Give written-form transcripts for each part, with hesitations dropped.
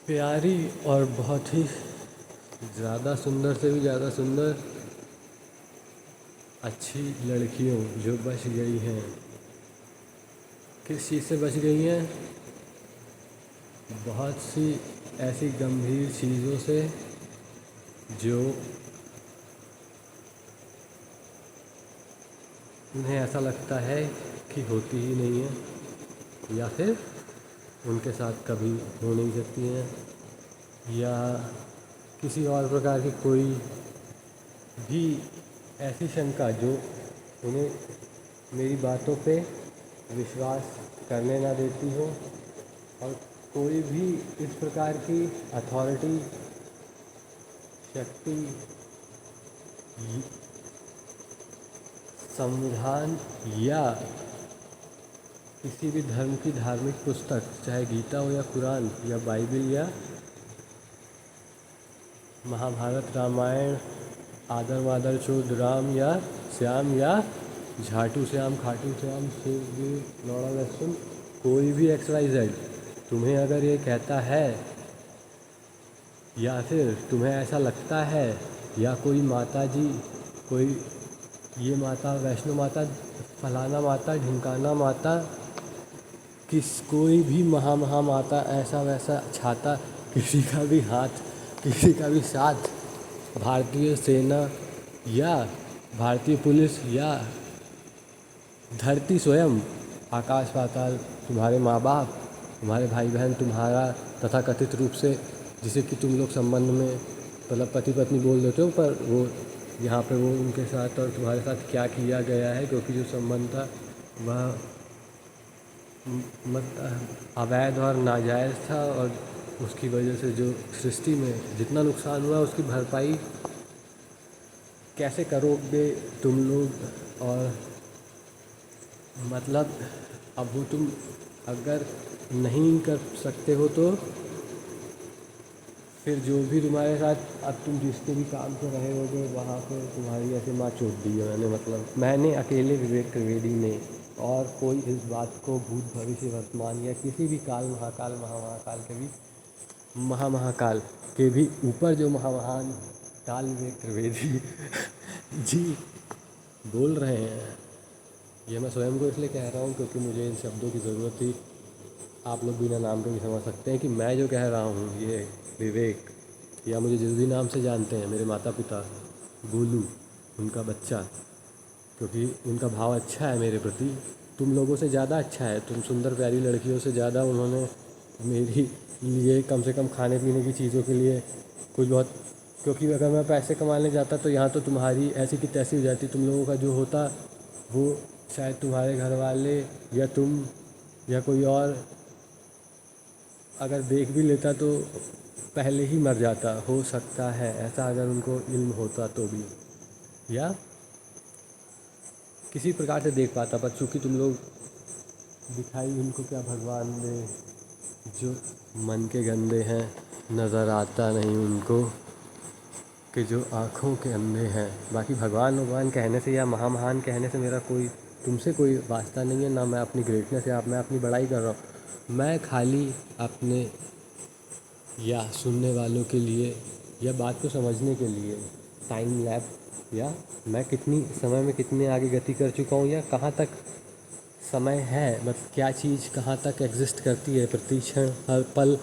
प्यारी और बहुत ही ज़्यादा सुंदर से भी ज़्यादा सुंदर अच्छी लड़कियों जो बच गई हैं। किस चीज़ से बच गई हैं? बहुत सी ऐसी गंभीर चीज़ों से जो उन्हें ऐसा लगता है कि होती ही नहीं है, या फिर उनके साथ कभी हो नहीं सकती हैं, या किसी और प्रकार की कोई भी ऐसी शंका जो उन्हें मेरी बातों पे विश्वास करने ना देती हो, और कोई भी इस प्रकार की अथॉरिटी, शक्ति, संविधान या किसी भी धर्म की धार्मिक पुस्तक, चाहे गीता हो या कुरान या बाइबिल या महाभारत, रामायण, आदर मादर चोद राम या श्याम या झाटू श्याम, खाटू श्याम, शिव, लौड़ा लहसुन, कोई भी XYZ तुम्हें अगर ये कहता है, या फिर तुम्हें ऐसा लगता है, या कोई माता जी, कोई ये माता, वैष्णो माता, फलाना माता, ढिमकाना माता, कोई भी महा माता, ऐसा वैसा छाता, किसी का भी हाथ, किसी का भी साथ, भारतीय सेना या भारतीय पुलिस या धरती स्वयं, आकाश पाताल, तुम्हारे माँ बाप, तुम्हारे भाई बहन, तुम्हारा तथा कथित रूप से जिसे कि तुम लोग संबंध में मतलब पति पत्नी बोल देते हो, पर वो यहाँ पे वो उनके साथ और तुम्हारे साथ क्या किया गया है, क्योंकि जो संबंध था वह अवैध और नाजायज़ था, और उसकी वजह से जो सृष्टि में जितना नुकसान हुआ उसकी भरपाई कैसे करोगे तुम लोग। और मतलब अब वो तुम अगर नहीं कर सकते हो तो फिर जो भी तुम्हारे साथ अब तुम जिसके भी काम से रहे होगे वहाँ पे तुम्हारी ऐसे माँ चोट दी है मैंने, मतलब मैंने अकेले, विवेक त्रिवेदी ने, और कोई इस बात को भूत भविष्य वर्तमान या किसी भी काल, महाकाल, महाकाल के भी महाकाल के भी ऊपर जो महान काल विवेक त्रिवेदी जी बोल रहे हैं। ये मैं स्वयं को इसलिए कह रहा हूँ क्योंकि मुझे इन शब्दों की ज़रूरत थी। आप लोग बिना नाम के भी समझ सकते हैं कि मैं जो कह रहा हूँ ये विवेक, या मुझे जिस भी नाम से जानते हैं, मेरे माता पिता, गोलू, उनका बच्चा, क्योंकि उनका भाव अच्छा है मेरे प्रति, तुम लोगों से ज़्यादा अच्छा है। तुम सुंदर प्यारी लड़कियों से ज़्यादा उन्होंने मेरी लिए कम से कम खाने पीने की चीज़ों के लिए कुछ बहुत, क्योंकि अगर मैं पैसे कमाने जाता तो यहाँ तो तुम्हारी ऐसी की तैसी हो जाती। तुम लोगों का जो होता वो शायद तुम्हारे घर वाले या तुम या कोई और अगर देख भी लेता तो पहले ही मर जाता, हो सकता है ऐसा, अगर उनको इल्म होता तो भी, या किसी प्रकार से देख पाता। पर चूँकि तुम लोग दिखाई उनको क्या भगवान दे, जो मन के गंदे हैं, नज़र आता नहीं उनको कि जो आँखों के अंधे हैं। बाकी भगवान कहने से या महान कहने से मेरा कोई तुमसे कोई वास्ता नहीं है, ना मैं अपनी ग्रेटनेस या मैं अपनी बड़ाई कर रहा हूँ। मैं खाली अपने या सुनने वालों के लिए या बात को समझने के लिए टाइम लैप, या मैं कितनी समय में कितने आगे गति कर चुका हूँ, या कहाँ तक समय है, मतलब क्या चीज़ कहाँ तक एग्जिस्ट करती है, प्रति क्षण, हर पल,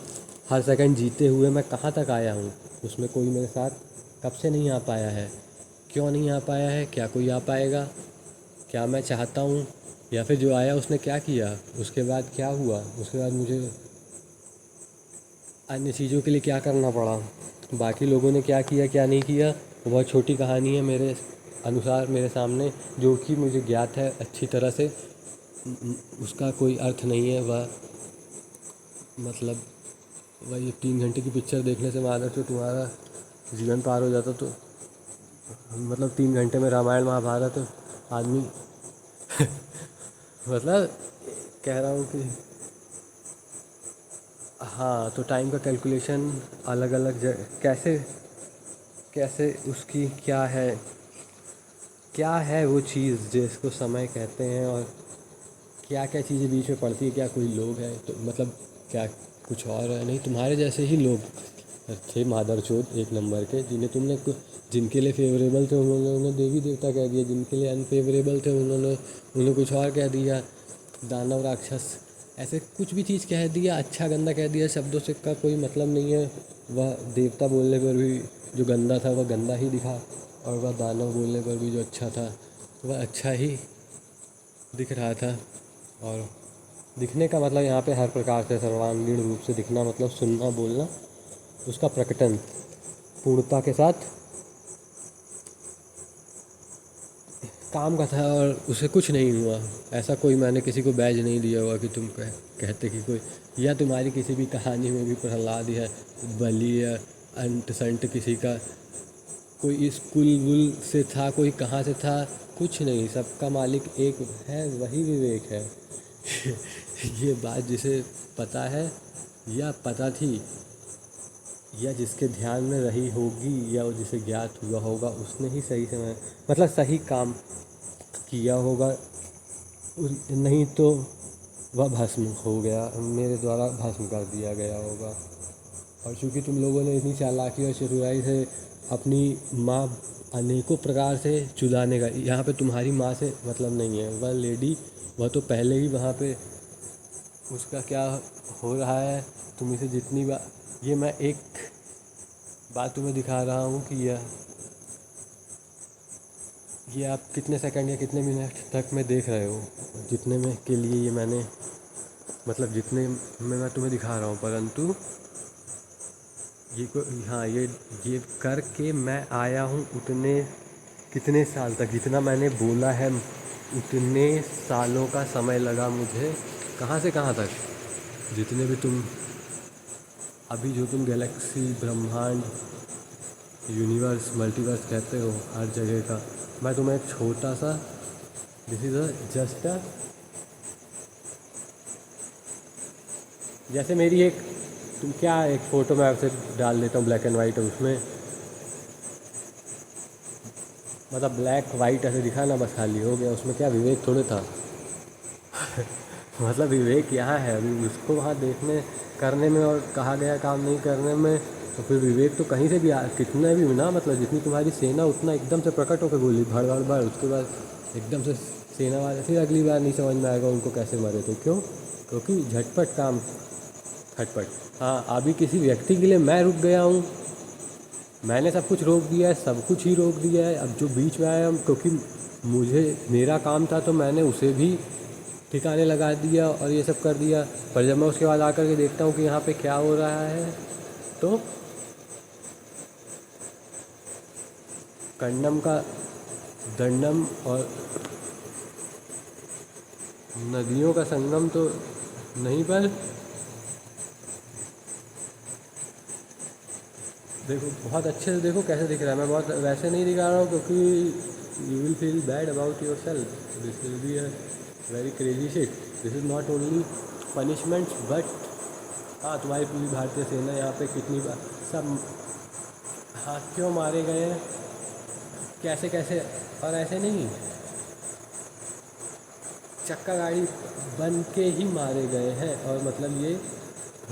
हर सेकंड जीते हुए मैं कहाँ तक आया हूँ। उसमें कोई मेरे साथ कब से नहीं आ पाया है, क्यों नहीं आ पाया है, क्या कोई आ पाएगा, क्या मैं चाहता हूँ, या फिर जो आया उसने क्या किया, उसके बाद क्या हुआ, उसके बाद मुझे अन्य चीज़ों के लिए क्या करना पड़ा, बाकी लोगों ने क्या किया क्या नहीं किया, बहुत छोटी कहानी है मेरे अनुसार, मेरे सामने, जो कि मुझे ज्ञात है अच्छी तरह से। उसका कोई अर्थ नहीं है वह, मतलब वह ये 3 घंटे की पिक्चर देखने से मान तो तुम्हारा जीवन पार हो जाता, तो मतलब 3 घंटे में रामायण महाभारत आदमी मतलब कह रहा हूँ कि हाँ, तो टाइम का कैलकुलेशन अलग अलग कैसे कैसे उसकी क्या है वो चीज़ जिसको समय कहते हैं, और क्या क्या चीज़ें बीच में पड़ती है, क्या कोई लोग हैं, तो मतलब क्या कुछ और है? नहीं, तुम्हारे जैसे ही लोग थे मादरचोद एक नंबर के, जिनके लिए फेवरेबल थे उन्होंने देवी देवता कह दिया, जिनके लिए अनफेवरेबल थे उन्हें कुछ और कह दिया, दानव राक्षस, ऐसे कुछ भी चीज़ कह दिया, अच्छा गंदा कह दिया। शब्दों से का कोई मतलब नहीं है। वह देवता बोलने पर भी जो गंदा था वह गंदा ही दिखा, और वह दानव बोलने पर भी जो अच्छा था वह अच्छा ही दिख रहा था। और दिखने का मतलब यहाँ पे हर प्रकार से सर्वांगीण रूप से दिखना, मतलब सुनना बोलना, उसका प्रकटन पूर्णता के साथ काम का था, और उसे कुछ नहीं हुआ। ऐसा कोई मैंने किसी को बैज नहीं दिया हुआ कि तुम कहते कि कोई, या तुम्हारी किसी भी कहानी में भी प्रहलाद या बलि या अंट संट किसी का कोई स्कूल वुल से था, कोई कहाँ से था, कुछ नहीं। सबका मालिक एक है, वही विवेक है। ये बात जिसे पता है या पता थी या जिसके ध्यान में रही होगी या जिसे ज्ञात हुआ होगा, उसने ही सही समय मतलब सही काम किया होगा। नहीं तो वह भस्म हो गया, मेरे द्वारा भस्म कर दिया गया होगा। और चूँकि तुम लोगों ने इतनी चालाकी और चतुराई से अपनी माँ अनेकों प्रकार से चुदाने का, यहाँ पे तुम्हारी माँ से मतलब नहीं है, वह लेडी वह तो पहले ही वहाँ पे उसका क्या हो रहा है। तुम इसे जितनी बार, ये मैं एक बात तुम्हें दिखा रहा हूँ कि ये आप कितने सेकंड या कितने मिनट तक में देख रहे हो, जितने में के लिए ये मैंने मतलब जितने में मैं तुम्हें दिखा रहा हूँ, परंतु हाँ, ये करके मैं आया हूँ उतने कितने साल तक, जितना मैंने बोला है उतने सालों का समय लगा मुझे, कहाँ से कहाँ तक। जितने भी तुम अभी जो तुम गैलेक्सी, ब्रह्मांड, यूनिवर्स, मल्टीवर्स कहते हो हर जगह का, मैं तुम्हें एक छोटा सा, दिस इज़ जस्ट अ, जैसे मेरी एक, तुम क्या, एक फ़ोटो मैं आपसे डाल देता हूँ ब्लैक एंड वाइट, उसमें मतलब ब्लैक वाइट ऐसे दिखा ना, बस खाली हो गया, उसमें क्या विवेक थोड़े था। मतलब विवेक यहाँ है, अभी उसको वहाँ देखने करने में और कहा गया काम नहीं करने में, तो फिर विवेक तो कहीं से भी कितना भी ना, मतलब जितनी तुम्हारी सेना उतना एकदम से प्रकट होकर गोली भड़ भड़ भड़, उसके बाद एकदम से सेना वाले फिर अगली बार नहीं समझ में आएगा उनको कैसे मरे थे, क्यों? क्योंकि झटपट काम, खटपट। हाँ, अभी किसी व्यक्ति के लिए मैं रुक गया हूँ, मैंने सब कुछ रोक दिया है, सब कुछ ही रोक दिया है। अब जो बीच में आया, क्योंकि मुझे मेरा काम था तो मैंने उसे भी ठिकाने लगा दिया और ये सब कर दिया। पर जब मैं उसके बाद आकर के देखता हूँ कि यहाँ पे क्या हो रहा है, तो कंडम का दंडम और नदियों का संगम तो नहीं, पर देखो बहुत अच्छे से देखो कैसे दिख रहा है। मैं बहुत वैसे नहीं दिखा रहा हूँ क्योंकि you will feel bad about your self, this will be a very crazy shit, this is not only punishments but, हाँ तुम्हारी पूरी भारतीय सेना यहाँ पे कितनी बार सब, हाँ क्यों मारे गए हैं, कैसे कैसे, और ऐसे नहीं चक्का गाड़ी बन के ही मारे गए हैं, और मतलब ये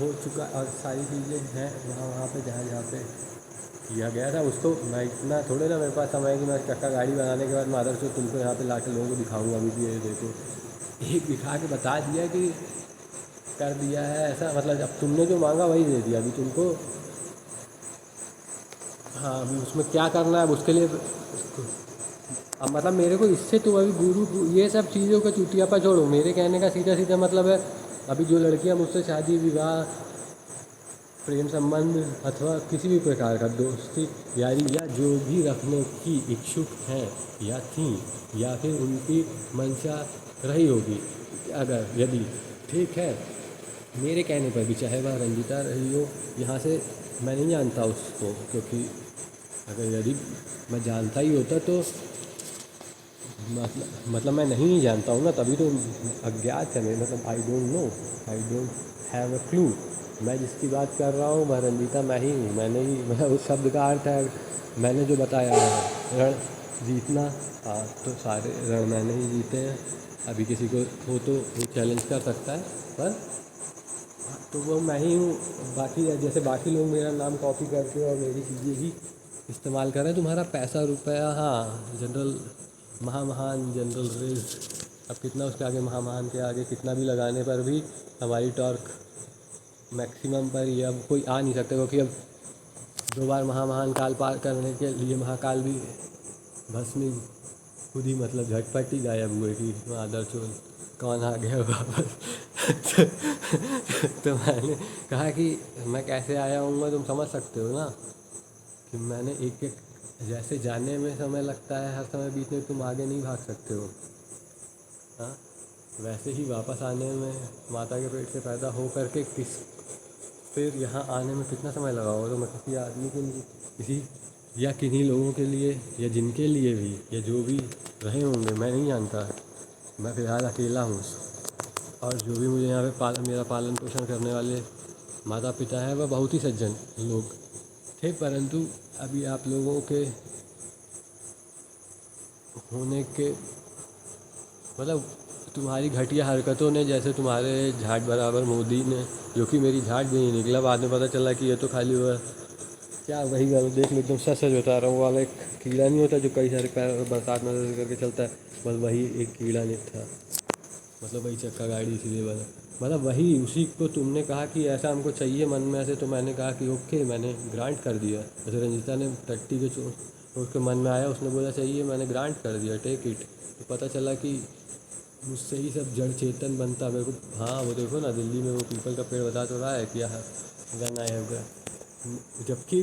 हो चुका, और सारी चीज़ें हैं वहाँ वहाँ पे जहाँ जहाँ पे किया गया था। उसको मैं इतना थोड़े ना मेरे पास समय है कि मैं चक्का गाड़ी बनाने के बाद मादर से तुमको यहाँ पे ला के लोगों को दिखाऊंगा। अभी भी ये देखो, एक दिखा के बता दिया कि कर दिया है ऐसा, मतलब अब तुमने जो मांगा वही दे दिया अभी तुमको। हाँ, अभी उसमें क्या करना है अब उसके लिए, अब मतलब मेरे को इससे तो अभी ये सब चीज़ों का चुटियापा छोड़ो, मेरे कहने का सीधा सीधा मतलब है, अभी जो लड़कियां मुझसे शादी विवाह प्रेम संबंध अथवा किसी भी प्रकार का दोस्ती यारी या जो भी रखने की इच्छुक हैं या थीं, या फिर उनकी मंशा रही होगी, अगर यदि ठीक है, मेरे कहने पर भी, चाहे वह रंजिता रही हो, यहाँ से मैं नहीं जानता उसको, क्योंकि अगर यदि मैं जानता ही होता तो मतलब मैं नहीं जानता हूँ ना, तभी तो अज्ञात है मेरे, मतलब I don't know, I don't have a clue. मैं जिसकी बात कर रहा हूँ वह रंजीता मैं ही हूँ, मैंने ही, मतलब उस शब्द का अर्थ है, मैंने जो बताया है रण जीतना, हाँ तो सारे रण मैंने ही जीते हैं। अभी किसी को हो तो वो चैलेंज कर सकता है, पर तो वो मैं ही हूँ। बाकी जैसे बाकी लोग मेरा नाम कॉपी करके और मेरी चीज़ें ही इस्तेमाल कर रहे हैं। तुम्हारा पैसा रुपया, हाँ जनरल महामहान जनरल रेज, अब कितना उसके आगे, महामहान के आगे कितना भी लगाने पर भी हमारी टॉर्क मैक्सिमम पर ही अब कोई आ नहीं सकता, क्योंकि अब 2 बार महामहान काल पार करने के लिए महाकाल भी भस्मी खुद ही मतलब झटपट ही गायब हुए कि मादर चोल कौन आ गया वापस। तो मैंने कहा कि मैं कैसे आया हूँ, तुम समझ सकते हो ना कि मैंने एक एक, जैसे जाने में समय लगता है हर समय बीतने, तुम आगे नहीं भाग सकते हो, हाँ वैसे ही वापस आने में माता के पेट से पैदा हो करके फिर यहाँ आने में कितना समय लगा होगा। तो मैं किसी आदमी के लिए, किसी या किन्हीं लोगों के लिए, या जिनके लिए भी, या जो भी रहे होंगे मैं नहीं जानता, मैं फ़िलहाल अकेला हूँ। और जो भी मुझे यहाँ पे मेरा पालन पोषण करने वाले माता पिता हैं वह बहुत ही सज्जन लोग थे, परंतु अभी आप लोगों के होने के मतलब तुम्हारी घटिया हरकतों ने, जैसे तुम्हारे झाट बराबर मोदी ने, जो कि मेरी झाट भी नहीं निकला, बाद में पता चला कि ये तो खाली वह क्या, वही गल देख लो, एकदम सच सच बता रहा हूँ, वाला एक कीड़ा नहीं होता जो कई सारे पैर बरसात में करके चलता है, बस वही एक कीड़ा नहीं था, मतलब वही चक्का गाड़ी इसीलिए बना, मतलब वही उसी को तुमने कहा कि ऐसा हमको चाहिए मन में ऐसे, तो मैंने कहा कि ओके, मैंने ग्रांट कर दिया। जैसे रंजिता ने टट्टी के उसके मन में आया, उसने बोला चाहिए, मैंने ग्रांट कर दिया, टेक इट। तो पता चला कि मुझसे ही सब जड़ चेतन बनता मेरे को। हाँ वो देखो ना, दिल्ली में वो पीपल का पेड़ बता तो रहा है कि यहाँ गन आया होगा, जबकि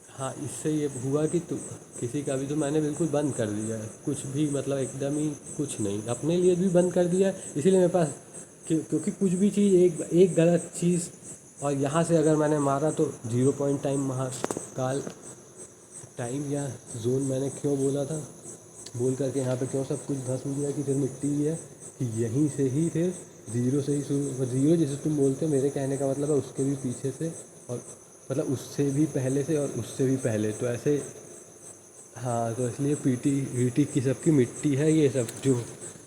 हाँ इससे ये हुआ कि किसी का भी, तो मैंने बिल्कुल बंद कर दिया है कुछ भी, मतलब एकदम ही कुछ नहीं, अपने लिए भी बंद कर दिया है, इसीलिए मेरे पास क्योंकि कुछ भी चीज़ एक गलत चीज़, और यहाँ से अगर मैंने मारा तो 0 पॉइंट टाइम महाकाल टाइम या जोन मैंने क्यों बोला था, बोल करके यहाँ पे क्यों सब कुछ भस्म दिया कि फिर मिट्टी ही है, कि यहीं से ही फिर ज़ीरो से ही शुरू, ज़ीरो जैसे तुम बोलते हो, मेरे कहने का मतलब है उसके भी पीछे से, और मतलब उससे भी पहले से और उससे भी पहले, तो ऐसे हाँ, तो इसलिए पीटी वीटी की सबकी मिट्टी है ये सब जो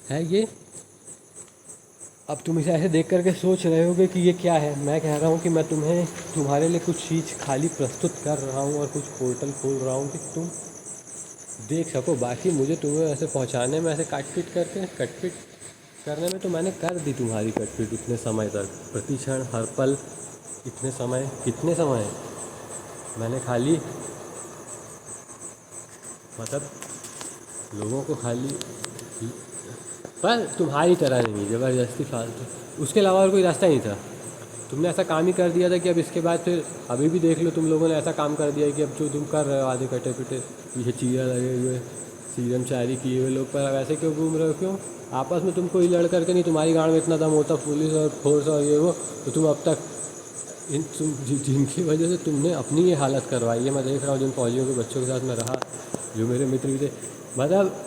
है ये। अब तुम इसे ऐसे देख करके सोच रहे होगे कि ये क्या है, मैं कह रहा हूँ कि मैं तुम्हें तुम्हारे लिए कुछ चीज़ खाली प्रस्तुत कर रहा हूँ और कुछ पोर्टल खोल रहा हूँ कि तुम देख सको। बाकी मुझे तुम्हें ऐसे पहुँचाने में, ऐसे कटपिट करने में तो मैंने कर दी तुम्हारी कटपिट इतने समय तक, प्रति क्षण हर पल, इतने समय, कितने समय मैंने खाली मतलब लोगों को खाली, पर तुम्हारी तरह नहीं ज़बरदस्ती फालतू, उसके अलावा और कोई रास्ता नहीं था। तुमने ऐसा काम ही कर दिया था कि अब इसके बाद फिर अभी भी देख लो, तुम लोगों ने ऐसा काम कर दिया है कि अब जो तुम कर रहे हो आधे कटे पिटे पीछे चीरा लगे हुए, सीरम चारी किए हुए लोग पर वैसे क्यों घूम रहे हो, क्यों आपस में तुम कोई लड़ करके नहीं, तुम्हारी गाँव में इतना दम होता पुलिस और फोर्स और ये वो, तो तुम अब तक जिनकी वजह से तुमने अपनी ये हालत करवाई है, मैं देख रहा हूँ जिन फौजियों के बच्चों के साथ मैं रहा, जो मेरे मित्र भी थे, मतलब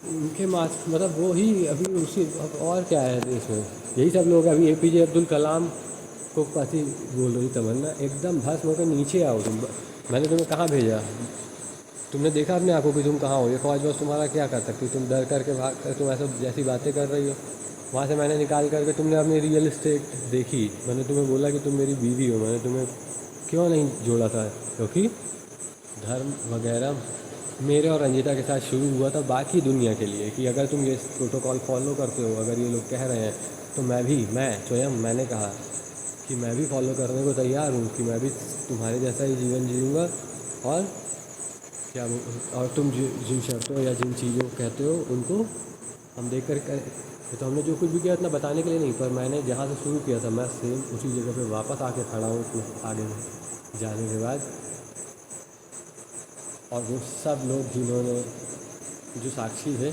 उनके मास मतलब वो ही अभी उसी, और क्या है देश में, यही सब लोग अभी APJ अब्दुल कलाम को पति बोल रही तमन्ना, एकदम भस्म होकर नीचे आओ तुम। मैंने तुम्हें कहाँ भेजा, तुमने देखा अपने आंखों की तुम कहाँ हो, ये फौज बस तुम्हारा क्या कर सकती, तुम डर करके भाग कर तुम ऐसा जैसी बातें कर रही हो, वहाँ से मैंने निकाल करके तुमने अपनी रियल इस्टेट देखी, मैंने तुम्हें बोला कि तुम मेरी बीवी हो, मैंने तुम्हें क्यों नहीं जोड़ा था, क्योंकि धर्म वगैरह मेरे और रंजीता के साथ शुरू हुआ था बाकी दुनिया के लिए, कि अगर तुम ये प्रोटोकॉल फॉलो करते हो, अगर ये लोग कह रहे हैं तो मैं स्वयं मैंने कहा कि मैं भी फॉलो करने को तैयार हूँ, कि मैं भी तुम्हारे जैसा ही जीवन जीऊँगा, और क्या और तुम जिन शर्तों या जिन चीज़ों को कहते हो उनको हम देख कर, तो हमने जो कुछ भी किया इतना बताने के लिए नहीं, पर मैंने जहाँ से शुरू किया था मैं सेम उसी जगह पे वापस आके खड़ा हूँ आगे जाने के बाद। और वो सब लोग जिन्होंने, जो साक्षी थे,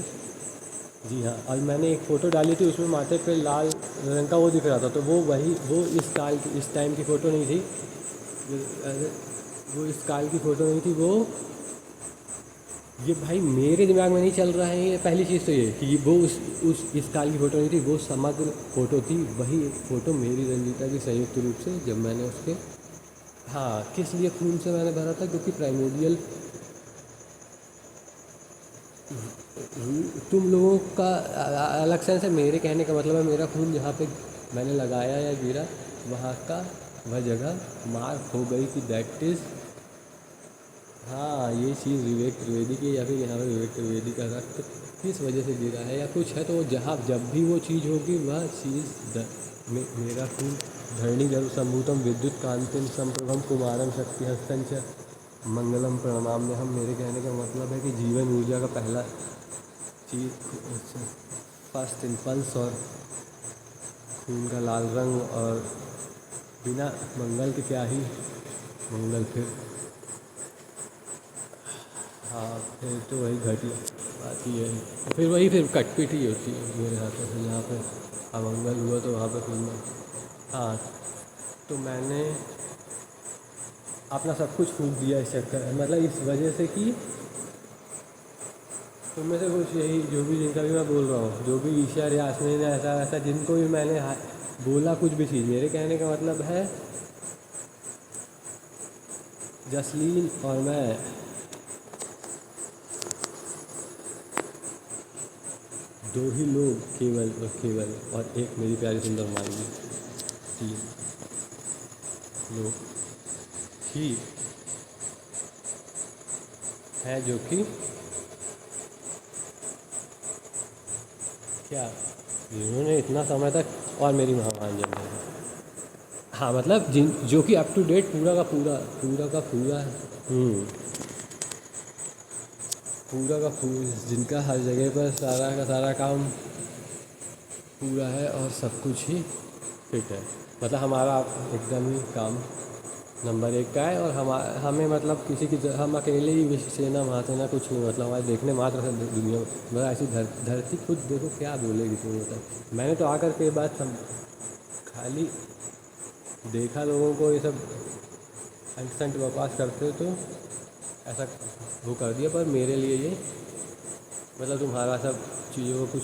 जी हाँ, और मैंने एक फ़ोटो डाली थी उसमें माथे पे लाल रंग का वो दिख रहा था, तो वो इस टाइम की फ़ोटो नहीं थी, वो इस काल की फ़ोटो नहीं थी, वो ये भाई मेरे दिमाग में नहीं चल रहा है, ये पहली चीज़ तो ये कि वो इस काल की फ़ोटो नहीं थी, वो समग्र फ़ोटो थी, वही एक फ़ोटो मेरी रंजीता की संयुक्त रूप से, जब मैंने उसके, हाँ किस लिए खून से मैंने भरा था, क्योंकि प्राइमोडियल तुम लोगों का अलग सेंस है, मेरे कहने का मतलब है मेरा खून जहाँ पे मैंने लगाया या गिरा वहाँ का वह जगह मार्क हो गई कि दैट इज़, हाँ ये चीज़ विवेक त्रिवेदी की, या फिर यहाँ पे विवेक त्रिवेदी का रक्त किस वजह से गिरा है या कुछ है, तो वो जहाँ जब भी वो चीज़ होगी वह चीज़ मेरा खून धरणी जल संभूतम विद्युत कांतिम संप्रभम कुमारम शक्ति हस्तंच मंगलम प्रणमाम्य हम। मेरे कहने का मतलब है कि जीवन ऊर्जा का पहला चीज़ फर्स्ट इम्पल्स और खून का लाल रंग, और बिना मंगल के क्या ही मंगल फिर, हाँ फिर तो वही घटिया बात ही है, फिर वही फिर कटपिट ही होती है मेरे हाथों से, जहाँ पे अमंगल हुआ तो वहाँ पे फिर मैं, हाँ तो मैंने अपना सब कुछ फूंक दिया इस चक्कर में, मतलब इस वजह से कि तुम में से कुछ यही जो भी जिनका भी मैं बोल रहा हूँ, जो भी ईशा या यास्मीन ऐसा वैसा जिनको भी मैंने बोला कुछ भी चीज़, मेरे कहने का मतलब है जसलीन और मैं दो ही लोग केवल और केवल, और एक मेरी प्यारी सुंदर मांगी, तीन लोग ही हैं जो कि क्या, जिन्होंने इतना समय तक, और मेरी महामान जनता, हाँ मतलब जिन जो कि अप टू डेट पूरा का पूरा, पूरा का पूरा, पूरा का पूरा, जिनका हर जगह पर सारा का सारा काम पूरा है और सब कुछ ही फिट है, मतलब हमारा एकदम ही काम नंबर एक का है, और हमें मतलब किसी की हम अकेले ही विश्व सेना महासेना कुछ नहीं, मतलब हमारे देखने मात्र से दुनिया मतलब ऐसी धरती खुद देखो क्या बोलेगी तुम्हें, मतलब मैंने तो आकर के बात खाली देखा लोगों को ये सब अंट बकवास करते तो ऐसा वो कर दिया, पर मेरे लिए ये मतलब तुम्हारा सब चीज़ों को कुछ,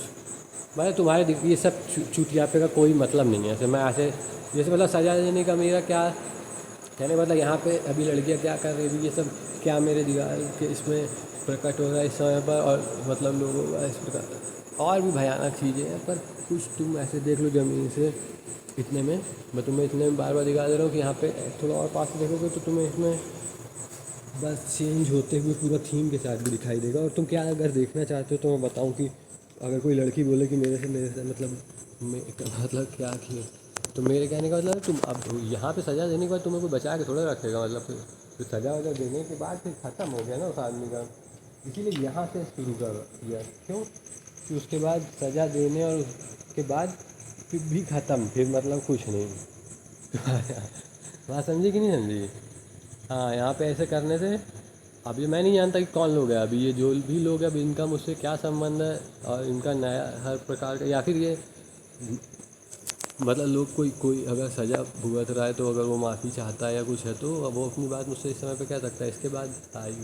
मतलब तुम्हारे ये सब चुटियापे का कोई मतलब नहीं है, ऐसे मैं ऐसे जैसे मतलब सजा देने का मेरा क्या कहने मतलब, यहाँ पे अभी लड़कियाँ क्या कर रही थी ये सब क्या मेरे दीवार के इसमें प्रकट हो रहा है इस समय पर, और मतलब लोगों का इस प्रकार और भी भयानक चीज़ें हैं, पर कुछ तुम ऐसे देख लो ज़मीन से इतने में, मैं तुम्हें इतने में बार बार दिखा दे रहा हूँ कि यहाँ पे थोड़ा और पास से देखोगे तो तुम्हें इसमें बस चेंज होते हुए पूरा थीम के साथ भी दिखाई देगा, और तुम क्या अगर देखना चाहते हो तो मैं बताऊँ कि अगर कोई लड़की बोले कि मेरे से मतलब क्या किए, तो मेरे कहने का मतलब है तुम अब यहाँ पे सज़ा देने के बाद तुम्हें कोई बचा के थोड़ा रखेगा, मतलब फिर सज़ा वज़ा देने के बाद फिर ख़त्म हो गया ना उस आदमी का, इसीलिए यहाँ से शुरू कर दिया, क्यों कि उसके बाद सज़ा देने और उसके बाद फिर भी ख़त्म, फिर मतलब कुछ नहीं। बात समझी कि नहीं समझी, हाँ यहाँ पे ऐसे करने से, अब ये मैं नहीं जानता कि कौन लोग हैं, अभी ये जो भी लोग हैं अब इनका मुझसे क्या संबंध है, और इनका नया हर प्रकार का, या फिर ये मतलब लोग कोई कोई अगर सज़ा भुगत रहा है तो अगर वो माफ़ी चाहता है या कुछ है तो अब वो अपनी बात मुझसे इस समय पे कह सकता है, इसके बाद आई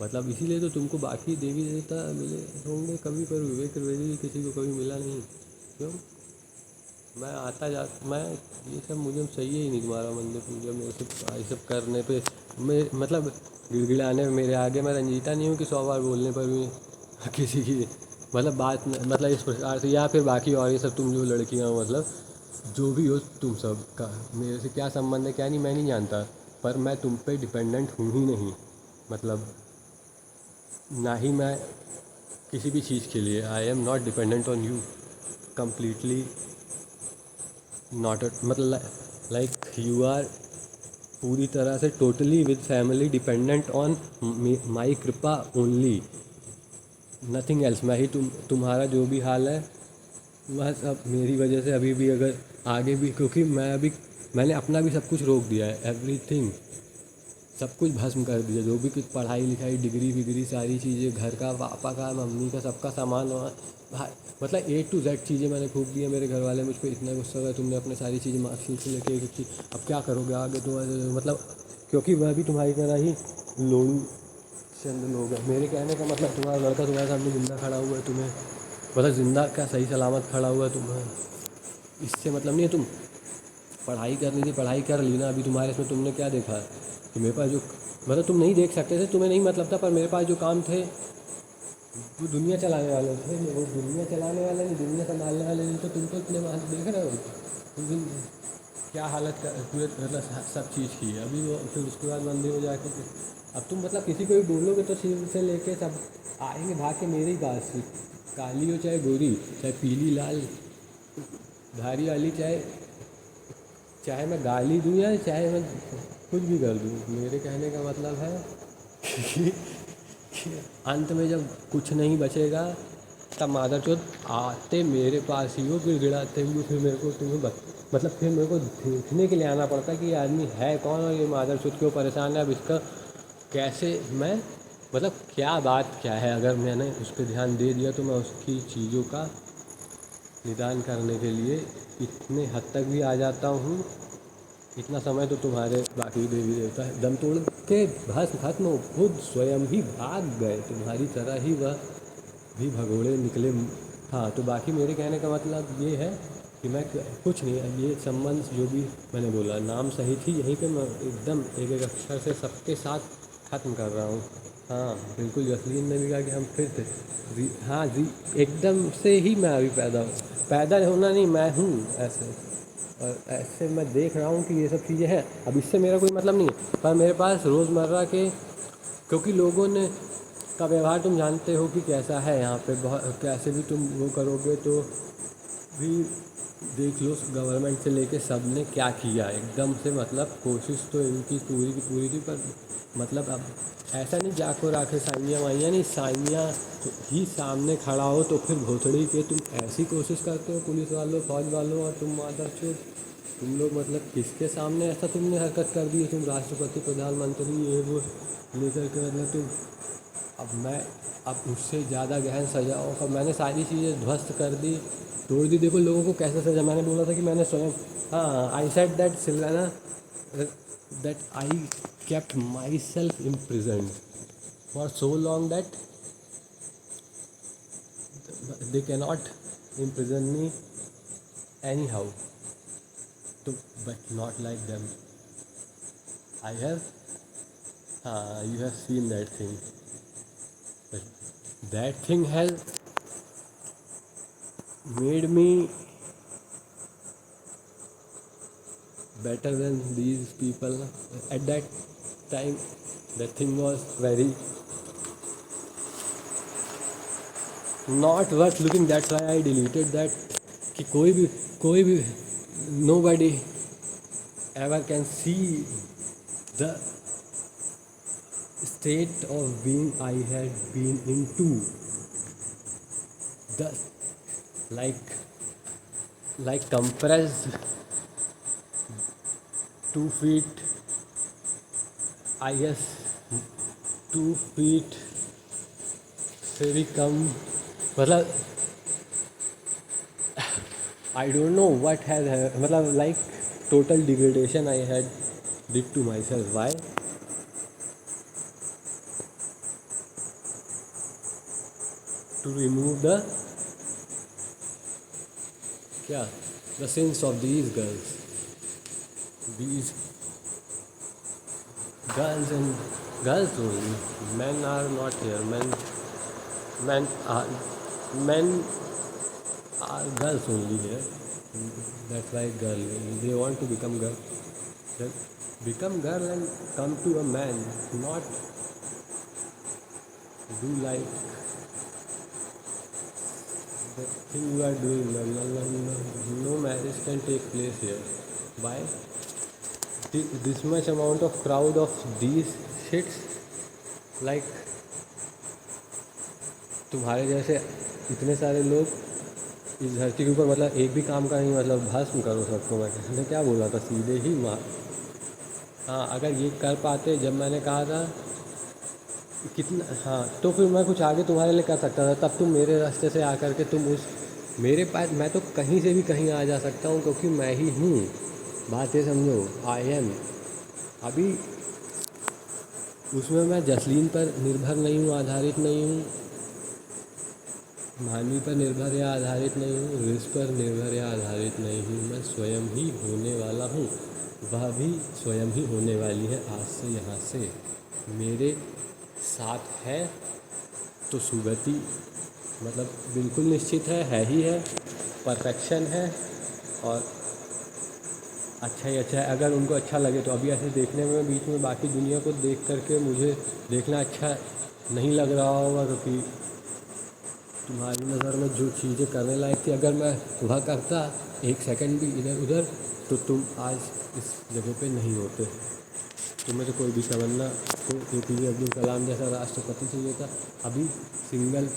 मतलब इसीलिए तो तुमको बाकी देवी देवता मिले होंगे कभी, पर विवेक त्रिवेदी किसी को कभी मिला नहीं, क्यों मैं आता जा मैं ये सब मुझे चाहिए ही नहीं, तुम्हारा मंदिर पूजा मेरे से ये सब करने पे मैं मतलब गिड़गिड़ाने में मेरे आगे मैं रंजीता नहीं हूँ कि 100 बार बोलने पर भी किसी की मतलब बात मतलब इस प्रकार से, या फिर बाकी और ये सब तुम जो लड़कियाँ हो मतलब जो भी हो तुम सब का मेरे से क्या संबंध है क्या नहीं मैं नहीं जानता, पर मैं तुम पे डिपेंडेंट हूँ ही नहीं, मतलब ना ही मैं किसी भी चीज़ के लिए, I am not dependent on you completely, not मतलब लाइक यू आर पूरी तरह से totally with family dependent on my कृपा ओनली, नथिंग एल्स, मैं ही तुम्हारा जो भी हाल है वह सब मेरी वजह से अभी भी, अगर आगे भी, क्योंकि मैंने अपना भी सब कुछ रोक दिया है, एवरीथिंग सब कुछ भस्म कर दिया, जो भी कुछ पढ़ाई लिखाई डिग्री विग्री सारी चीज़ें, घर का पापा का मम्मी का सबका सामान भाई मतलब A to Z चीज़ें मैंने फूक दी है, मेरे घर वाले मुझ पर इतना गुस्सा हुआ तुमने अपने सारी चीज़ें मार्कशीट से लेके कि अब क्या करोगे आगे तो, मतलब क्योंकि वह भी तुम्हारी तरह ही लोड़ू चंद लोग हैं, मेरे कहने का मतलब तुम्हारा लड़का तुम्हारे सामने जिंदा खड़ा हुआ है, तुम्हें मतलब जिंदा का सही सलामत खड़ा हुआ है, तुम्हें इससे मतलब नहीं है, तुम पढ़ाई करनी थी पढ़ाई कर ली ना, अभी तुम्हारे इसमें तुमने क्या देखा कि मेरे पास जो मतलब तुम नहीं देख सकते थे, तुम्हें नहीं मतलब था, पर मेरे पास जो काम थे वो दुनिया चलाने वाले थे, वो दुनिया चलाने वाले नहीं, दुनिया संभालने वाले नहीं, तो तुम तो इतने वहाँ देख रहे हो उस दिन क्या हालत कर पूरे मतलब सब चीज़ की है। अभी वो फिर उसके बाद मंदिर में जाके अब तुम मतलब किसी को भी बोलोगे तो सिर से लेके सब आएंगे भाग के मेरे ही पास, काली हो चाहे गोरी, चाहे पीली लाल धारी वाली, चाहे चाहे मैं गाली दूँ या चाहे मैं कुछ भी कर दूँ। मेरे कहने का मतलब है कि अंत में जब कुछ नहीं बचेगा तब मादरचोद आते मेरे पास ही हो गिड़गिड़ाते हुए, फिर मेरे को मतलब फिर मेरे को देखने के लिए आना पड़ता कि ये आदमी है कौन और ये मादरचोद क्यों परेशान है। अब इसका कैसे मैं मतलब क्या बात क्या है, अगर मैंने उस पर ध्यान दे दिया तो मैं उसकी चीज़ों का निदान करने के लिए इतने हद तक भी आ जाता हूँ। इतना समय तो तुम्हारे बाकी देवी देवता है दम तोड़ के भस्म खत्म खुद स्वयं ही भाग गए, तुम्हारी तरह ही वह भी भगोड़े निकले। हाँ, तो बाकी मेरे कहने का मतलब ये है कि मैं कुछ नहीं है, ये संबंध जो भी मैंने बोला नाम सही थी, यहीं पे मैं एकदम एक एक अक्षर से सबके साथ ख़त्म कर रहा हूँ। हाँ बिल्कुल, जसलीन ने भी कहा कि हम फिर थे हाँ जी, एकदम से ही मैं अभी पैदा होना नहीं, मैं हूँ ऐसे। और ऐसे मैं देख रहा हूँ कि ये सब चीज़ें हैं। अब इससे मेरा कोई मतलब नहीं है, पर मेरे पास रोज़मर्रा के, क्योंकि लोगों ने का व्यवहार तुम जानते हो कि कैसा है यहाँ पे, बहुत कैसे भी तुम वो करोगे तो भी देख लो गवर्नमेंट से लेके सब ने क्या किया एकदम से, मतलब कोशिश तो इनकी पूरी की पूरी थी, पर मतलब अब ऐसा नहीं जाको राखे साइयाँ वाइयाँ नहीं, साइयाँ ही सामने खड़ा हो तो फिर भोसड़ी के तुम ऐसी कोशिश करते हो पुलिस वालों फौज वालों, और तुम मादरचोद तुम लोग मतलब किसके सामने ऐसा तुमने हरकत कर दी है, तुम राष्ट्रपति प्रधानमंत्री ये वो लेकर के मतलब तुम अब मैं अब उससे ज़्यादा गहन सजाओं का मैंने सारी चीज़ें ध्वस्त कर दी तोड़ दी। देखो लोगों को कैसे सजा, मैंने बोला था कि मैंने स्वयं, हाँ I said that Silvana that I kept myself imprisoned for so long that they cannot imprison me anyhow, तो but not like them. I have you have seen that thing, but that thing has made me better than these people. At that time that thing was very not worth looking, that's why I deleted that, कि कोई भी nobody ever can see the state of being I had been into, the like compressed 2 feet, I guess 2 feet से भी कम, मतलब I don't know what has मतलब like total degradation I had did to myself. Why? To remove the क्या the sins of these girls and girls only. Men are not here. Men are men are girls only here. That's why girl. They want to become girl. Then become girl and come to a man. Not do like the thing you are doing. No, no, no, no. No marriage can take place here. Why? This much amount of crowd of these shits, like तुम्हारे जैसे इतने सारे लोग इस धरती के ऊपर, मतलब एक भी काम का नहीं, मतलब भस्म करो सबको। मैंने क्या बोला था, सीधे ही मार। हाँ अगर ये कर पाते जब मैंने कहा था कितना, हाँ तो फिर मैं कुछ आगे तुम्हारे लिए कर सकता था। तब तुम मेरे रास्ते से आकर के तुम उस मेरे पास, मैं तो कहीं से भी कहीं आ जा सकता हूँ क्योंकि मैं ही हूँ। बात ये समझो, आई एम अभी उसमें मैं जसलीन पर निर्भर नहीं हूँ, आधारित नहीं हूँ, मानवी पर निर्भर या आधारित नहीं हूँ, रिस्क पर निर्भर या आधारित नहीं हूँ। मैं स्वयं ही होने वाला हूँ, वह भी स्वयं ही होने वाली है। आज से यहाँ से मेरे साथ है तो सुगति मतलब बिल्कुल निश्चित है ही है, परफेक्शन है और अच्छा ही अच्छा है। अगर उनको अच्छा लगे तो अभी ऐसे देखने में बीच में बाकी दुनिया को देख करके मुझे देखना अच्छा नहीं लग रहा होगा, क्योंकि तुम्हारी नज़र में जो चीज़ें करने लायक थी अगर मैं वह करता एक सेकंड भी इधर उधर, तो तुम आज इस जगह पे नहीं होते। तुम्हें तो कोई भी तमन्ना को APJ अब्दुल कलाम जैसा राष्ट्रपति चाहिए था, अभी सिंगल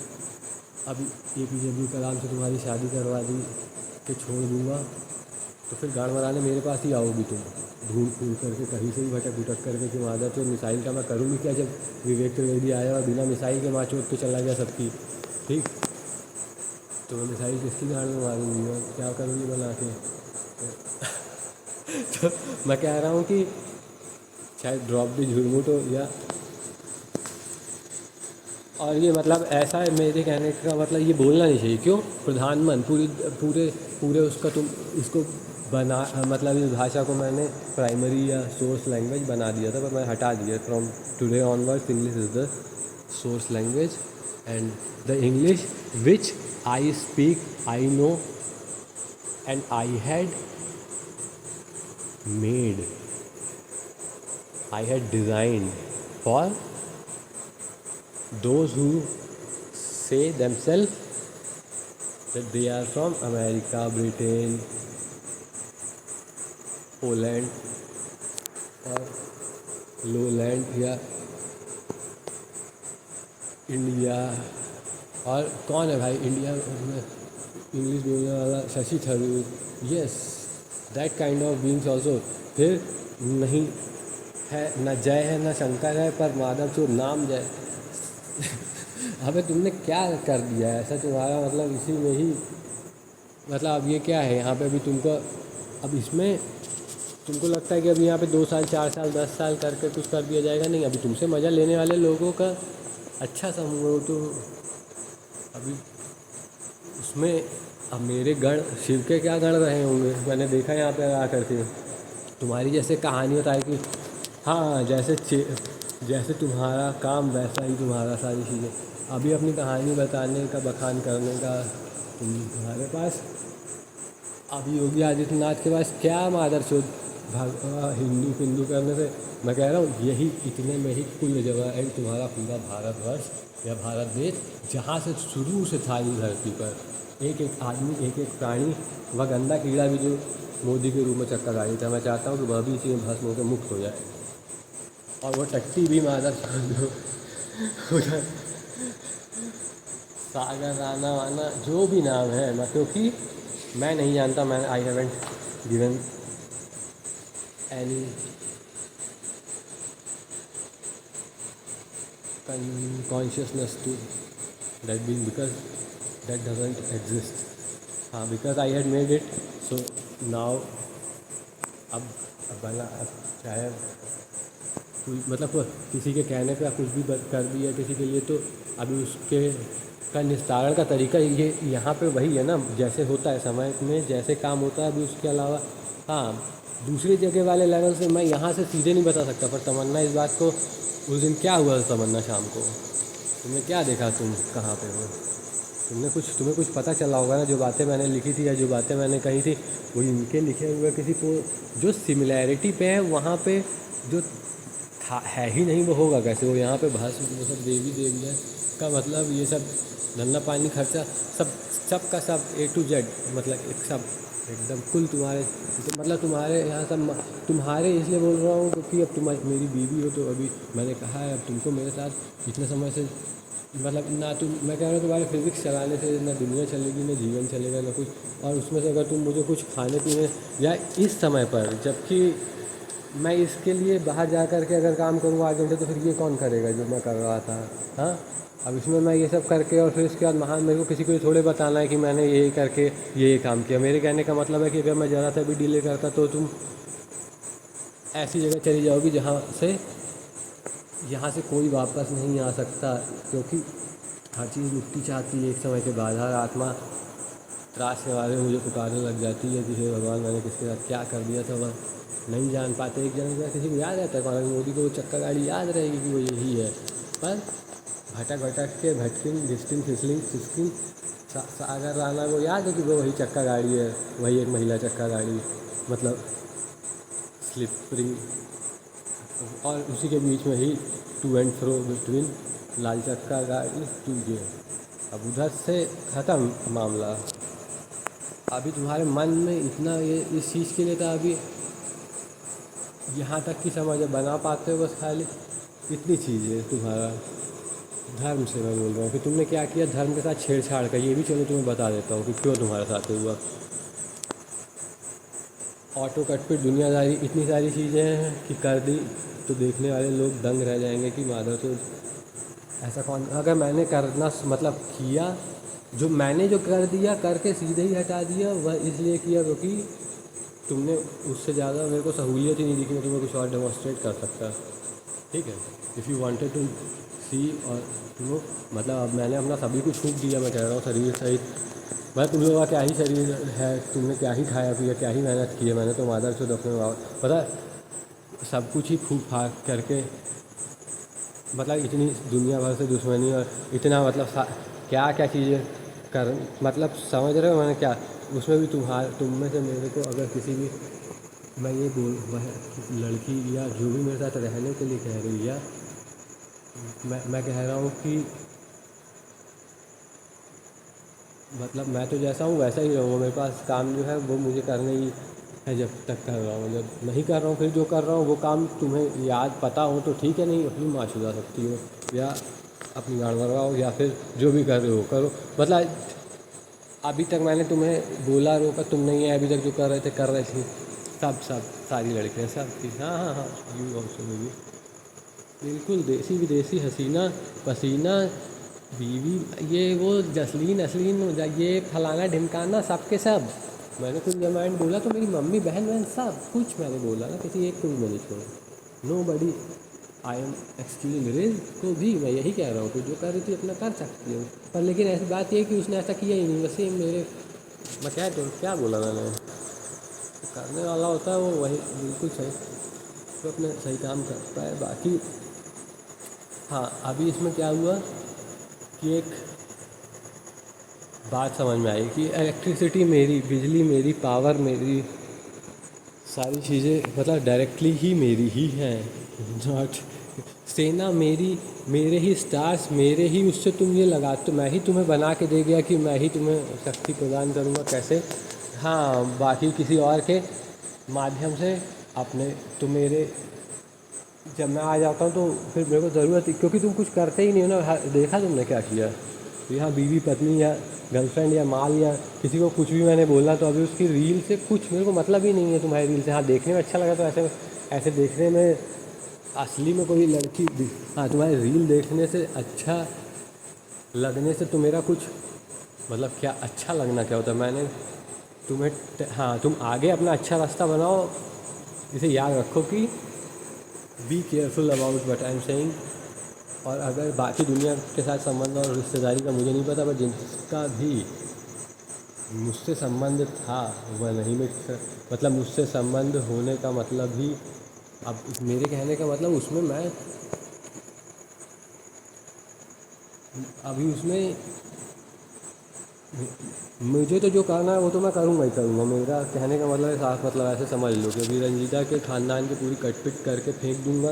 अभी APJ अब्दुल कलाम से तुम्हारी शादी करवा दी तो छोड़ दूँगा, तो फिर गाड़ मराने मेरे पास ही आओगी तुम, ढूंढ ढूंढ करके कहीं से भी भटक भुटक करके कि मादा तो मिसाइल का मैं करूँगी क्या, जब विवेक त्रिवेदी आया और बिना मिसाइल के माँ चोट तो चला गया सबकी। ठीक, तो मैं मिसाइल किसकी गाड़ में मारूंगी और क्या करूँगी बना के। तो मैं कह रहा हूँ कि शायद ड्रॉप दी झुरमुट हो या, और ये मतलब ऐसा है, मेरे कहने का मतलब ये बोलना नहीं चाहिए। क्यों प्रधानमंत्री पूरे पूरे उसका तुम इसको बना, मतलब इस भाषा को मैंने प्राइमरी या सोर्स लैंग्वेज बना दिया था, पर मैं हटा दिया। From today onwards English is the source language and the English which I speak I know and I had made, I had designed for those who say themselves that they are from America, Britain, Poland और lowland या India. और कौन है भाई India में English बोलने वाला, Shashi Tharoor, yes that kind of beings also. फिर नहीं है, न जय है न शंकर है, पर माधव चोर नाम जय। अबे तुमने क्या कर दिया है ऐसा, तुम्हारा मतलब इसी में ही मतलब अब ये क्या है यहाँ पे अभी तुमको, अब इसमें तुमको लगता है कि अभी यहाँ पे 2 साल 4 साल 10 साल करके कुछ कर दिया जाएगा, नहीं। अभी तुमसे मज़ा लेने वाले लोगों का अच्छा समूह हो, तो अभी उसमें अब मेरे गण शिव के क्या गण रहे होंगे, मैंने देखा यहाँ पे आ करके। तुम्हारी जैसे कहानी होता है कि हाँ जैसे तुम्हारा काम वैसा ही तुम्हारा सारी चीज़ें, अभी अपनी कहानी बताने का बखान करने का तुम्हारे पास, अभी योगी आदित्यनाथ के पास क्या मादरचोद हिंदू हिंदू करने से। मैं कह रहा हूँ यही इतने में ही कुल जगह है तुम्हारा पूरा भारतवर्ष या भारत देश, जहाँ से शुरू से था इस धरती पर एक एक आदमी एक एक प्राणी, वह गंदा कीड़ा भी जो मोदी के रूप में चक्कर गाड़ी था, मैं चाहता हूँ कि वह भी इसी में भस्म होकर मुक्त हो जाए, और वो टट्टी भी मादर हो जाए, सागर राना वाना जो भी नाम है। मैं क्योंकि मैं नहीं जानता, मैं I haven't given any consciousness to that being, because that doesn't exist. Because I had made it, so now अब बना, अब चाहे कोई मतलब किसी के कहने पे कुछ भी कर दिया किसी के लिए, तो अभी उसके का निस्तारण का तरीका ये यहाँ पे वही है ना, जैसे होता है समय में जैसे काम होता है। अभी उसके अलावा हाँ दूसरी जगह वाले लेवल से मैं यहाँ से सीधे नहीं बता सकता, पर तमन्ना इस बात को, उस दिन क्या हुआ तमन्ना शाम को, तुमने क्या देखा, तुम कहाँ पे हो, तुम्हें कुछ पता चला होगा ना, जो बातें मैंने लिखी थी या जो बातें मैंने कही थी वो इनके लिखे हुए किसी को जो सिमिलैरिटी पे है, वहाँ पे जो था है ही नहीं वो होगा कैसे, वो यहाँ पे भाषण वो सब देवी देवियाँ का मतलब ये सब धंधा पानी खर्चा सब का सब A to Z, मतलब एक सब एकदम कुल तुम्हारे, तो मतलब तुम्हारे यहाँ सब तुम्हारे इसलिए बोल रहा हूँ क्योंकि अब तुम मेरी बीवी हो, तो अभी मैंने कहा है अब तुमको मेरे साथ इतने समय से मतलब ना तुम, मैं कह रहा हूँ तुम्हारे फिजिक्स चलाने से ना दुनिया चलेगी ना जीवन चलेगा ना कुछ, और उसमें से अगर तुम मुझे कुछ खाने पीने या इस समय पर, जबकि मैं इसके लिए बाहर जा कर के अगर काम करूँगा 8 घंटे, तो फिर ये कौन करेगा जो मैं कर रहा था। हाँ अब इसमें मैं ये सब करके और फिर इसके बाद महान मेरे को किसी को थोड़े बताना है कि मैंने ये करके ये काम किया। मेरे कहने का मतलब है कि अगर मैं ज़रा सा भी डिले करता तो तुम ऐसी जगह चली जाओगी यहाँ से कोई वापस नहीं आ सकता, क्योंकि हर चीज़ मुक्ति चाहती है एक समय के बाद। हर आत्मा त्रास के बारे में मुझे पुकारने लग जाती है कि हे भगवान मैंने किसके साथ क्या कर दिया था, वह नहीं जान पाते। एक जन किसी को याद रहता है, कौन मोदी को वो चक्कर गाड़ी याद रहेगी कि वो यही है, पर भटक भटक के भटकिन घिसटिन फिसलिन सिसकिन सागर राणा को याद है कि वो वही चक्का गाड़ी है, वही एक महिला चक्का गाड़ी, मतलब स्लिपरी, और उसी के बीच में ही टू एंड फ्रो बिटवीन लाल चक्का गाड़ी टू ये। अब उधर से ख़त्म मामला। अभी तुम्हारे मन में इतना ये इस चीज़ के लिए था, अभी यहाँ तक की समझ बना पाते हो बस खाली इतनी चीज़ है तुम्हारा। धर्म से मैं बोल रहा हूँ कि तुमने क्या किया धर्म के साथ छेड़छाड़ का, ये भी चलो तुम्हें बता देता हूँ कि क्यों तुम्हारे साथ हुआ। ऑटो कट पे दुनियादारी इतनी सारी चीज़ें हैं कि कर दी तो देखने वाले लोग दंग रह जाएंगे कि माधव तो ऐसा कौन। अगर मैंने करना मतलब किया, जो मैंने जो कर दिया करके सीधे ही हटा दिया, वह इसलिए किया क्योंकि तुमने उससे ज़्यादा मेरे को सहूलियत ही नहीं दी कि मैं तुम्हें कुछ और डेमोन्स्ट्रेट कर सकता। ठीक है, इफ़ यू वांटेड टू सी और नो, मतलब अब मैंने अपना सभी कुछ छूट दिया। मैं कह रहा हूँ शरीर सहित, भाई तुम लोगों का क्या ही शरीर है, तुमने क्या ही खाया पिया, क्या ही मेहनत की है। मैंने तो मादर से अपने पता सब कुछ ही फूक फाक करके, मतलब इतनी दुनिया भर से दुश्मनी और इतना मतलब क्या क्या चीज़ें कर, मतलब समझ रहे हो मैंने क्या। उसमें भी तुम में से मेरे को अगर किसी भी, मैं ये बोल वह लड़की या जो भी मेरे साथ रहने के लिए कह रही है, मैं कह रहा हूँ कि मतलब मैं तो जैसा हूँ वैसा ही रहूँगा। मेरे पास काम जो है वो मुझे करना ही है, जब तक कर रहा हूँ। जब नहीं कर रहा हूँ फिर जो कर रहा हूँ वो काम तुम्हें याद पता हो तो ठीक है, नहीं अपनी माँ छुड़ा सकती हो या अपनी गाड़ मरवाओ या फिर जो भी कर रहे हो करो। मतलब अभी तक मैंने तुम्हें बोला रोका तुम नहीं है, अभी तक जो कर रहे थे कर रहे थे सब सारी लड़कियाँ सब थी। हाँ हाँ हाँ, यू ऑल्सो मे बी, बिल्कुल देसी विदेशी हसीना पसीना बीवी, ये वो जसलीन असलीन ये फलाना ढिमकाना सब के सब। मैंने कुछ जमाइन बोला तो मेरी मम्मी बहन बहन सब कुछ मैंने बोला ना, किसी एक को भी मैंने छोड़ा। Nobody I am excusing रिज को भी मैं यही कह रहा हूँ कि जो कर रही थी अपना कर सकती हूँ, पर लेकिन ऐसी बात ये कि उसने ऐसा किया ही नहीं। वैसे मेरे मैं क्या बोला मैंने, करने वाला होता है वो वही बिल्कुल सही तो अपने सही काम करता है। बाकी हाँ, अभी इसमें क्या हुआ कि एक बात समझ में आई कि इलेक्ट्रिसिटी मेरी, बिजली मेरी, पावर मेरी, सारी चीज़ें मतलब डायरेक्टली ही मेरी ही हैं। नॉट सेना मेरी, मेरे ही स्टार्स मेरे ही, उससे तुम ये लगा तो मैं ही तुम्हें बना के दे गया कि मैं ही तुम्हें शक्ति प्रदान करूँगा कैसे। हाँ, बाकी किसी और के माध्यम से अपने तो मेरे, जब मैं आ जाता हूँ तो फिर मेरे को ज़रूरत, क्योंकि तुम कुछ करते ही नहीं हो ना। देखा तुमने क्या किया यहाँ, बीवी पत्नी या गर्लफ्रेंड या माल या किसी को कुछ भी मैंने बोला तो अभी उसकी रील से कुछ मेरे को मतलब ही नहीं है तुम्हारी रील से। हाँ, देखने में अच्छा लगा तो ऐसे ऐसे देखने में असली में कोई लड़की हाँ, तुम्हारी रील देखने से अच्छा लगने से तो मेरा कुछ मतलब क्या अच्छा लगना क्या होता है। मैंने तुम्हें हाँ, तुम आगे अपना अच्छा रास्ता बनाओ, इसे याद रखो कि be careful about what I am saying. और अगर बाकी दुनिया के साथ संबंध और रिश्तेदारी का मुझे नहीं पता, पर जिसका भी मुझसे संबंध था वह नहीं मिट, मतलब मुझसे संबंध होने का मतलब ही, अब मेरे कहने का मतलब उसमें मैं अभी उसमें मुझे तो जो करना है वो तो मैं करूँगा ही करूँगा। मेरा कहने का मतलब है साफ, मतलब ऐसे समझ लो कि अभी रंजीता के ख़ानदान की पूरी कटपिट करके फेंक दूँगा,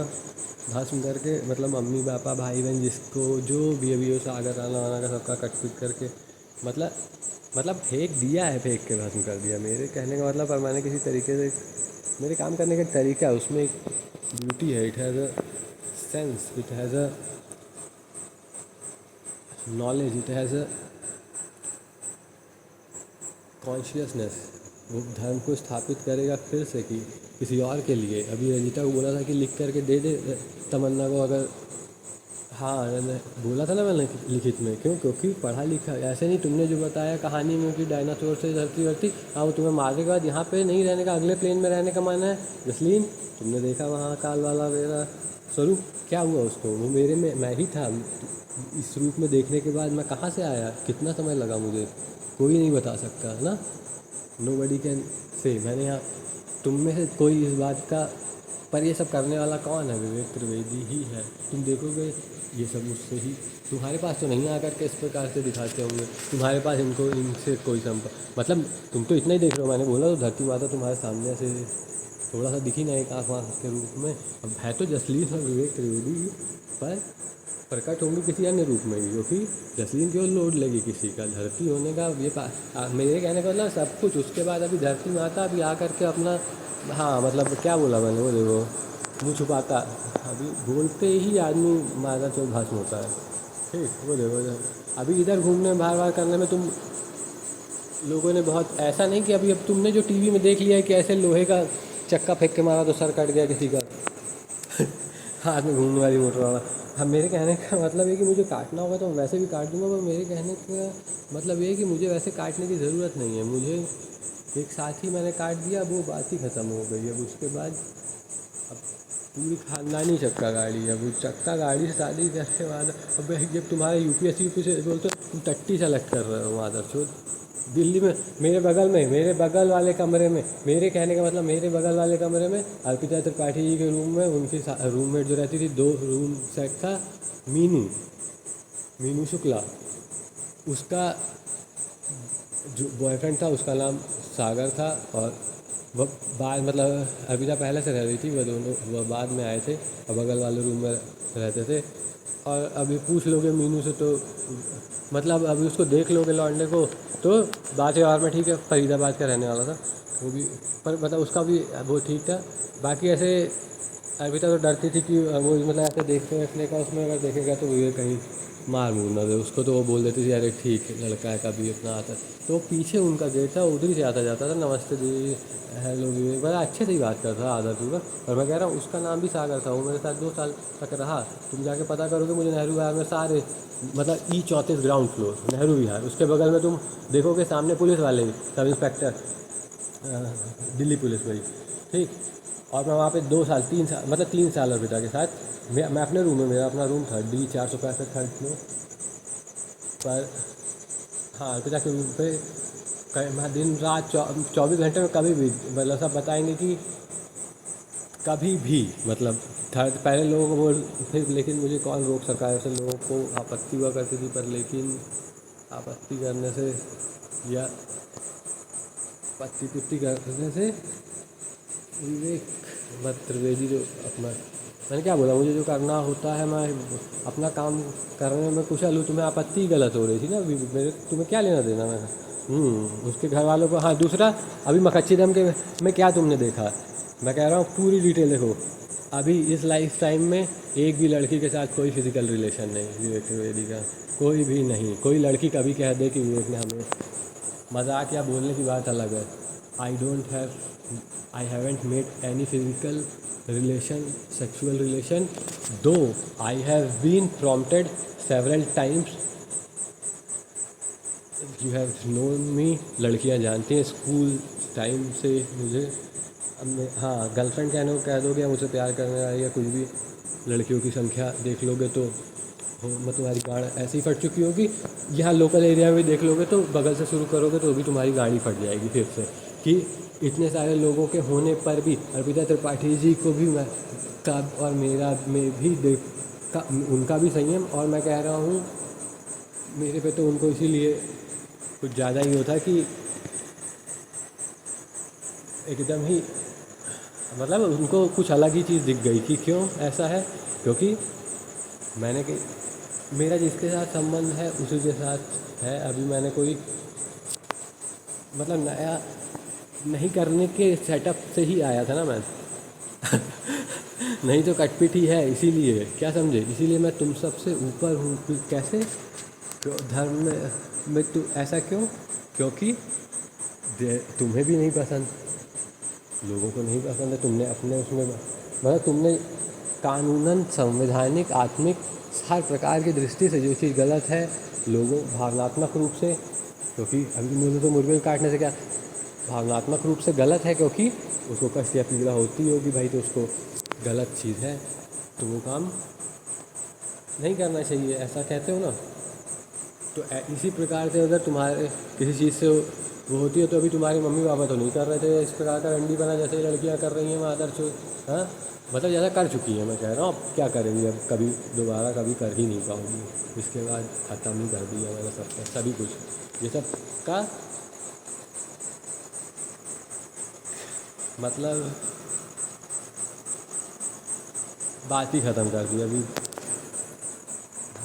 भस्म करके, मतलब मम्मी पापा भाई बहन जिसको जो भी अभी हो, सागर राना वाना का सबका कटपिट करके, मतलब फेंक दिया है, फेंक के भस्म कर दिया। मेरे कहने का मतलब, पर मैंने किसी तरीके से, मेरे काम करने का तरीका है, उसमें एक ब्यूटी है, it has a sense, it has a knowledge, it has a consciousness. वो धर्म को स्थापित करेगा फिर से कि किसी और के लिए। अभी रंजीता को बोला था कि लिख करके दे दे तमन्ना को, अगर हाँ मैंने बोला था ना मैंने लिखित में, क्यों, क्योंकि पढ़ा लिखा ऐसे नहीं। तुमने जो बताया कहानी में कि डायनासोर से धरती वरती, हाँ वो तुम्हें मारने के बाद यहाँ पे नहीं रहने का, अगले प्लेन में रहने का मन है। जसलीन, तुमने देखा वहाँ काल वाला मेरा स्वरूप क्या हुआ उसको, वो मेरे में मैं ही था। इस रूप में देखने के बाद मैं कहाँ से आया, कितना समय लगा मुझे, कोई नहीं बता सकता है ना। No buddy can say. मैंने यहाँ तुम में से कोई इस बात का, पर ये सब करने वाला कौन है, विवेक त्रिवेदी ही है। तुम देखोगे ये सब मुझसे ही, तुम्हारे पास तो नहीं आकर के इस प्रकार से दिखाते होंगे, तुम्हारे पास इनको इनसे कोई संपर्क, मतलब तुम तो इतना ही देख रहे हो, मैंने बोला तो धरती माता तुम्हारे सामने से थोड़ा सा दिखी ना एक आँख के रूप में। अब है तो जसलीन और विवेक त्रिवेदी, पर प्रकट होंगी किसी अन्य रूप में ही, क्योंकि जसलीन क्यों लोड लेगी किसी का, धरती होने का ये मेरे कहने का मतलब सब कुछ। उसके बाद अभी धरती माता अभी आकर के अपना, हाँ मतलब क्या बोला मैंने, वो देखो मुँह छुपाता, अभी बोलते ही आदमी मारा चौक भस्म होता है। ठीक, वो देखो अभी इधर घूमने बार बार करने में तुम लोगों ने बहुत, ऐसा नहीं कि अभी अब तुमने जो टीवी में देख लिया है कि ऐसे लोहे का चक्का फेंक के मारा तो सर कट गया किसी का हाथ में घूमने वाली मोटर वाला। हाँ, मेरे कहने का मतलब ये कि मुझे काटना होगा तो मैं वैसे भी काट दूंगा, पर मेरे कहने का मतलब ये है कि मुझे वैसे काटने की ज़रूरत नहीं है। मुझे एक साथ ही मैंने काट दिया, वो बात ही ख़त्म हो गई। अब उसके बाद अब पूरी खानदानी चक्का गाड़ी है, वो चक्का गाड़ी से शादी करने के बाद अब जब तुम्हारे यूपीएससी से बोलते तुम टट्टी सेलेक्ट कर रहे हो मादरचोद, दिल्ली में मेरे बगल वाले कमरे में, मेरे कहने का मतलब मेरे बगल वाले कमरे में अर्पिता त्रिपाठी जी के रूम में उनकी रूममेट जो रहती थी, 2 रूम सेट था, मीनू शुक्ला, उसका जो बॉयफ्रेंड था उसका नाम सागर था, और वह बाद मतलब अर्पिता पहले से रह रही थी, वह दोनों वह बाद में आए थे और बगल वाले रूम में रहते थे। और अभी पूछ लोगे मीनू से तो मतलब अभी उसको देख लोगे लौंडे को तो बात है, और में ठीक है, फरीदाबाद का रहने वाला था वो भी, पर मतलब उसका भी वो ठीक था। बाकी ऐसे अर्पिता तो डरती थी कि वो मतलब ऐसे देखते रखने का, उसमें अगर देखेगा तो ये कहीं मार मूर ना दे उसको, तो वो बोल देती थी अरे ठीक है लड़का है, कभी अपना आता। तो पीछे उनका गेट था, उधर से आता जाता था, नमस्ते जी, हेलो विवेक, बड़ा अच्छे से ही बात करता था आदर पूरा। और मैं कह रहा हूँ उसका नाम भी सागर था, वो मेरे साथ 2 साल तक रहा। तुम जाके पता करोगे मुझे नेहरू विहार में सारे मतलब E34 ग्राउंड फ्लोर नेहरू विहार, उसके बगल में तुम देखोगे सामने पुलिस वाले सब इंस्पेक्टर, दिल्ली पुलिस वही, ठीक। और मैं वहाँ पे 2 साल 3 साल मतलब 3 साल अर्पिता के साथ, मैं अपने रूम में, मेरा अपना रूम था D465 थर्ड फ्लोर पर। हाँ, अर्पिता के रूम पे मैं दिन रात 24 घंटे में कभी भी, मतलब सब बताएंगे कि कभी भी मतलब थर्ड, पहले लोगों को बोल फिर, लेकिन मुझे कौन रोक सका, ऐसे लोगों को आपत्ति हुआ करती थी, पर लेकिन आपत्ति करने से या पत्ती पुत्ती करने से विवेक मत त्रिवेदी जो अपना, मैंने क्या बोला, मुझे जो करना होता है मैं अपना काम करने में कुशल हूँ। तुम्हें आपत्ति गलत हो रही थी ना मेरे, तुम्हें क्या लेना देना मैं, उसके घर वालों को। हाँ, दूसरा अभी मखच्चीदम के में क्या तुमने देखा, मैं कह रहा हूँ पूरी डिटेल देखो। अभी इस लाइफ टाइम में एक भी लड़की के साथ कोई फिजिकल रिलेशन नहीं विवेक त्रिवेदी का, कोई भी नहीं। कोई लड़की कभी कह दे कि विवेक ने हमें, मजाक या बोलने की बात अलग है, I haven't made any physical relation, sexual relation, though I have been prompted several times. You have known me, लड़कियां जानती हैं स्कूल टाइम से मुझे। हाँ, गर्लफ्रेंड कहने को कह दोगे, मुझसे प्यार करने वाली या कुछ भी, लड़कियों की संख्या देख लोगे तो मैं तुम्हारी गाड़ ऐसी ही फट चुकी होगी। यहाँ लोकल एरिया में देख लोगे तो बगल से शुरू करोगे तो भी तुम्हारी गाड़ी फट जाएगी फिर से, कि इतने सारे लोगों के होने पर भी अर्पिता त्रिपाठी जी को भी मैं कब, और मेरा में भी देख उनका भी संयम, और मैं कह रहा हूँ मेरे पे तो उनको इसीलिए कुछ ज़्यादा ही होता कि एकदम ही मतलब उनको कुछ अलग ही चीज़ दिख गई कि क्यों ऐसा है, क्योंकि मैंने कि मेरा जिसके साथ संबंध है उसी के साथ है। अभी मैंने कोई मतलब नया नहीं करने के सेटअप से ही आया था ना मैं नहीं तो कटपिट ही है, इसीलिए क्या समझे, इसीलिए मैं तुम सबसे ऊपर हूँ। कैसे धर्म में तू ऐसा क्यों, क्योंकि तुम्हें भी नहीं पसंद, लोगों को नहीं पसंद है, तुमने अपने उसमें मतलब तुमने कानूनन, संवैधानिक, आत्मिक, हर प्रकार की दृष्टि से जो चीज़ गलत है, लोगों भावनात्मक रूप से, क्योंकि अभी मुझे तो मुर्गे काटने से क्या भावनात्मक रूप से गलत है, क्योंकि उसको कष्ट या पीड़ा होती होगी भाई, तो उसको गलत चीज़ है, तो वो काम नहीं करना चाहिए, ऐसा कहते हो ना। तो इसी प्रकार से अगर तुम्हारे किसी चीज़ से वो होती है तो अभी तुम्हारे मम्मी पापा तो नहीं कर रहे थे इस प्रकार का रंडी बना जैसे लड़कियां कर रही हैं मादर चो। हाँ, मतलब ज़्यादा कर चुकी हैं, मैं कह रहा हूँ अब क्या करेंगी, अब कभी दोबारा कभी कर ही नहीं पाऊंगी। इसके बाद ख़त्म ही कर दिया मैंने सब सभी कुछ, ये सब का मतलब बात ही ख़त्म कर दी अभी।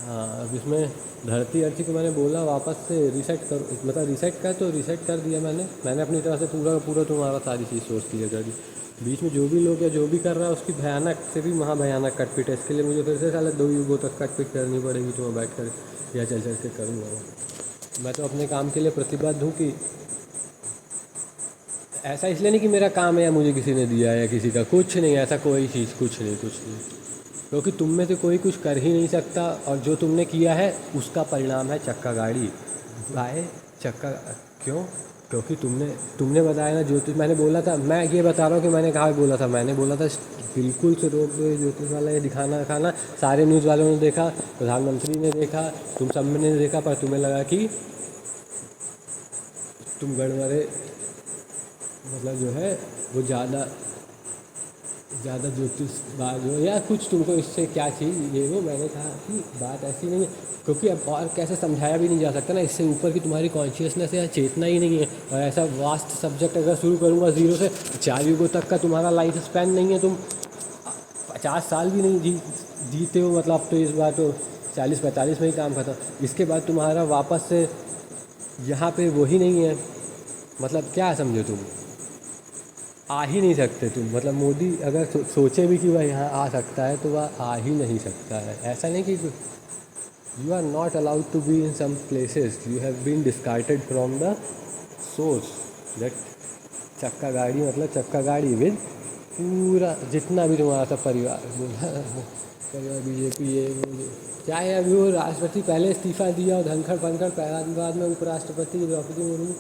हाँ, अब इसमें धरती अर्ची को मैंने बोला वापस से रीसेट कर, मतलब रीसेट कर तो रीसेट कर दिया मैंने अपनी तरफ से पूरा का पूरा तुम्हारा सारी चीज़ सोच दी है जल्दी। बीच में जो भी लोग या जो भी कर रहा है उसकी भयानक से भी वहाँ भयानक कटपिट है। इसके लिए मुझे फिर से साला 2 युगों तक कटपिट करनी पड़ेगी तो मैं बैठ कर या चल चल के करूँगा। मैं तो अपने काम के लिए प्रतिबद्ध हूँ कि ऐसा इसलिए नहीं कि मेरा काम है या मुझे किसी ने दिया है या किसी का, कुछ नहीं, ऐसा कोई चीज़ कुछ नहीं कुछ नहीं, क्योंकि तुम में से कोई कुछ कर ही नहीं सकता और जो तुमने किया है उसका परिणाम है चक्का गाड़ी। भाई चक्का क्यों? क्योंकि तुमने बताया ना ज्योतिष, मैंने बोला था, मैं ये बता रहा हूँ कि मैंने कहा बोला था, मैंने बोला था बिल्कुल से रोक दो ये ज्योतिष वाला ये दिखाना खाना। सारे न्यूज़ वालों ने देखा, प्रधानमंत्री ने देखा, तुम सब ने देखा, पर तुम्हें लगा कि तुम गड़बड़े, मतलब जो है वो ज़्यादा ज्योतिषबाज हो या कुछ, तुमको इससे क्या चीज़ ये वो। मैंने कहा कि बात ऐसी नहीं है, क्योंकि अब और कैसे समझाया भी नहीं जा सकता ना, इससे ऊपर की तुम्हारी कॉन्शियसनेस या चेतना ही नहीं है। और ऐसा वास्ट सब्जेक्ट अगर शुरू करूँगा 0 से 4 युगों तक का तुम्हारा लाइफ स्पैन नहीं है, तुम 50 साल भी नहीं जीते हो, मतलब अब तो इस बार तो 40-45 में ही काम खत्म। इसके बाद तुम्हारा वापस से यहाँ पे वही नहीं है, मतलब क्या समझो तुम आ ही नहीं सकते तुम, मतलब मोदी अगर सोचे भी कि वह यहाँ आ सकता है तो वह आ ही नहीं सकता है। ऐसा नहीं कि you are not allowed to be in some places, you have been discarded from the source. That चक्का गाड़ी मतलब चक्का गाड़ी विद पूरा जितना भी तुम्हारा सब परिवार बीजेपी ये वो चाहे अभी वो राष्ट्रपति पहले इस्तीफा दिया और धनखड़ पनखड़ बाद में उपराष्ट्रपति द्रौपदी मुर्मू।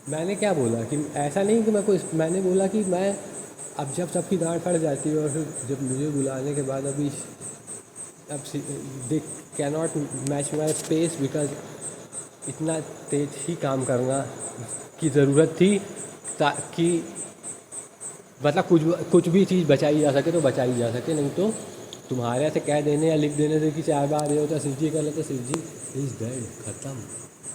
मैंने क्या बोला कि ऐसा नहीं कि मैंने बोला कि मैं अब जब सबकी दांत फट जाती है और फिर जब मुझे बुलाने के बाद अभी अब they cannot match my pace, because इतना तेज ही काम करना की ज़रूरत थी ताकि मतलब कुछ भी चीज़ बचाई जा सके तो बचाई जा सके, नहीं तो तुम्हारे ऐसे कह देने या लिख देने से कि 4 बार ये होता शिव जी कर लेते, शिव जी इज़ डेड, ख़त्म।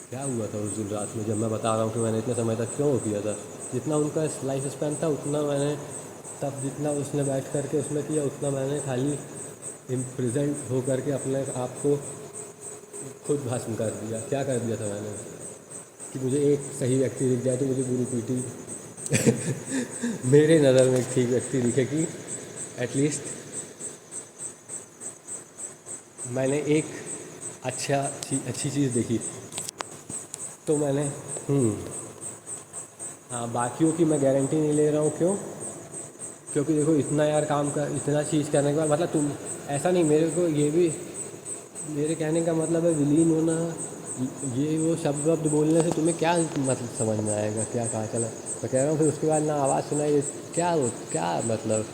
क्या हुआ था उस दिन रात में, जब मैं बता रहा हूँ कि मैंने इतने समय तक क्यों किया था, जितना उनका लाइफ स्पैन था उतना मैंने तब, जितना उसने बैठ करके उसमें किया उतना मैंने खाली प्रेजेंट हो करके अपने आप को खुद भस्म कर दिया। क्या कर दिया था मैंने कि मुझे एक सही व्यक्ति दिख जाए तो मुझे पूरी पीटी मेरे नज़र में एक ठीक व्यक्ति दिखे कि एटलीस्ट मैंने एक अच्छी चीज़ देखी तो मैंने हाँ, बाकियों की मैं गारंटी नहीं ले रहा हूँ। क्यों? क्योंकि देखो इतना यार काम कर, इतना चीज़ करने के बाद मतलब तुम ऐसा नहीं, मेरे को ये भी मेरे कहने का मतलब है विलीन होना, ये वो शब्द वब्द बोलने से तुम्हें क्या मतलब समझ में आएगा, क्या कहा चला मैं कह रहा हूँ। फिर उसके बाद ना आवाज़ सुनाई, क्या मतलब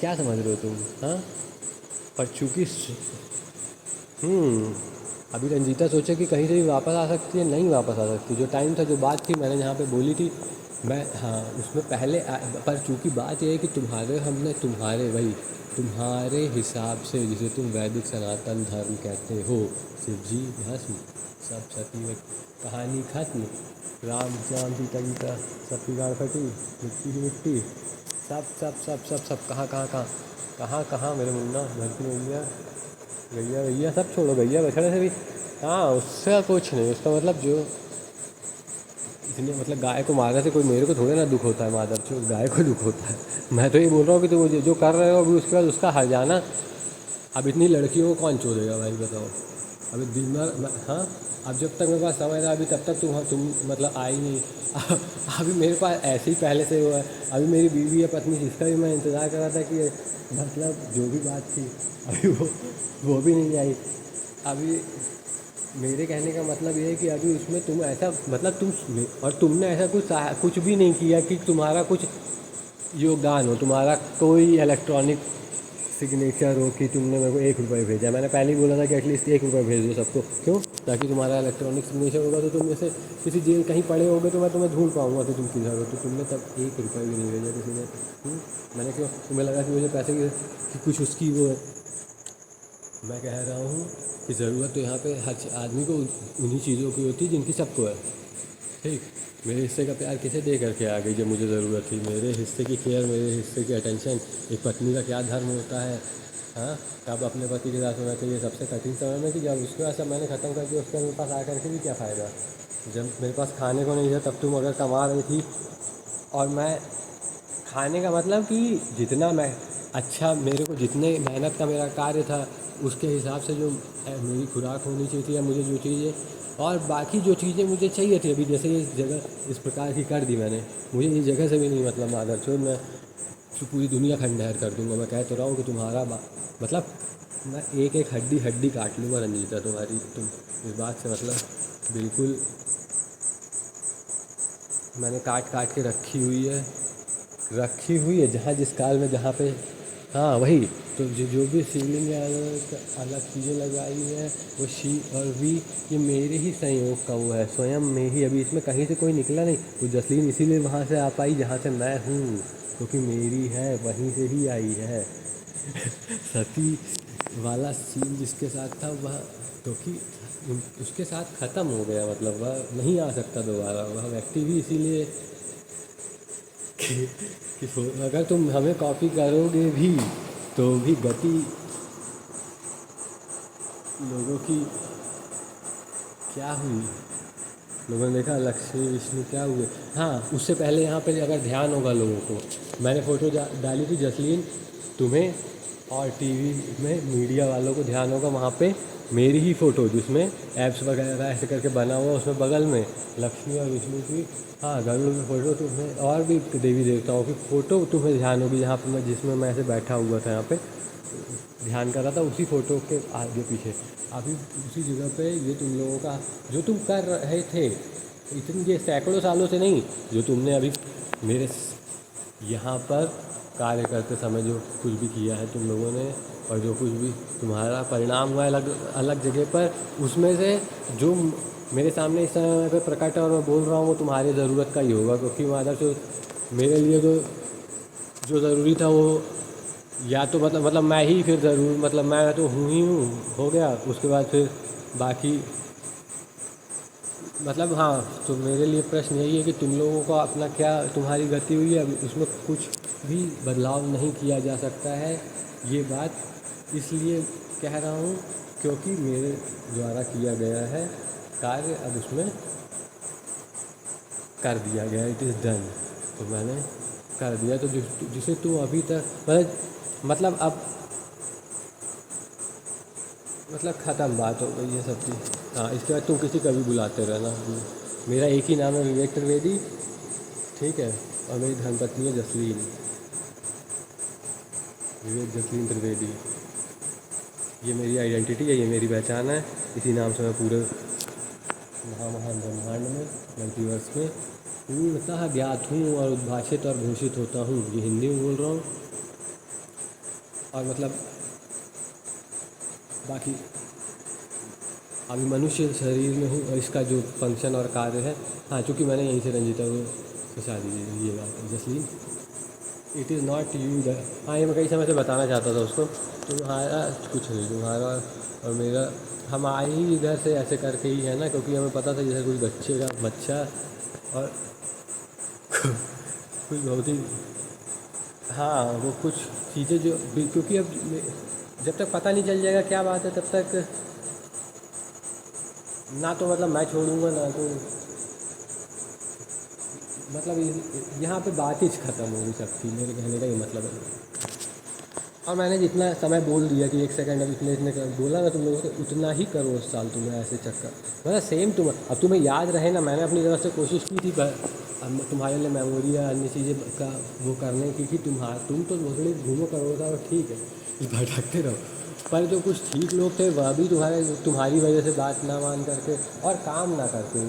क्या समझ रहे हो तुम? हाँ, पर चूँकि अभी रंजीता सोचे कि कहीं से भी वापस आ सकती है, नहीं वापस आ सकती। जो टाइम था, जो बात थी, मैंने यहाँ पे बोली थी मैं, हाँ उसमें पहले पर चूँकि बात यह है कि तुम्हारे हिसाब से जिसे तुम वैदिक सनातन धर्म कहते हो, शिव जी भस्म, सब सती कहानी खत्म, राम सीता सब की गाड़ फटी, मिट्टी की मिट्टी, सब कहाँ मेरे मुन्ना धरती में गैया सब छोड़ो, गैया बछड़े से भी हाँ उससे कुछ नहीं। उसका मतलब जो इतने मतलब गाय को मारने से कोई मेरे को थोड़े ना दुख होता है, मादर चो गाय को दुख होता है। मैं तो ये बोल रहा हूँ कि तुम जो कर रहे हो अभी उसके बाद उसका हर जाना। अब इतनी लड़कियों को कौन छोड़ेगा भाई बताओ? अभी दिन भर हाँ, अब जब तक मेरे पास समय था अभी तब तक तुम मतलब आई नहीं। अभी मेरे पास ऐसे ही पहले से हुआ है। अभी मेरी बीवी या पत्नी जिसका भी मैं इंतज़ार कर रहा था कि मतलब जो भी बात थी अभी वो भी नहीं आई। अभी मेरे कहने का मतलब ये है कि अभी उसमें तुम ऐसा मतलब तुमने ऐसा कुछ भी नहीं किया कि तुम्हारा कुछ योगदान हो, तुम्हारा कोई इलेक्ट्रॉनिक सिग्नेचर हो कि तुमने मेरे को 1 रुपये भेजा। मैंने पहले ही बोला था कि एटलीस्ट 1 रुपये भेज दो सबको, क्यों? ताकि तुम्हारा इलेक्ट्रॉनिक सिग्नेचर होगा तो तुम जैसे किसी जेल कहीं पड़े होगे तो मैं तुम्हें ढूंढ पाऊंगा कि तुम किधर हो। तो तुमने तब 1 रुपये भी नहीं भेजा किसी ने। मैंने क्यों? तुम्हें लगा कि मुझे पैसे की कुछ उसकी वो है। मैं कह रहा हूँ कि ज़रूरत तो यहाँ पे हर आदमी को उन्हीं चीज़ों की होती है जिनकी सबको है। ठीक, मेरे हिस्से का प्यार किसे दे करके आ गई जब मुझे ज़रूरत थी? मेरे हिस्से की केयर, मेरे हिस्से की अटेंशन। एक पत्नी का क्या धर्म होता है? हाँ, कब अपने पति के साथ होना चाहिए सबसे कठिन समय में, कि जब उसके बाद सब मैंने ख़त्म कर दिया, उसके मेरे पास आकर के भी क्या फ़ायदा? जब मेरे पास खाने को नहीं था तब तुम अगर कमा रही थी, और मैं खाने का मतलब कि जितना मैं अच्छा, मेरे को जितने मेहनत का मेरा कार्य था उसके हिसाब से जो मेरी खुराक होनी चाहिए थी, या मुझे जो चीज़ें और बाकी जो चीज़ें मुझे चाहिए थी, अभी जैसे ये जगह इस प्रकार की कर दी मैंने, मुझे इस जगह से भी नहीं मतलब मादरचोद, मैं पूरी दुनिया खंडहर कर दूंगा। मैं कह तो रहा हूँ कि तुम्हारा मतलब मैं एक एक हड्डी हड्डी काट लूँगा रंजीता तुम्हारी। तुम इस बात से मतलब बिल्कुल मैंने काट काट के रखी हुई है जहाँ जिस काल में जहाँ पे। हाँ वही तो, जो भी शिवलिंग में अलग चीज़ें लगाई है वो शिव और वी, ये मेरे ही संयोग का वो है, स्वयं में ही। अभी इसमें कहीं से कोई निकला नहीं। वो जसलीन इसीलिए वहाँ से आ पाई जहाँ से मैं हूँ, क्योंकि मेरी है, वहीं से ही आई है। सती वाला सीन जिसके साथ था वह, क्योंकि उसके साथ ख़त्म हो गया, मतलब वह नहीं आ सकता दोबारा। वह व्यक्ति भी इसीलिए कि अगर तुम हमें कॉपी करोगे भी तो भी गति लोगों की क्या हुई? लोगों ने देखा लक्ष्मी विष्णु क्या हुए। हाँ, उससे पहले यहाँ पे अगर ध्यान होगा लोगों को, मैंने फ़ोटो डाली थी जसलीन, तुम्हें और टीवी में मीडिया वालों को ध्यान होगा, वहाँ पे मेरी ही फ़ोटो जिसमें एप्स वगैरह ऐसे करके बना हुआ, उसमें बगल में लक्ष्मी और विष्णु की, हाँ, गरुड़ की फ़ोटो तुम्हें, और भी देवी देवताओं की फ़ोटो तुम्हें ध्यान होगी। यहाँ पे मैं जिसमें मैं ऐसे बैठा हुआ था, यहाँ पे ध्यान कर रहा था, उसी फ़ोटो के आगे पीछे अभी उसी जगह पे ये तुम लोगों का जो तुम कर रहे थे इतनी, ये सैकड़ों सालों से नहीं, जो तुमने अभी मेरे यहाँ पर कार्य करते समय जो कुछ भी किया है तुम लोगों ने, और जो कुछ भी तुम्हारा परिणाम हुआ है अलग अलग जगह पर, उसमें से जो मेरे सामने इस समय पर प्रकट है और मैं बोल रहा हूँ वो तुम्हारी ज़रूरत का ही होगा। क्योंकि मादर जो मेरे लिए जो ज़रूरी था वो या तो मतलब मैं ही फिर ज़रूर, मतलब मैं तो हूँ ही हूँ, हो गया। उसके बाद फिर बाकी मतलब हाँ, तो मेरे लिए प्रश्न यही है कि तुम लोगों को अपना क्या तुम्हारी गति हुई है, उसमें कुछ भी बदलाव नहीं किया जा सकता है। ये बात इसलिए कह रहा हूँ क्योंकि मेरे द्वारा किया गया है कार्य, अब उसमें कर दिया गया, इट इज़ डन। तो मैंने कर दिया, तो जिसे तू अभी तक मतलब अब मतलब ख़त्म बात हो गई है सब चीज़। हाँ, इसके बाद तुम किसी का भी बुलाते रहना। मेरा एक ही नाम है, विवेक त्रिवेदी, ठीक है, और मेरी धर्मपत्नी है जसलीन, विवेक जसलीन त्रिवेदी। ये मेरी आइडेंटिटी है, ये मेरी पहचान है। इसी नाम से मैं पूरे महामहान ब्रह्मांड में, मल्टीवर्स में पूर्णतः ज्ञात हूँ और उद्भाषित और घोषित होता हूँ। ये हिंदी में बोल रहा हूँ, और मतलब बाकी अभी मनुष्य शरीर में हूँ, और इसका जो फंक्शन और कार्य है, हाँ, चूँकि मैंने यहीं से रंजीता को शादी की, ये बात है Jasleen, it is not you the. हाँ, ये मैं कई समय से बताना चाहता था उसको, तुम्हारा कुछ नहीं, तुम्हारा और मेरा, हम आए ही इधर से ऐसे करके ही है ना, क्योंकि हमें पता था जैसे कोई बच्चे का बच्चा और कुछ बहुत ही, हाँ, वो कुछ चीज़ें जो, क्योंकि अब जब तक पता नहीं चल जाएगा क्या बात है तब तक ना तो मतलब मैं छोड़ूंगा ना तो मतलब यहाँ पे बात ही ख़त्म हो गई सबकी। मेरे कहने का ये मतलब है। और मैंने जितना समय बोल दिया कि 1 सेकंड अब इतने बोला ना तुम लोगों से, उतना ही करो उस साल तुम्हें ऐसे चक्कर, मतलब सेम अब तुम्हें याद रहे ना। मैंने अपनी तरफ से कोशिश की थी अब तुम्हारे लिए मेमोरी या अन्य चीज़ें का वो करने की, कि तुम तो भोसड़ी घूमो करो था, और ठीक है भटकते रहो, पर जो कुछ ठीक लोग थे वह भी तुम्हारी वजह से बात ना मान करके और काम ना करके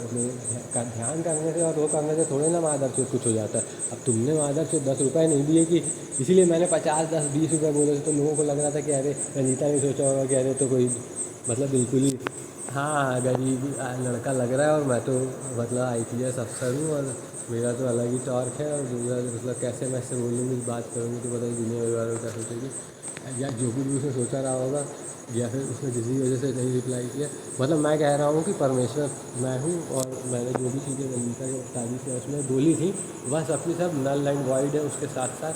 ध्यान करने से और वो करने से थोड़े ना मादरचोद कुछ हो जाता है। अब तुमने मादरचोद 10 रुपये नहीं दिए कि इसीलिए मैंने 50 10 20 रुपये बोले थे, तो लोगों को लग रहा था कि अरे रंजीता ने सोचा होगा कि अरे तो कोई मतलब बिल्कुल ही हाँ गरीब लड़का लग रहा है, और मैं तो मतलब IPS अफसर हूँ और मेरा तो अलग ही टॉर्क है, और दूसरा मतलब कैसे मैं इससे बोलूँगी बात करूँगी तो पता नहीं दुनिया भर वालों क्या सोचेगी, या जो भी उसने सोचा रहा होगा, या फिर उसने किसी वजह से नहीं रिप्लाई किया। मतलब मैं कह रहा हूँ कि परमेश्वर मैं हूँ, और मैंने जो भी चीज़ें रंजीता के तारीफ में उसमें बोली थी वह सबकी सब नल एंड वॉइड है उसके साथ साथ,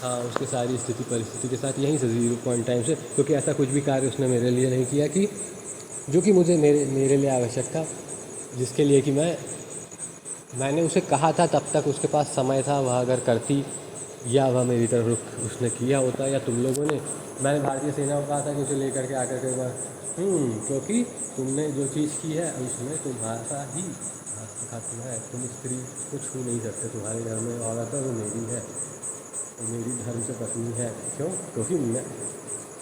हाँ उसके सारी स्थिति परिस्थिति के साथ यहीं से 0 पॉइंट टाइम से, क्योंकि ऐसा कुछ भी कार्य उसने मेरे लिए नहीं किया कि जो कि मुझे मेरे लिए आवश्यक था, जिसके लिए कि मैंने उसे कहा था तब तक उसके पास समय था, वह अगर करती या वह मेरी तरफ रुख उसने किया होता, या तुम लोगों ने, मैंने भारतीय सेना को कहा था कि उसे लेकर के आकर के वह क्योंकि तुमने जो चीज़ की है उसमें तुम्हारा ही खत्म है, तुम स्त्री को छू नहीं सकते, तुम्हारे घर में औरत है वो मेरी है, वो मेरी धर्म से पत्नी है। क्यों? क्योंकि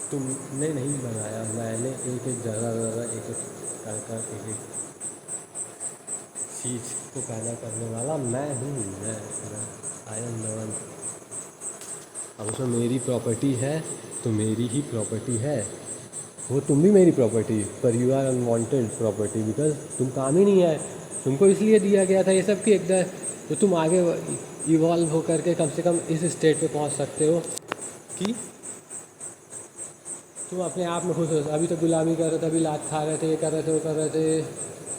तुमने नहीं बनाया, मैंने एक एक जगह एक एक कर एक एक चीज़ को पैदा करने वाला मैं हूँ, मैं आई एम द वन। अब उसमें मेरी प्रॉपर्टी है तो मेरी ही प्रॉपर्टी है, वो तुम भी मेरी प्रॉपर्टी, पर you are unwanted property because तुम काम ही नहीं है, तुमको इसलिए दिया गया था ये सब कि एकदम तो तुम आगे इवॉल्व हो करके कम से कम इस स्टेट पे पहुंच सकते हो कि तुम अपने आप में खुश हो। अभी तो गुलामी कर रहे थे, अभी लात खा रहे थे, ये कर रहे थे, वो कर रहे थे,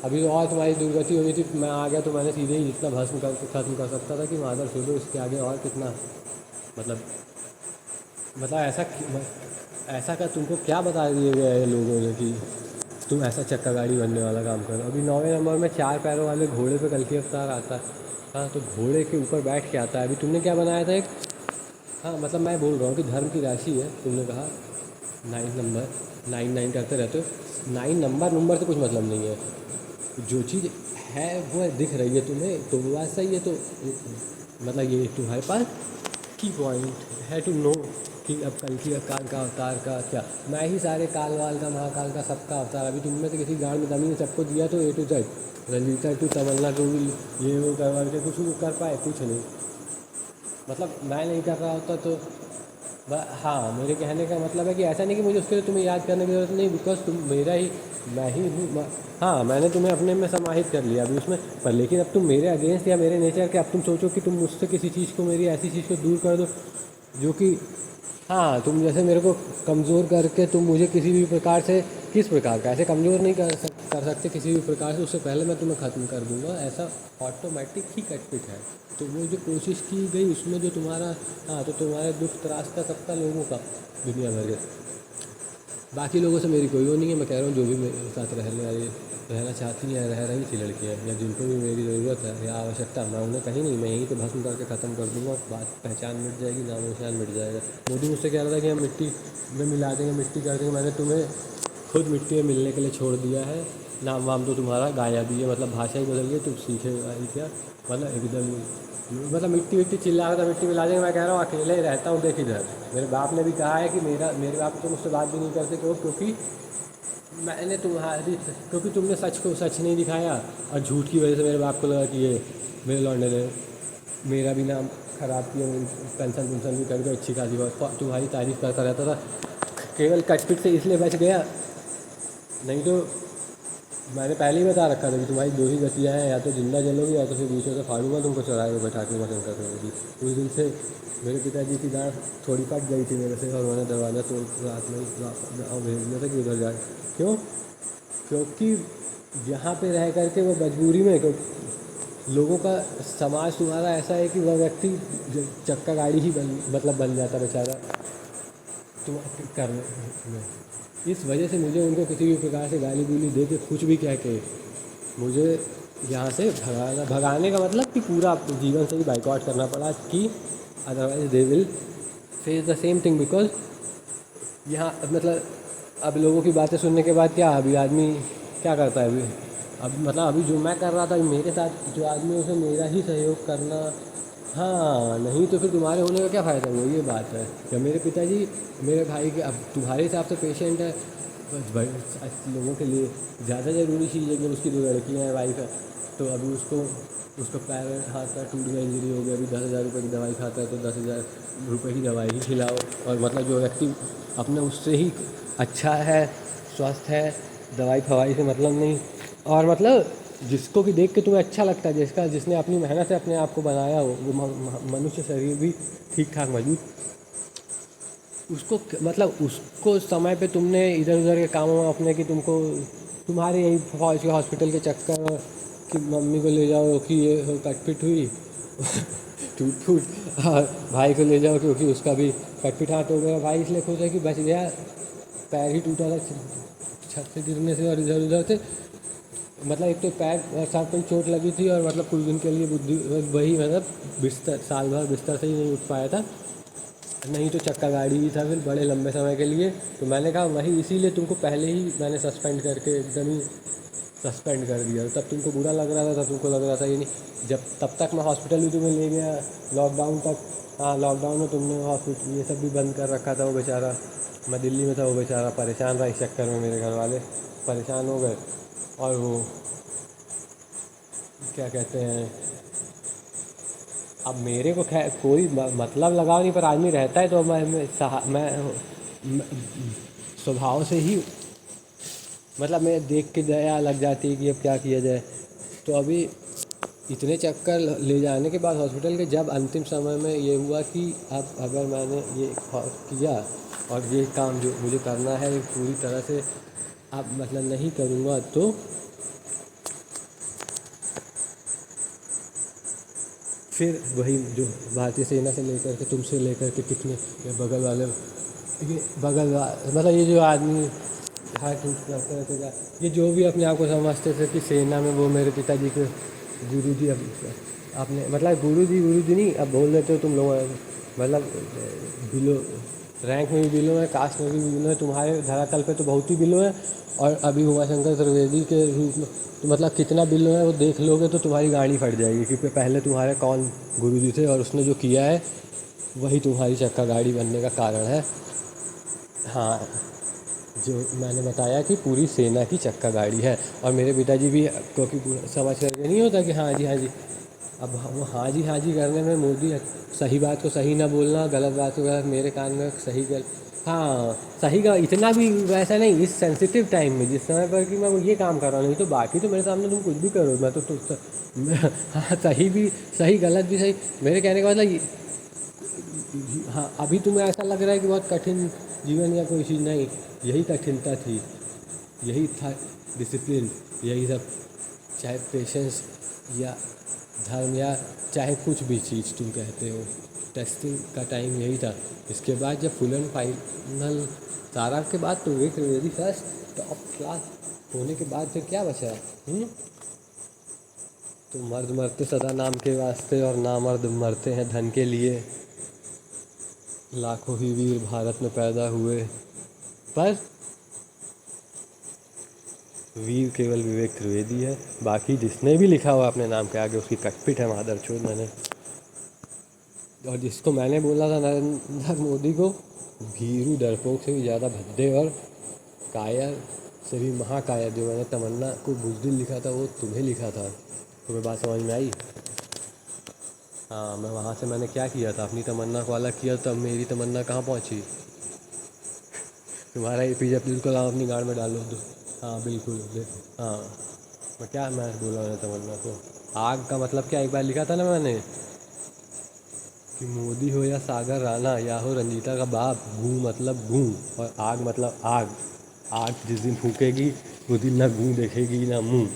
अभी तो और तुम्हारी दुर्गति होनी थी, मैं आ गया तो मैंने सीधे ही इतना भस्म खत्म कर सकता था कि मादर छोड़ो, इसके आगे और कितना मतलब ऐसा का तुमको क्या बता दिए गए हैं लोगों ने कि तुम ऐसा चक्का गाड़ी बनने वाला काम करो। अभी 9वें नंबर में 4 पैरों वाले घोड़े पे कल्कि अवतार आता है, हाँ तो घोड़े के ऊपर बैठ के आता है। अभी तुमने क्या बनाया था एक, हाँ मतलब मैं बोल रहा हूँ कि धर्म की राशि है, तुमने कहा 9 नंबर 9 करते रहते हो, 9 नंबर से कुछ मतलब नहीं है, जो चीज़ है वो दिख रही है तुम्हें तो वो ऐसा ही है, तो मतलब ये तुम्हारे पास की पॉइंट है टू नो कि अब कल की काल का अवतार का क्या, मैं ही सारे काल वाल का महाकाल का सबका अवतार। अभी तुमने तो किसी गाड़ में दमी ने सबको दिया तो A to Z, Ranjita to Tamanna to ये वो करवा के कुछ कर पाए, कुछ नहीं। मतलब मैं नहीं कर रहा होता तो हाँ मेरे कहने का मतलब है कि ऐसा नहीं कि मुझे उसके लिए तुम्हें याद करने की ज़रूरत नहीं, बिकॉज तुम मेरा ही मैं ही हूँ। हाँ मैंने तुम्हें अपने में समाहित कर लिया अभी उसमें, पर लेकिन अब तुम मेरे अगेंस्ट या मेरे नेचर के, अब तुम सोचो कि तुम मुझसे किसी चीज़ को, मेरी ऐसी चीज़ को दूर कर दो जो कि हाँ तुम जैसे मेरे को कमज़ोर करके तुम मुझे किसी भी प्रकार से, किस प्रकार का ऐसे कमज़ोर नहीं कर सकते किसी भी प्रकार से, उससे पहले मैं तुम्हें ख़त्म कर दूंगा, ऐसा ऑटोमेटिक ही कटपिट है। तो वो जो कोशिश की गई उसमें जो तुम्हारा, हाँ तो तुम्हारे दुख त्रास का सबका लोगों का दुनिया भर के, बाकी लोगों से मेरी कोई वो नहीं है। मैं कह रहा हूँ जो भी मेरे साथ रहना चाहती हैं, रह रही थी लड़कियाँ, या जिनको भी मेरी ज़रूरत है या आवश्यकता, मैं उन्हें कहीं नहीं, मैं यहीं पे भस्म करके ख़त्म कर दूँगा, बात पहचान मिट जाएगी, नाम निशान मिट जाएगा। मोदी मुझसे कह रहा था कि हम मिट्टी में मिला देंगे, मिट्टी कर देंगे, मैंने तुम्हें खुद मिट्टी में मिलने के लिए छोड़ दिया है, नाम वाम तो तुम्हारा गायब ही है, मतलब भाषा ही बदल गई, तुम सीखेगा ही क्या, मतलब एकदम मतलब मिट्टी विट्टी चिल्ला रहा था, मिट्टी मिला देंगे। मैं कह रहा हूँ अकेले ही रहता हूँ, देख इधर मेरे बाप ने भी कहा है कि मेरे बाप तो मुझसे बात भी नहीं करते, क्योंकि मैंने क्योंकि तुमने सच को सच नहीं दिखाया, और झूठ की वजह से मेरे बाप को लगा कि ये मेरे लौंडे ने मेरा भी नाम ख़राब किया, मेरी पेंशन भी कर गया अच्छी खासी, बात तुम्हारी तारीफ़ करता रहता था, केवल कटपिट से इसलिए बच गया, नहीं तो मैंने पहले ही बता रखा था कि तुम्हारी 2 ही गतियाँ हैं, या तो जिंदा जलोगी या तो फिर बीचों से फाड़ूंगा तुमको, चौराहे में बैठा के मटन कर दोगी। उस दिन से मेरे पिताजी की दाढ़ थोड़ी फट गई थी मेरे से, और मैंने दरवाज़ा तोड़ रात में भेज दिया था कि उधर जाए। क्यों? क्योंकि यहाँ पे रह करके वो मजबूरी में, लोगों का समाज तुम्हारा ऐसा है कि वह व्यक्ति चक्का गाड़ी ही बन जाता बेचारा तुम करने में। इस वजह से मुझे उनको किसी भी प्रकार से गाली गुली दे के, कुछ भी कह के मुझे यहाँ से भगाने का मतलब कि पूरा जीवन से ही बाइकआउट करना पड़ा, कि otherwise they will face the same thing. Because यहाँ मतलब अब लोगों की बातें सुनने के बाद क्या, अभी आदमी क्या करता है, अभी मतलब अभी जो मैं कर रहा था मेरे साथ जो आदमी, उसे मेरा ही सहयोग करना हाँ, नहीं तो फिर तुम्हारे होने का क्या फ़ायदा हुआ, ये बात है। जब मेरे पिताजी मेरे भाई के, अब तुम्हारे हिसाब से पेशेंट है, बस भाई लोगों के लिए ज़्यादा ज़रूरी चीज़ है कि उसकी 2 लड़कियाँ हैं, वाइफ है, तो अभी उसका पैर हाथ पैर टूट गया, इंजरी हो गया, अभी 10,000 रुपये की दवाई खाता है तो 10,000 रुपये की दवाई ही खिलाओ। और मतलब जो व्यक्ति अपने उससे ही अच्छा है, स्वस्थ है, दवाई फवाई से मतलब नहीं, और मतलब जिसको कि देख के तुम्हें अच्छा लगता है, जिसने अपनी मेहनत से अपने आप को बनाया हो, वो मनुष्य शरीर भी ठीक ठाक मजबूत, मतलब उसको समय पे तुमने इधर उधर के कामों में अपने, कि तुमको तुम्हारे यही फौज के हॉस्पिटल के चक्कर, कि मम्मी को ले जाओ कि ये कटपिट हुई टूट फूट, और भाई को ले जाओ क्योंकि उसका भी कटपिट हाथ हो गया, भाई इसलिए खुश है कि बच गया, पैर ही टूटा था छत से गिरने से और इधर उधर से, मतलब एक तो पैर और सर पर चोट लगी थी, और मतलब कुछ दिन के लिए बुद्धि वही, मतलब बिस्तर साल भर बिस्तर से ही नहीं उठ पाया था, नहीं तो चक्का गाड़ी ही था फिर बड़े लंबे समय के लिए। तो मैंने कहा वही, इसीलिए तुमको पहले ही मैंने सस्पेंड करके एकदम ही सस्पेंड कर दिया। तब तुमको बुरा लग रहा था, तब तुमको लग रहा था ये नहीं, जब तब तक मैं हॉस्पिटल भी तुम्हें ले गया लॉकडाउन तक। हाँ, लॉकडाउन में तुमने हॉस्पिटल ये सब भी बंद कर रखा था, वो बेचारा, मैं दिल्ली में था, वो बेचारा परेशान रहा, इस चक्कर में मेरे घर वाले परेशान हो गए। और वो क्या कहते हैं, अब मेरे को खैर कोई मतलब लगाव नहीं, पर आदमी रहता है तो मैं स्वभाव से ही, मतलब मैं देख के दया लग जाती है कि अब क्या किया जाए। तो अभी इतने चक्कर ले जाने के बाद हॉस्पिटल के, जब अंतिम समय में ये हुआ कि अब अगर मैंने ये किया और ये काम जो मुझे करना है पूरी तरह से अब मतलब नहीं करूँगा, तो फिर वही जो भारतीय सेना से लेकर के, तुमसे लेकर के कितने ये बगल वाले, ये मतलब ये जो आदमी हार्ट करते रहते थे, ये जो भी अपने आप को समझते थे कि सेना में, वो मेरे पिताजी के गुरुजी, अब आपने मतलब गुरुजी नहीं, अब बोल देते हो तुम लोग, मतलब बिलो रैंक में भी बिलो है, कास्ट में भी बिलो है, तुम्हारे धरातल पे तो बहुत ही बिलो है, और अभी उमाशंकर त्रिवेदी के रूप में तो मतलब कितना बिलो है वो देख लोगे तो तुम्हारी गाड़ी फट जाएगी, क्योंकि पहले तुम्हारे कौन गुरुजी थे और उसने जो किया है वही तुम्हारी चक्का गाड़ी बनने का कारण है। हाँ, जो मैंने बताया कि पूरी सेना की चक्का गाड़ी है, और मेरे पिताजी भी, क्योंकि समझ करके नहीं होता कि हाँ जी हाँ जी, अब वो हाँ जी करने में मोदी, सही बात को सही ना बोलना, गलत बात को गलत, मेरे कान में सही गलत, हाँ सही का इतना भी वैसा नहीं, इस सेंसिटिव टाइम में जिस समय पर कि मैं ये काम कर रहा हूँ, नहीं तो बाकी तो मेरे सामने तुम कुछ भी करो, मैं हाँ सही भी सही, गलत भी सही, मेरे कहने का मतलब हाँ, अभी तुम्हें ऐसा लग रहा है कि बहुत कठिन जीवन या कोई चीज़ नहीं, यही कठिनता थी, यही था डिसिप्लिन, यही सब, चाहे पेशेंस या धर्म या चाहे कुछ भी चीज़ तुम कहते हो, टेस्टिंग का टाइम यही था। इसके बाद जब फुल एंड फाइनल सारा के बाद तो विवेक त्रिवेदी फर्स्ट टॉप क्लास होने के बाद फिर क्या बचा है? तो मर्द मरते सदा नाम के वास्ते, और नामर्द मरते हैं धन के लिए, लाखों ही वीर भारत में पैदा हुए, पर वीर केवल विवेक त्रिवेदी है, बाकी जिसने भी लिखा हुआ अपने नाम के आगे उसकी कटपिट है मादरचोद मैंने। और जिसको मैंने बोला था नरेंद्र मोदी को भीरू डरपोक से भी ज़्यादा भद्दे और कायर से भी महाकायर, जो मैंने तमन्ना को बुज़दिल लिखा था वो तुम्हें लिखा था। तुम्हें बात समझ में आई? हाँ, मैं वहाँ से मैंने क्या किया था, अपनी तमन्ना को अलग किया, तब मेरी तमन्ना कहाँ पहुँची? तुम्हारा APJ अब्दुल कलाम अपनी गाड़ में डालो तो, हाँ बिल्कुल, हाँ मैं बोला मैंने तमन्ना को, आग का मतलब क्या एक बार लिखा था ना मैंने, कि मोदी हो या सागर राणा या हो रंजीता का बाप, गूँ मतलब गूँ, और आग मतलब आग, आग जिस दिन फूकेगी उस दिन ना गूँ देखेगी ना मुँह,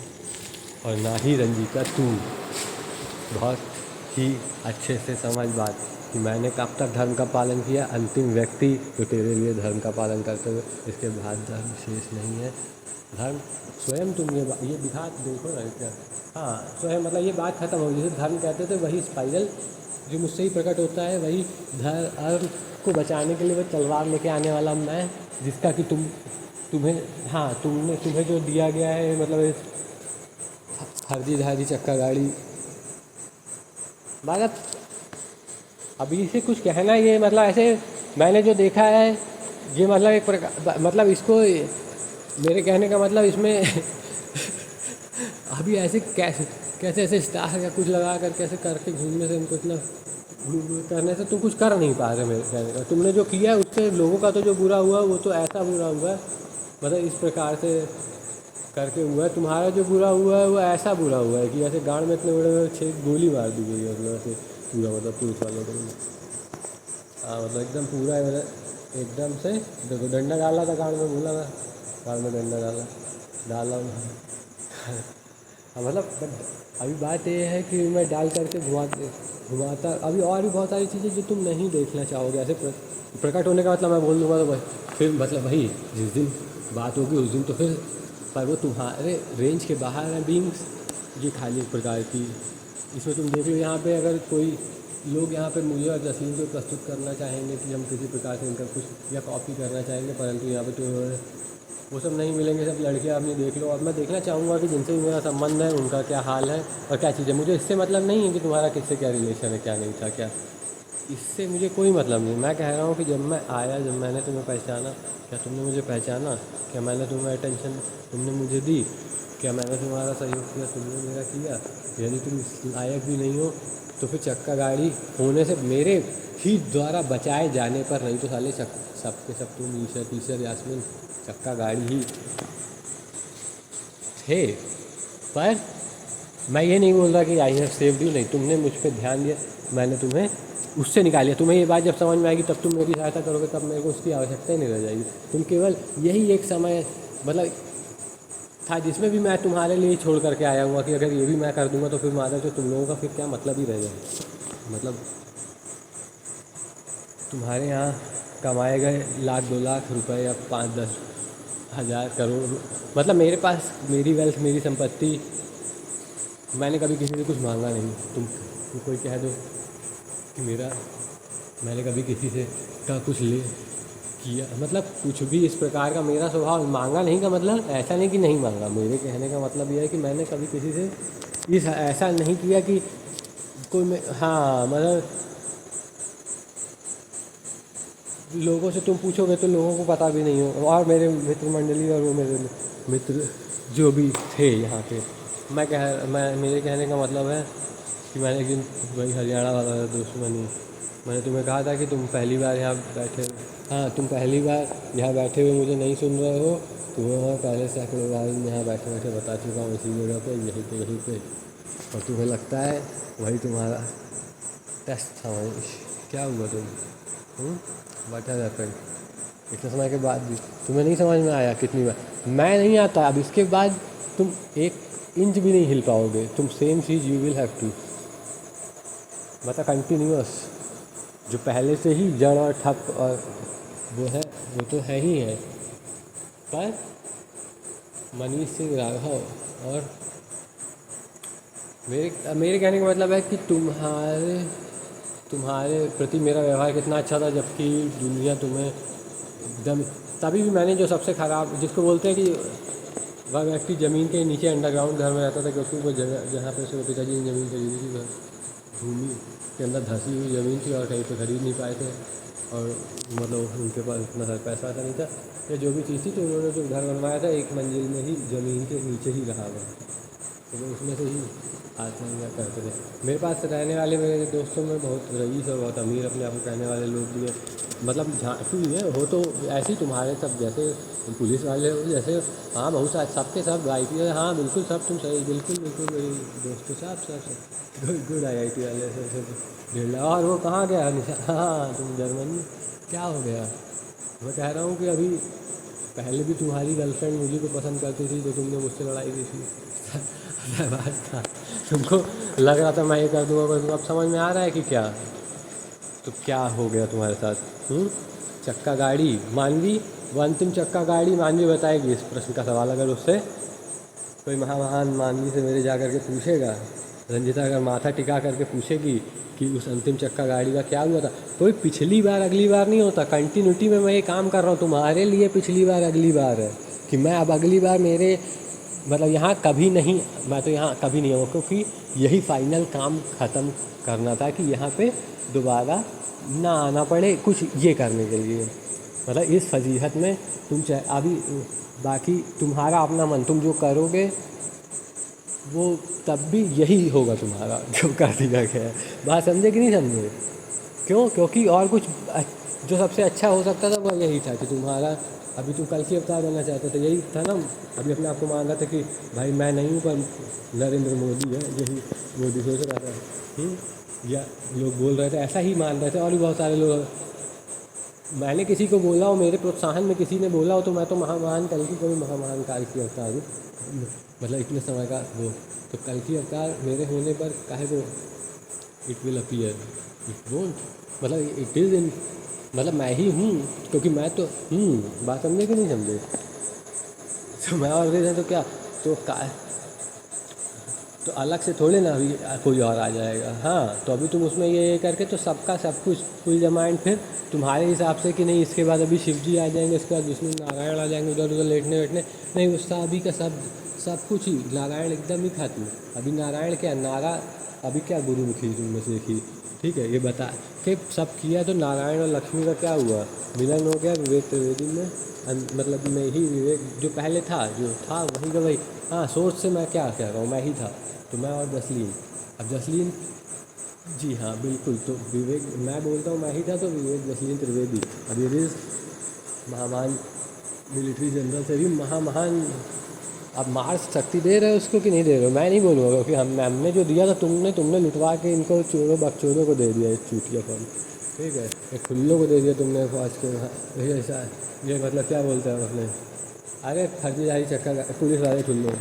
और ना ही रंजीता तू। बहुत ही अच्छे से समझ बात कि मैंने कब तक धर्म का पालन किया, अंतिम व्यक्ति तो तेरे लिए धर्म का पालन करते हुए, इसके बाद धर्म शेष नहीं है। धर्म स्वयं तुम ये दिखा देखो ना क्या, हाँ स्वयं मतलब ये बात खत्म हो, जैसे धर्म कहते थे वही स्पाइरल जो मुझसे ही प्रकट होता है, वही धर्म को बचाने के लिए वो तलवार लेके आने वाला मैं, जिसका कि तुम्हें हाँ तुम्हें जो दिया गया है, मतलब फर्जी धारी चक्का गाड़ी, मतलब अभी इसे कुछ कहना ये मतलब ऐसे मैंने जो देखा है ये मतलब एक प्रकार मतलब इसको मेरे कहने का मतलब इसमें अभी ऐसे कैसे कैसे ऐसे स्टार या कुछ लगा कर कैसे करके घूमने से उनको इतना करने से तुम कुछ कर नहीं पा रहे। मेरे कहने का तुमने जो किया है उससे लोगों का तो जो बुरा हुआ वो तो ऐसा बुरा हुआ है, मतलब इस प्रकार से करके हुआ है। तुम्हारा जो बुरा हुआ है वो ऐसा बुरा हुआ है कि ऐसे गांड में इतने बड़े बड़े 6 गोली मार दी गई है मतलब ऐसे पूरा मतलब पुलिस वालों को। हाँ मतलब एकदम पूरा मतलब एकदम से देखो डंडा डाला था गांड में, बोला था गांड में डंडा डाला डाला हाँ मतलब अभी बात ये है कि मैं डाल करके घुमाता अभी और भी बहुत सारी चीज़ें जो तुम नहीं देखना चाहोगे। ऐसे प्रकट होने का मतलब मैं बोल दूँगा तो भाई फिर मतलब भाई जिस दिन बात होगी उस दिन तो फिर पर वो तुम्हारे रेंज के बाहर है बींग्स। ये खाली एक प्रकार की इसमें तुम देख लो यहाँ पे अगर कोई लोग यहाँ पे मुझे और जसीम को प्रस्तुत करना चाहेंगे कि हम किसी प्रकार से इनका कुछ या कॉपी करना चाहेंगे, परंतु यहाँ पे तो वो सब नहीं मिलेंगे। सब लड़कियाँ आपने देख लो और मैं देखना चाहूँगा कि जिनसे भी मेरा संबंध है उनका क्या हाल है और क्या चीज़ है। मुझे इससे मतलब नहीं है कि तुम्हारा किससे क्या रिलेशन है क्या नहीं था क्या, इससे मुझे कोई मतलब नहीं। मैं कह रहा हूँ कि जब मैं आया जब मैंने तुम्हें पहचाना, क्या तुमने मुझे पहचाना, क्या मैंने तुम्हें अटेंशन तुमने मुझे दी, क्या मैंने तुम्हारा सहयोग किया तुमने मेरा किया। यदि तुम इस लायक भी नहीं हो तो फिर चक्का गाड़ी होने से मेरे ही द्वारा बचाए जाने पर, नहीं तो साले सबके सब तुम ईशर टीशर यास्मीन चक्का गाड़ी ही थे। पर मैं ये नहीं बोल रहा कि आई हैव सेव्ड यू, नहीं, तुमने मुझ पर ध्यान दिया, मैंने तुम्हें उससे निकालिया। तुम्हें ये बात जब समझ में आएगी तब तुम मेरी सहायता करोगे, तब मेरे को उसकी आवश्यकता ही नहीं रह जाएगी। तुम केवल यही एक समय मतलब था जिसमें भी मैं तुम्हारे लिए छोड़ करके आया हूँ कि अगर ये भी मैं कर दूंगा तो फिर माधव तो तुम लोगों का फिर क्या मतलब ही रह जाएगा। मतलब तुम्हारे यहाँ कमाए गए 1-2 लाख रुपए या 5-10 हज़ार करोड़, मतलब मेरे पास मेरी वेल्थ मेरी संपत्ति, मैंने कभी किसी से कुछ मांगा नहीं। तुम कोई कह दो कि मेरा मैंने कभी किसी से का कुछ ले किया, मतलब कुछ भी इस प्रकार का मेरा स्वभाव मांगा नहीं का मतलब ऐसा नहीं कि नहीं मांगा। मेरे कहने का मतलब यह है कि मैंने कभी किसी से इस ऐसा नहीं किया कि कोई में हाँ मतलब लोगों से तुम पूछोगे तो लोगों को पता भी नहीं हो। और मेरे मित्र मंडली और वो मेरे मित्र जो भी थे यहाँ पे, मैं मेरे कहने का मतलब है कि मैंने एक दिन वही हरियाणा वाला दोस्त मैंने तुम्हें कहा था कि तुम पहली बार यहाँ बैठे, हाँ तुम पहली बार यहाँ बैठे हुए मुझे नहीं सुन रहे हो। तुम्हें मैं पहले सैकड़ों बार यहाँ बैठे बैठे बता चुका हूँ इसी जगह पे यहीं पे और तुम्हें लगता है वही तुम्हारा टेस्ट था। वही क्या हुआ वाट हैज़ हैपेंड। इतने समय के बाद भी तुम्हें नहीं समझ में आया कितनी बार मैं नहीं आता। अब इसके बाद तुम 1 इंच भी नहीं हिल पाओगे। तुम सेम चीज़ यू विल हैव टू मतलब कंटिन्यूअस, जो पहले से ही जड़ और ठप और वो है वो तो है ही है। पर मनीष सिंह राघव और मेरे कहने का मतलब है कि तुम्हारे प्रति मेरा व्यवहार कितना अच्छा था, जबकि दुनिया तुम्हें एकदम तभी भी मैंने जो सबसे ख़राब जिसको बोलते हैं कि वह व्यक्ति ज़मीन के नीचे अंडरग्राउंड घर में रहता था, क्योंकि वो जगह जहाँ पे उसके पिताजी ने ज़मीन खरीदी थी भूमि के अंदर धंसी हुई ज़मीन थी और कहीं पे खरीद नहीं पाए थे और मतलब उनके पास इतना सारा पैसा नहीं था या जो भी चीज़ थी, तो उन्होंने जो घर बनवाया था 1 मंजिल में ही ज़मीन के नीचे ही रहा हुआ, तो वो उसमें से ही आते हैं करते थे। मेरे पास रहने वाले मेरे दोस्तों में बहुत रईस और बहुत अमीर अपने आप को कहने वाले लोग भी हैं, मतलब झांसी है हो तो ऐसे ही तुम्हारे सब जैसे पुलिस वाले हो जैसे, हाँ बहुत सारे सबके सब IT है, हाँ बिल्कुल सब तुम सही बिल्कुल मेरी दोस्तों सब गुड IIT वाले सब 1.5 लाख। और वो कहाँ गया निशा, हाँ तुम जर्मनी क्या हो गया। मैं कह रहा हूँ कि अभी पहले भी तुम्हारी गर्लफ्रेंड मुझे को पसंद करती थी तो तुमने मुझसे लड़ाई की थी बात था, तुमको लग रहा था मैं ये कर दूँगा पर तुम अब समझ में आ रहा है कि क्या तो क्या हो गया तुम्हारे साथ। चक्का गाड़ी मानवी, वो अंतिम चक्का गाड़ी मानवी बताएगी इस प्रश्न का सवाल। अगर उससे कोई महान मानवी से मेरे जा कर के पूछेगा, रंजिता अगर माथा टिका करके पूछेगी कि उस अंतिम चक्का गाड़ी का क्या हुआ था, कोई पिछली बार अगली बार नहीं होता। कंटिन्यूटी में मैं ये काम कर रहा हूँ तुम्हारे लिए, पिछली बार अगली बार है कि मैं अब अगली बार मेरे मतलब यहाँ कभी नहीं, मैं तो यहाँ कभी नहीं आऊँगा, क्योंकि यही फाइनल काम ख़त्म करना था कि यहाँ पे दोबारा ना आना पड़े कुछ ये करने के लिए। मतलब इस फजीहत में तुम चाहे अभी, बाकी तुम्हारा अपना मन, तुम जो करोगे वो तब भी यही होगा तुम्हारा जो कर दिया गया है। बात समझे कि नहीं समझे? क्यों? क्योंकि और कुछ जो सबसे अच्छा हो सकता था वो यही था कि तुम्हारा, अभी तुम कल की अवतार बनना चाहते थे, यही था ना। अभी अपने आप को मान रहा था कि भाई मैं नहीं हूँ, पर नरेंद्र मोदी है, यही मोदी सोच रहा था। या लोग बोल रहे थे, ऐसा ही मान रहे थे, और भी बहुत सारे लोग। मैंने किसी को बोला हो, मेरे प्रोत्साहन में किसी ने बोला हो, तो मैं तो महामहान कल की कोई महामहान काल की अवतार हूँ, मतलब इतने समय का वो। तो कल की अवतार मेरे होने पर काहे को it will appear, it won't, मतलब इट इज़ इन, मतलब मैं ही हूँ, क्योंकि मैं तो हूँ। बात समझे कि नहीं समझे? तो मैं और रीज़न तो क्या, तो तो अलग से थोड़े ना अभी कोई और आ जाएगा। हाँ, तो अभी तुम उसमें ये करके तो सबका सब कुछ फुल जमाइंड, फिर तुम्हारे हिसाब से कि नहीं इसके बाद अभी शिव जी आ जाएंगे, इसके बाद विष्णु नारायण आ जाएंगे उधर उधर लेटने बैठने, नहीं उसका अभी का सब कुछ ही नारायण एकदम ही खत्म। अभी नारायण क्या, नारा अभी क्या गुरुमुखी तुमने सीखी, ठीक है, ये बता के सब किया। तो नारायण और लक्ष्मी का क्या हुआ, मिलन हो गया विवेक त्रिवेदी में, मतलब मैं ही विवेक जो पहले था, जो था वही का वही। हाँ, सोच से मैं क्या कह रहा हूँ, मैं ही था, तो मैं और जसलीन। अब जसलीन, जी हाँ बिल्कुल, तो विवेक मैं बोलता हूँ मैं ही था, तो विवेक जसलीन त्रिवेदी। अब ये महामान मिलिट्री जनरल से भी महामहान। अब मार्स शक्ति दे रहे हो उसको कि नहीं दे रहे हो, मैं नहीं बोलूँगा, क्योंकि हमने जो दिया था तुमने लुटवा के इनको चोरों बकचोरों को दे दिया, एक चूतिया फल, ठीक है, एक खुल्लों को दे दिया तुमने फौज के। हाँ, ऐसा ये मतलब क्या बोलते हैं अपने, अरे फर्जीदारी चक्कर पुलिस वाले खुल्लो।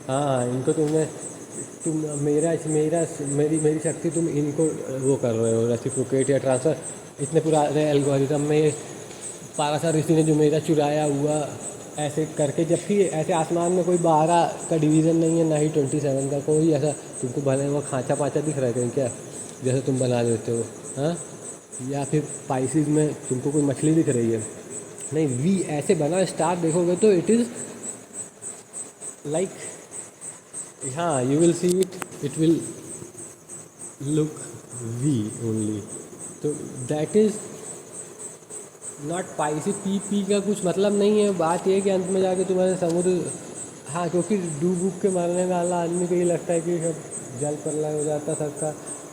हाँ, इनको तुम मेरा मेरा मेरी मेरी शक्ति तुम इनको वो कर रहे हो, रेसिप्रोकेट या ट्रांसफ़र, इतने पुराने एल्गोरिथम में पाराशर ऋषि ने जो मेरा चुराया हुआ ऐसे करके, जबकि ऐसे आसमान में कोई 12 का डिवीज़न नहीं है, ना ही 27 का कोई ऐसा। तुमको भले वो खाँचा पाँचा दिख रहा है कहीं क्या, जैसे तुम बना देते हो? हाँ, या फिर पाइसिस में तुमको कोई मछली दिख रही है? नहीं, वी ऐसे बना, स्टार देखोगे तो इट इज़ लाइक, हाँ, you will see it will look v only. तो दैट इज़ नॉट पाइसी, पी का कुछ मतलब नहीं है। बात ये है कि अंत में जाके तुम्हारे समुद्र, हाँ, क्योंकि डूब उब के मरने वाला आदमी को ये लगता है कि सब जल प्रलय हो जाता सबका,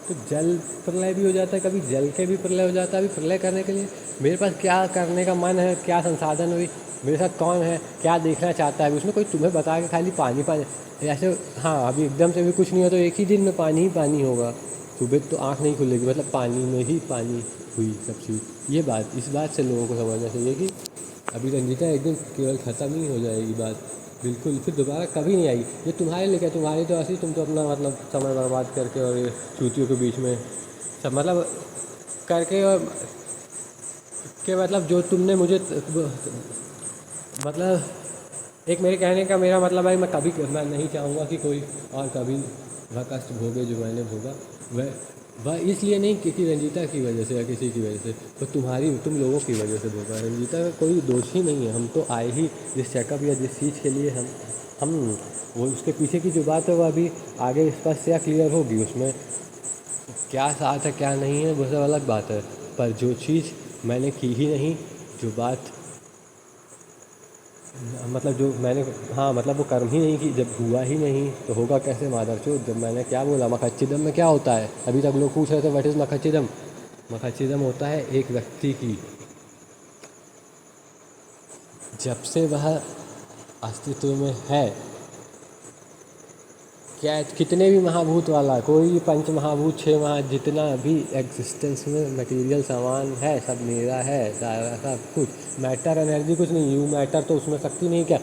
तो जल प्रलय भी हो जाता है, कभी जल के भी प्रलय हो जाता है। अभी प्रलय करने के लिए मेरे पास क्या करने का मन है, क्या संसाधन हुई, मेरे साथ कौन है, क्या देखना चाहता है, उसमें कोई तुम्हें बता के खाली पानी पानी ऐसे। हाँ, अभी एकदम से भी कुछ नहीं हो तो एक ही दिन में पानी ही पानी होगा, सुबह तो आँख नहीं खुलेगी, मतलब पानी में ही पानी हुई सब चीज़। ये बात, इस बात से लोगों को समझना चाहिए कि अभी रंजीता एक दिन केवल ख़त्म ही हो जाएगी बात, बिल्कुल, फिर दोबारा कभी नहीं आएगी। ये तुम्हारे लिए क्या, तुम्हारी तो ऐसी, तुम तो अपना मतलब समय बर्बाद करके और ये चूतियों के बीच में सब मतलब करके, और के मतलब जो तुमने मुझे मतलब, एक मेरे कहने का मेरा मतलब है, मैं नहीं चाहूँगा कि कोई और कभी वह कष्ट भोगे जो मैंने भोगा। वह इसलिए नहीं कि रंजीता की वजह से या किसी की वजह से, तो तुम लोगों की वजह से भोगा। रंजीता का कोई दोष ही नहीं है, हम तो आए ही जिस चेकअप या जिस चीज़ के लिए हम वो उसके पीछे की जो बात है वो अभी आगे स्पष्ट या क्लियर होगी, उसमें क्या साथ है क्या नहीं है वो सब अलग बात है। पर जो चीज़ मैंने की ही नहीं, जो बात मतलब जो मैंने, हाँ मतलब वो कर्म ही नहीं की, जब हुआ ही नहीं तो होगा कैसे मादरचोद। जब मैंने क्या बोला, मखच्चिदम में क्या होता है, अभी तक लोग पूछ रहे थे व्हाट इज़ मखच्चिदम। मखच्चिदम होता है एक व्यक्ति की, जब से वह अस्तित्व में है, क्या कितने भी महाभूत वाला, कोई पंच महाभूत 6 महा जितना भी एग्जिस्टेंस में मटेरियल सामान है, सब मेरा है, सारा सब कुछ। मैटर एनर्जी कुछ नहीं, यू मैटर तो उसमें शक्ति नहीं, क्या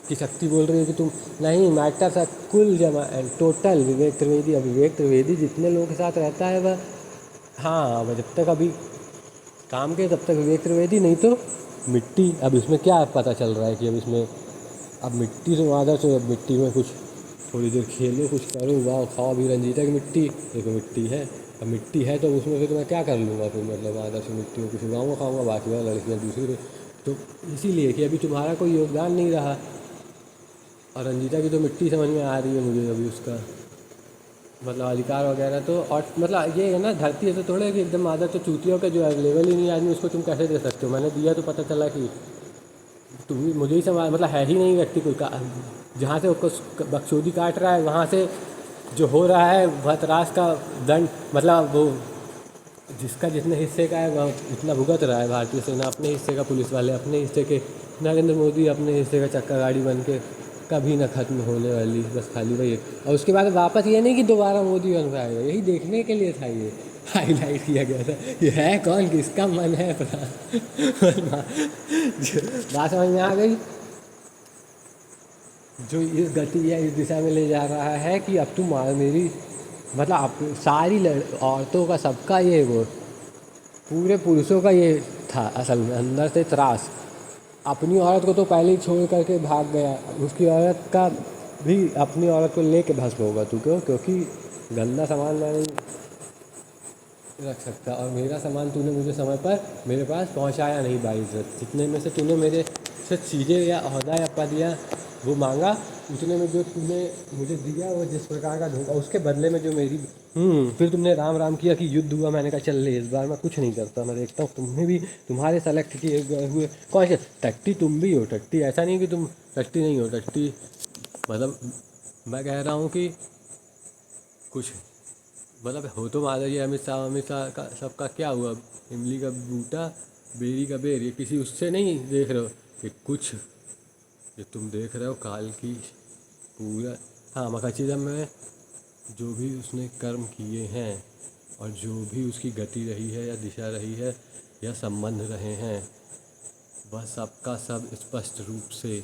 कि शक्ति बोल रही है कि तुम नहीं, मैटर सा कुल जमा टोटल। विवेक त्रिवेदी, अब विवेक त्रिवेदी जितने लोगों के साथ रहता है वह, हाँ, वह जब तक अभी काम के तब तक विवेक त्रिवेदी, नहीं तो मिट्टी। अब इसमें क्या पता चल रहा है कि अब इसमें अब मिट्टी से आदर्श हो, अब मिट्टी में कुछ थोड़ी देर खेलो, कुछ करो, वाह खाओ। अभी रंजीता की मिट्टी देखो, मिट्टी है, अब मिट्टी है तो उसमें फिर मैं क्या कर लूँगा, फिर मतलब आदर्श मिट्टी में कुछ उगाऊँगा खाऊँगा, बाकी वाला लड़कियाँ दूसरी। तो इसीलिए कि अभी तुम्हारा कोई योगदान नहीं रहा, और रंजीता की तो मिट्टी समझ में आ रही है मुझे अभी उसका मतलब अधिकार वगैरह तो। और मतलब ये है ना, धरती ऐसे थोड़ा है कि एकदम आदर तो चूतियों का जो अवेलेबल ही नहीं है आदमी, उसको तुम कैसे दे सकते हो। मैंने दिया तो पता चला कि तुम ही मुझे ही समाज मतलब है ही नहीं व्यक्ति कोई का। जहाँ से उसको बकचोदी काट रहा है वहाँ से जो हो रहा है वह का दंड मतलब वो जिसका जितने हिस्से का है वह उतना भुगत रहा है। भारतीय सेना अपने हिस्से का, पुलिस वाले अपने हिस्से के, नरेंद्र मोदी अपने हिस्से का चक्का गाड़ी बन के कभी ना ख़त्म होने वाली, बस खाली वही है। और उसके बाद वापस ये नहीं कि दोबारा मोदी बन पाएगा, यही देखने के लिए था ये हाईलाइट किया गया था। ये है कौन, किसका मन है पता बात समझ में आ गई। जो इस गति या इस दिशा में ले जा रहा है कि अब तुम मेरी मतलब सारी औरतों का सबका ये वो पूरे पुरुषों का ये था असल में अंदर से त्रास। अपनी औरत को तो पहले ही छोड़ करके भाग गया, उसकी औरत का भी अपनी औरत को लेके भस्म होगा तू। क्यों? क्योंकि गंदा सामान मैं नहीं रख सकता और मेरा सामान तूने मुझे समय पर मेरे पास पहुंचाया नहीं बाइज्जत। जितने में से तूने मेरे से चीज़ें या ओहदा या पद या वो मांगा, उतने में जो तूने मुझे दिया वो जिस प्रकार का धोखा, उसके बदले में जो मेरी फिर तुमने राम राम किया कि युद्ध हुआ। मैंने कहा चल ले इस बार मैं कुछ नहीं करता, मैं देखता हूँ तुम्हें भी तुम्हारे सेलेक्ट किए गए हुए कौन से टट्टी तुम भी हो। टट्टी ऐसा नहीं कि तुम टट्टी नहीं हो, टट्टी मतलब मैं कह रहा हूँ कि कुछ मतलब हो तो माता जी अमित शाह का सबका क्या हुआ। इमली का बूटा बेरी का बेर, ये किसी उससे नहीं देख रहे हो कि कुछ जो तुम देख रहे हो काल की पूरा। हाँ मखचिदम में जो भी उसने कर्म किए हैं और जो भी उसकी गति रही है या दिशा रही है या संबंध रहे हैं, वह सबका सब स्पष्ट रूप से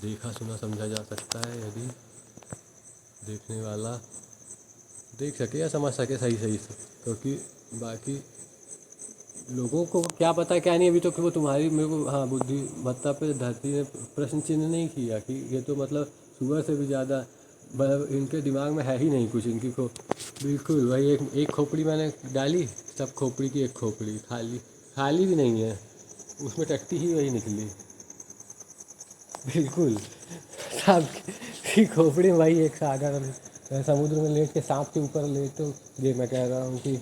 देखा सुना समझा जा सकता है यदि देखने वाला देख सके या समझ सके सही सही से। क्योंकि बाकी लोगों को क्या पता क्या नहीं। अभी तो कि वो तुम्हारी मेरे को हाँ बुद्धिमत्ता पे धरती ने प्रश्न चिन्ह नहीं किया कि ये तो मतलब सुअर से भी ज़्यादा मतलब इनके दिमाग में है ही नहीं कुछ इनकी को। बिल्कुल वही एक खोपड़ी मैंने डाली, सब खोपड़ी की एक खोपड़ी खाली, खाली भी नहीं है, उसमें टट्टी ही वही निकली। बिल्कुल सांप की खोपड़ी में वही एक सागर समुद्र में लेट के सांप के ऊपर लेट। तो ये मैं कह रहा हूँ कि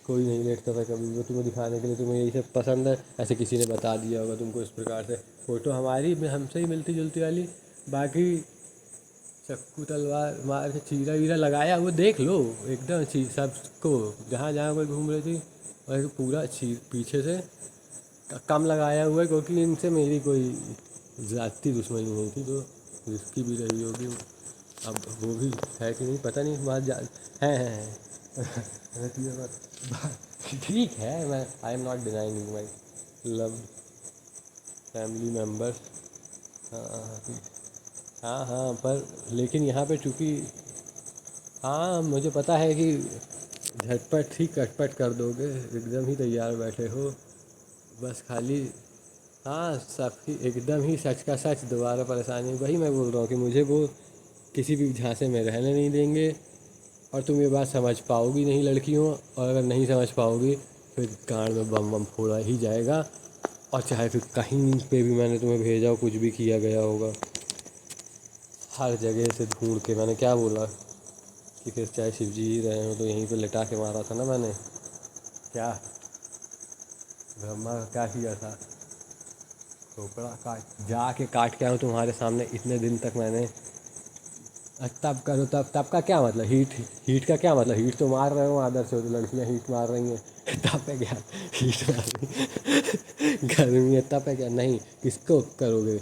कोई नहीं लेटता था कभी। वो तुम्हें दिखाने के लिए तुम्हें यही सब पसंद है, ऐसे किसी ने बता दिया होगा तुमको इस प्रकार से। फ़ोटो हमारी हमसे ही मिलती जुलती वाली, बाकी चक्कू तलवार मार के चीरा वीरा लगाया वो देख लो एकदम सबको। जहाँ जहाँ कोई घूम रही थी वही पूरा पीछे से कम लगाया हुआ है, क्योंकि इनसे मेरी कोई ज़ाती दुश्मनी नहीं थी जो जिसकी भी रही होगी। अब वो भी है कि नहीं पता नहीं, बात जान है ठीक है। मैं I am not denying my love family members. हाँ हाँ हाँ पर लेकिन यहाँ पे चूँकि हाँ मुझे पता है कि झटपट ही कटपट कर दोगे, एकदम ही तैयार बैठे हो बस खाली। हाँ सब ही एकदम ही सच का सच, दोबारा परेशानी वही मैं बोल रहा हूँ कि मुझे वो किसी भी झांसे में रहने नहीं देंगे। और तुम ये बात समझ पाओगी नहीं लड़कियों, और अगर नहीं समझ पाओगी फिर कान में बम बम फोड़ा ही जाएगा। और चाहे फिर कहीं पे भी मैंने तुम्हें भेजा हो, कुछ भी किया गया होगा, हर जगह से ढूंढ के मैंने क्या बोला कि फिर चाहे शिव जी ही रहे हो तो यहीं पे लिटा के मारा था ना मैंने। क्या ब्रह्मा का क्या किया था, खोपड़ा काट जाके काट के आऊँ तुम्हारे सामने इतने दिन तक मैंने। तब करो तब का क्या मतलब, हीट हीट का क्या मतलब। हीट तो मार रहे हो आदर्श हो तो लड़कियाँ हीट मार रही हैं तब पे क्या हीट मार रही गर्मी है तब पे क्या नहीं। किसको करोगे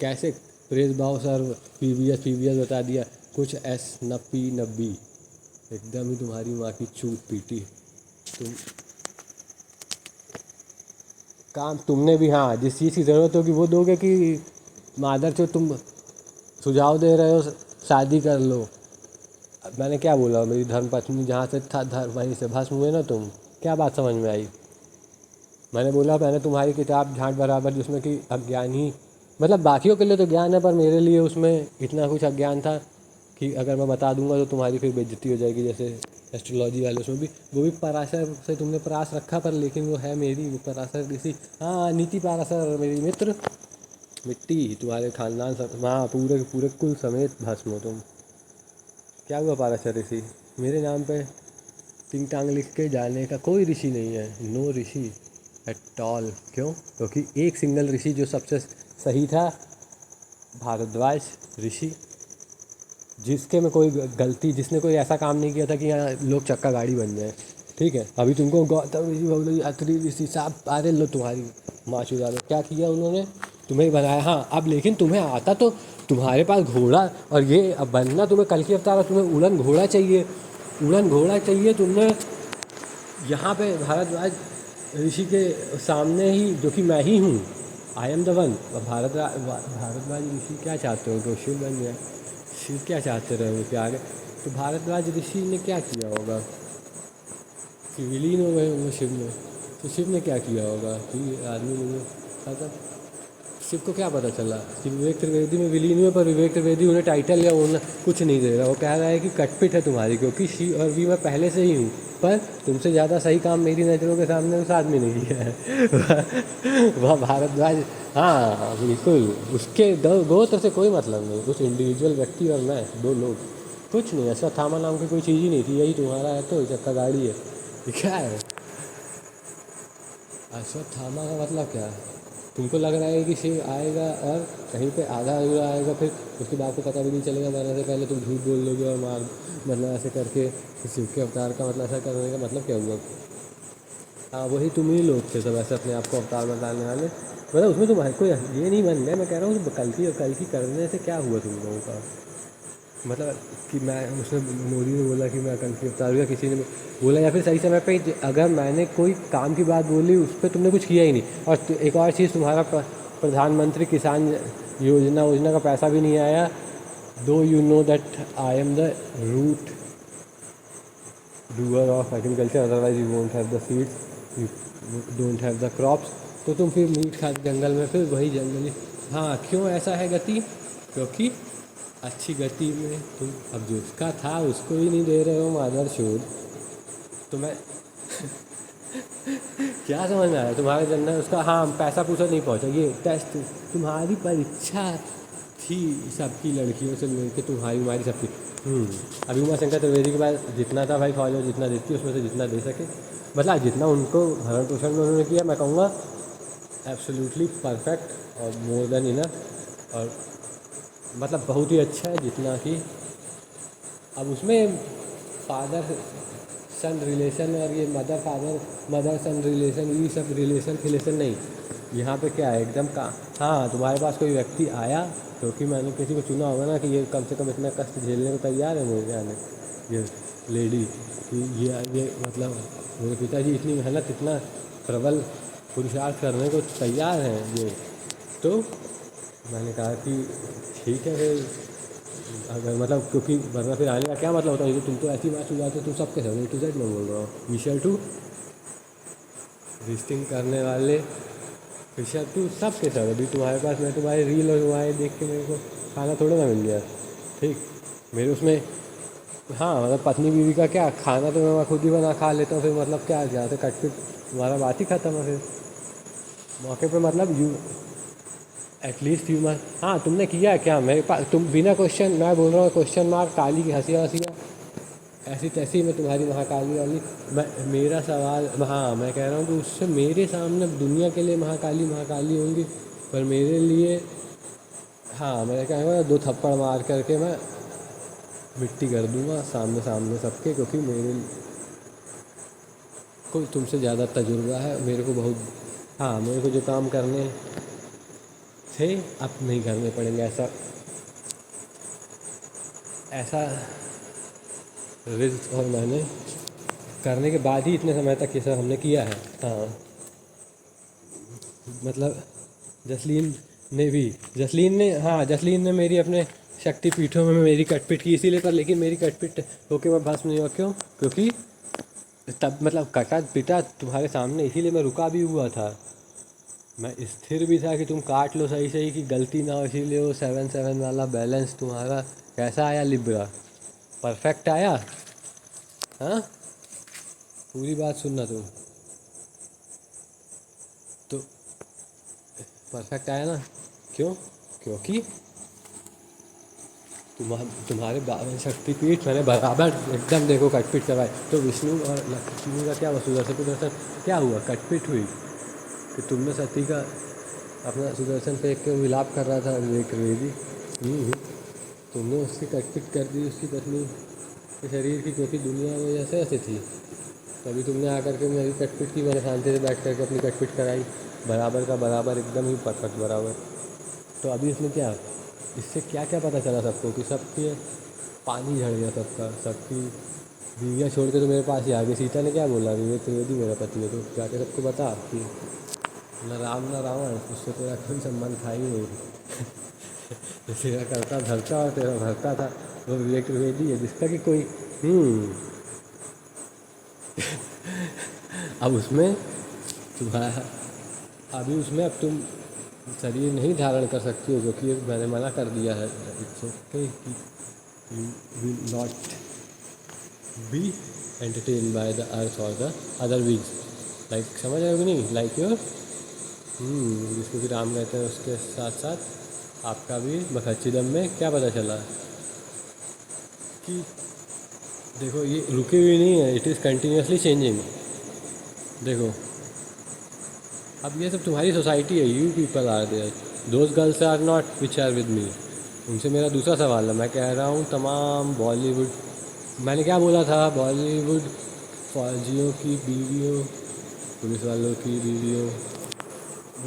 कैसे प्रेस भाव सर पीवीएस बता दिया कुछ एस नब्बी नब्बी एकदम ही तुम्हारी माँ की चूत पीटी। तुम काम तुमने भी हाँ जिस चीज़ की ज़रूरत होगी वो दोगे कि मादर चो तुम सुझाव दे रहे हो शादी कर लो। अब मैंने क्या बोला, मेरी धर्म पत्नी जहाँ से था धर्म वहीं से भस्म हुए ना तुम। क्या बात समझ में आई। मैंने बोला मैंने तुम्हारी किताब झांट बराबर जिसमें कि अज्ञान ही मतलब बाकियों के लिए तो ज्ञान है पर मेरे लिए उसमें इतना कुछ अज्ञान था कि अगर मैं बता दूंगा तो तुम्हारी फिर बेइज्जती हो जाएगी। जैसे एस्ट्रोलॉजी वाले उसमें भी वो भी पराशर से तुमने परास रखा पर लेकिन वो है मेरी वो पराशर ऋषि। हाँ नीति पराशर मेरी मित्र मिट्टी, तुम्हारे खानदान सब वहाँ पूरे पूरे कुल समेत भस्म हो तुम। क्या हुआ पाराशर ऋषि? मेरे नाम पे टिंग टांग लिख के जाने का कोई ऋषि नहीं है, नो ऋषि एट ऑल। क्यों? क्योंकि एक सिंगल ऋषि जो सबसे सही था, भारद्वाज ऋषि, जिसके में कोई गलती, जिसने कोई ऐसा काम नहीं किया था कि यहाँ लोग चक्का गाड़ी बन जाए। ठीक है, अभी तुमको गौतम ऋषि, भगवती, अत्रि ऋषि साहब अरे लो तुम्हारी माँ चुरा लो, क्या किया उन्होंने? तुम्हें बनाया। हाँ, अब लेकिन तुम्हें आता तो, तुम्हारे पास घोड़ा और ये अब बनना तुम्हें कल की अवतार, तुम्हें उड़न घोड़ा चाहिए, उड़न घोड़ा चाहिए। तुमने यहाँ पे भारद्वाज ऋषि के सामने ही, जो कि मैं ही हूँ, I am the one. Bharadwaj Rishi क्या चाहते हो? तो शिव बन जाए। शिव क्या चाहते रहे कि आगे? तो भारद्वाज ऋषि ने क्या किया होगा कि विलीन हो गए होंगे शिव में। तो शिव ने क्या किया होगा कि आदमी मुझे पता, शिव को क्या पता चला कि विवेक त्रिवेदी में विलीन हुए, पर विवेक त्रिवेदी उन्हें टाइटल या उन्हें कुछ नहीं दे रहा। वो कह रहा है कि कटपिट है तुम्हारी, क्योंकि शिव और वी मैं पहले से ही हूँ, पर तुमसे ज़्यादा सही काम मेरी नज़रों के सामने उस आदमी ने किया है। वह भारद्वाज, हाँ बिल्कुल, उसके गोत्र से कोई मतलब नहीं, उस इंडिविजुअल व्यक्ति और मैं दो लोग, कुछ नहीं। अश्वत्थामा नाम की कोई चीज़ ही नहीं थी, यही तुम्हारा है तो चक्का गाड़ी है, ये क्या है? अश्वत्थामा का मतलब क्या है? तुमको लग रहा है कि शिव आएगा और कहीं पे आधा अधूरा आएगा, फिर उसके बाद को पता भी नहीं चलेगा, मरने से पहले तुम झूठ बोल दोगे और मार, मतलब ऐसे करके शिव के अवतार का मतलब ऐसा करने का मतलब क्या हुआ? हाँ, वही तुम ही लोग थे सब ऐसे अपने आप को अवतार बताने वाले। मतलब उसमें तुम्हारे कोई ये नहीं बन गया। मैं कह रहा हूँ कल की करने से क्या हुआ तुम लोगों का? मतलब कि मैं, उसने मोदी ने बोला कि मैं कल की अवतार हुआ, किसी ने बोला, या फिर सही समय पे अगर मैंने कोई काम की बात बोली उस पर तुमने कुछ किया ही नहीं। और एक और चीज़, तुम्हारा प्रधानमंत्री किसान योजना का पैसा भी नहीं आया। Though you know that I am the root doer of agriculture, otherwise you won't have the seeds, you don't have the crops. तो तुम फिर मीट खा जंगल में, फिर वही जंगली। हाँ, क्यों ऐसा है गति? क्योंकि अच्छी गति में तुम अब जो उसका था उसको ही नहीं दे रहे हो मादर चोद। तो मैं क्या समझ में आया तुम्हारे जन्नत उसका? हाँ, पैसा पूछा नहीं पहुँचा, ये टेस्ट तुम्हारी परीक्षा थी सबकी लड़कियों से मिलकर, तुम्हारी हमारी सबकी। अभी उमा शंकर त्रिवेदी के पास जितना था भाई फौज, जितना देती उसमें से जितना दे सके, मतलब जितना उनको भरण पोषण में उन्होंने किया, मैं कहूँगा एब्सोल्युटली परफेक्ट और मोर देन इनफ, और मतलब बहुत ही अच्छा है जितना कि। अब उसमें फादर सन रिलेशन और ये मदर सन रिलेशन, ये सब रिलेशन नहीं। यहाँ पे क्या है एकदम का, हाँ तुम्हारे पास कोई व्यक्ति आया क्योंकि मैंने किसी को चुना होगा ना कि ये कम से कम इतना कष्ट झेलने को तैयार है मेरे जाने, ये लेडी, कि ये मतलब मेरे पिताजी इतनी मेहनत, इतना प्रबल पुरुषार्थ करने को तैयार हैं ये। तो मैंने कहा कि ठीक है फिर, अगर मतलब क्योंकि वरना फिर आने का क्या मतलब होता है? ये तुम तो ऐसी बात हो जाती, तुम सबके सब A to Z में बोल रहा हूँ, विषय टू रिस्टिंग करने वाले, विषय टू सबके सब। अभी तुम्हारे पास, मैं तुम्हारे रील और तुम्हारे देख के मेरे को खाना थोड़ा ना मिल गया, ठीक? मेरे उसमें, हाँ मतलब पत्नी बीवी का क्या खाना, तो मैं खुद ही बना खा लेता हूँ, फिर मतलब क्या क्या तो कट पिट तुम्हारा बात ही खत्म है फिर मौके पे। मतलब यू एटलीस्ट यू मत, हाँ तुमने किया है क्या मेरे पास? तुम बिना क्वेश्चन, मैं बोल रहा हूँ क्वेश्चन मार्क, काली की हंसिया हंसिया ऐसी तैसी में तुम्हारी महाकाली वाली। मैं, मेरा सवाल, हाँ मैं कह रहा हूँ कि उससे मेरे सामने दुनिया के लिए महाकाली महाकाली होंगी, पर मेरे लिए, हाँ मैं कह दो थप्पड़ मार करके मैं मिट्टी कर दूंगा सामने सामने सबके, क्योंकि मेरे को तुमसे ज़्यादा तजुर्बा है, मेरे को बहुत, हाँ मेरे को जो काम करने थे अब नहीं करने पड़ेंगे। ऐसा ऐसा रिस्क, और मैंने करने के बाद ही इतने समय तक ये सब हमने किया है। हाँ मतलब जसलीन ने, हाँ जसलीन ने मेरी अपने शक्तिपीठों में मेरी कटपिट की इसीलिए, पर लेकिन मेरी कटपिट होके मैं भस्म नहीं हुआ। क्यों? क्योंकि तब मतलब कटा पिटा तुम्हारे सामने, इसीलिए मैं रुका भी हुआ था, मैं स्थिर भी था कि तुम काट लो सही सही, कि गलती ना हो, इसीलिए वो 7-7 वाला बैलेंस तुम्हारा कैसा आया लिब्रा? परफेक्ट आया। हाँ, पूरी बात सुनना तुम, तो परफेक्ट आया ना? क्यों? क्योंकि तुम्हारे 12 शक्तिपीठ मैंने बराबर एकदम देखो कटपीट करवाए, तो विष्णु और लक्ष्मी का क्या हुआ, सुदर्शन क्या हुआ, कटपीट हुई कि तुमने सती का अपना सुदर्शन फेंक के विलाप कर रहा था विवेक त्रिवेदी। तुमने उसकी कटपीट कर दी उसकी पत्नी के शरीर की, क्योंकि दुनिया में जैसे ऐसे थी, तभी तुमने आकर के मेरी कटपीट की, मैंने शांति से बैठ करके अपनी कटपीट कराई, बराबर का बराबर एकदम ही परफेक्ट बराबर। तो अभी इसमें क्या, इससे क्या क्या पता चला सबको कि सबके पानी झड़ गया, सबकी बीवियाँ छोड़ के तो मेरे पास ही आ गई। सीता ने क्या बोला, विवेक त्रिवेदी मेरा पति है, तो जाके सबको बता कि न राम न रावण, उससे तेरा कोई संबंध था ही नहीं। तेरा करता धरता और तेरा भरता था वो विवेक त्रिवेदी है, जिसका कि कोई अब उसमें तुम्हारा अभी उसमें अब तुम शरीर नहीं धारण कर सकती हो, क्योंकि मैंने मना कर दिया है। इट्स ओके कि you will not be entertain by the earth और द अदर बीज, लाइक समझ रहे हो कि नहीं, लाइक योर जिसको कि राम कहते हैं, उसके साथ साथ आपका भी बखच्चिदम में क्या पता चला कि देखो ये रुकी हुई नहीं है, इट इज़ कंटिन्यूसली चेंजिंग। देखो अब ये सब तुम्हारी सोसाइटी है, you people are there, those girls are not which are with me. उनसे मेरा दूसरा सवाल है, मैं कह रहा हूँ तमाम बॉलीवुड, मैंने क्या बोला था, बॉलीवुड फौजियों की बीवियों, पुलिस वालों की बीवियों,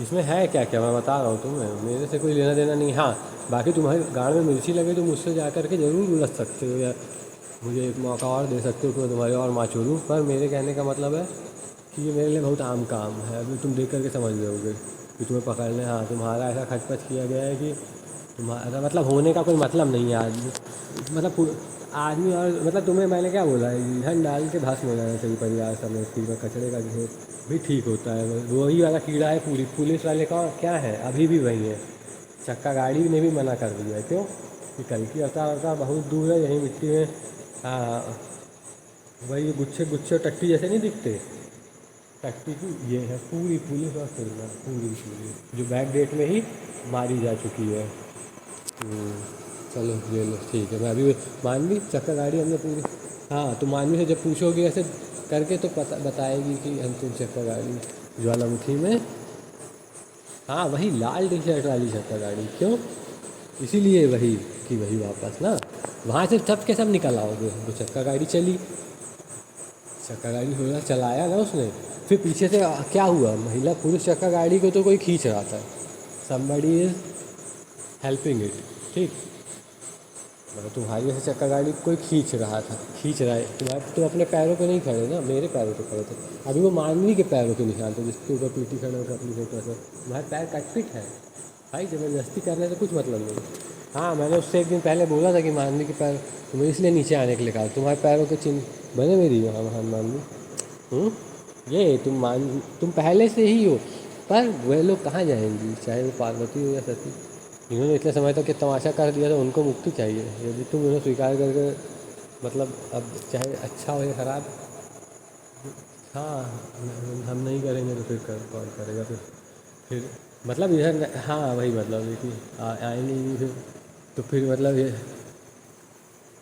इसमें है क्या क्या मैं बता रहा हूँ तुम्हें, मेरे से कोई लेना देना नहीं। हाँ बाकी तुम्हारी गाड़ में मिर्ची लगे तो मुझसे जा कर के ज़रूर उलझ सकते हो, या मुझे एक मौका और दे सकते हो कि मैं तुम्हारी और माँ छोड़ूँ, पर मेरे कहने का मतलब है कि ये मेरे लिए बहुत आम काम है। अभी तुम देख करके समझ जाओगे कि तुम्हें पकड़ने, हाँ तुम्हारा ऐसा खटपच किया गया है कि तुम्हारा मतलब होने का कोई मतलब नहीं है आदमी, मतलब आदमी, और मतलब तुम्हें मैंने क्या बोला है, ईंधन डाल के भस्म हो जाना चाहिए परिवार समेत, फिर कचरे का ढेर भी ठीक होता है, वही वाला कीड़ा है। पूरी पुलिस वाले का क्या है, अभी भी वही है, चक्का गाड़ी ने भी मना कर दिया है। क्यों कि कल की अवतार बहुत दूर है, यहीं मिट्टी में। हाँ वही गुच्छे गुच्छे टट्टी जैसे नहीं दिखते, टट्टी की ये है पूरी पुलिस और सेना, पूरी जो बैक डेट में ही मारी जा चुकी है। चलो ले लो ठीक है, मैं अभी मानवी चक्कर गाड़ी हमने पूरी, हाँ तो मानवी से जब पूछोगे ऐसे करके तो पता बताएगी कि हम तुम चक्कर गाड़ी ज्वालामुखी में, हाँ वही लाल टी शर्ट वाली चक्कर गाड़ी। क्यों, इसीलिए वही कि वही वापस ना वहाँ से सब के सब निकल आओगे, तो चक्का गाड़ी चली, चक्का गाड़ी थोड़ा चलाया ना उसने, फिर पीछे से क्या हुआ, महिला पुरुष चक्का गाड़ी को तो कोई खींच रहा था, somebody इज हेल्पिंग इट, ठीक, मतलब तुम्हारी जैसे चक्का गाड़ी कोई खींच रहा था, खींच रहा है, तुम्हारे तुम अपने पैरों पे नहीं खड़े ना, मेरे पैरों पे खड़े थे। अभी वो मानवी के पैरों के निशान थे जिसके ऊपर पीटी खड़े होकर अपनी फोटो से, तुम्हारे पैर कटपिट है भाई, ज़बरदस्ती करने से कुछ मतलब नहीं। हाँ मैंने उससे एक दिन पहले बोला था कि मानवी के पैर तुम्हें इसलिए नीचे आने के लिए कहा, तुम्हारे पैरों के चिन्ह बने मेरी वहाँ महान मानवी। ये तुम पहले से ही हो, पर वे लोग कहाँ जाएंगी, चाहे वो पार्वती हो या सती, इन्होंने इतने समय तक के तमाशा कर दिया, तो उनको मुक्ति चाहिए। यदि तुम उन्हें स्वीकार करके मतलब अब चाहे अच्छा हो या ख़राब, हाँ हम नहीं करेंगे तो फिर कौन करेगा, फिर मतलब इधर, हाँ वही मतलब है कि आएंगे ही फिर, तो फिर मतलब ये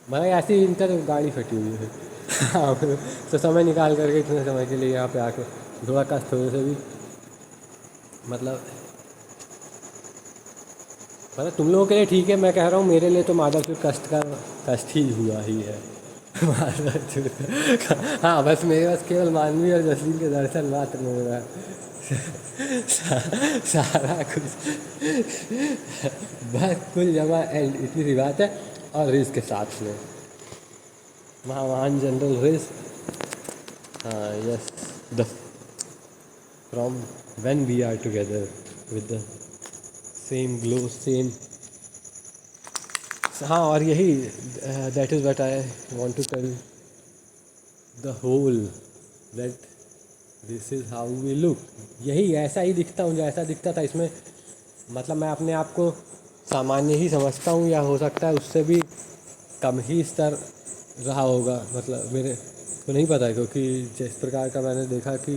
मतलब ऐसी इनका तो गाड़ी फटी हुई है। हाँ फिर तो समय निकाल करके इतने समय के लिए यहाँ पे आके थोड़ा कष्ट होने से भी मतलब तुम लोगों के लिए ठीक है, मैं कह रहा हूँ मेरे लिए तो माधवचूड़ कष्ट का कष्ट ही हुआ ही है। माधवचूड़ हाँ बस मेरे पास केवल मानवी और जसलीन के दर्शन मात्र में मेरा सारा कुछ बस कुल जमा एंड, इतनी सी बात है। और रिज के साथ में महान जनरल रिज, हाँ yes, the from when we are together with the same glow same, हाँ और यही that is what I want to tell the whole, that this is how we look, यही ऐसा ही दिखता हूँ जैसा दिखता था इसमें, मतलब मैं अपने आप को सामान्य ही समझता हूँ, या हो सकता है उससे भी कम ही स्तर रहा होगा, मतलब मेरे को नहीं पता, क्योंकि जिस प्रकार का मैंने देखा कि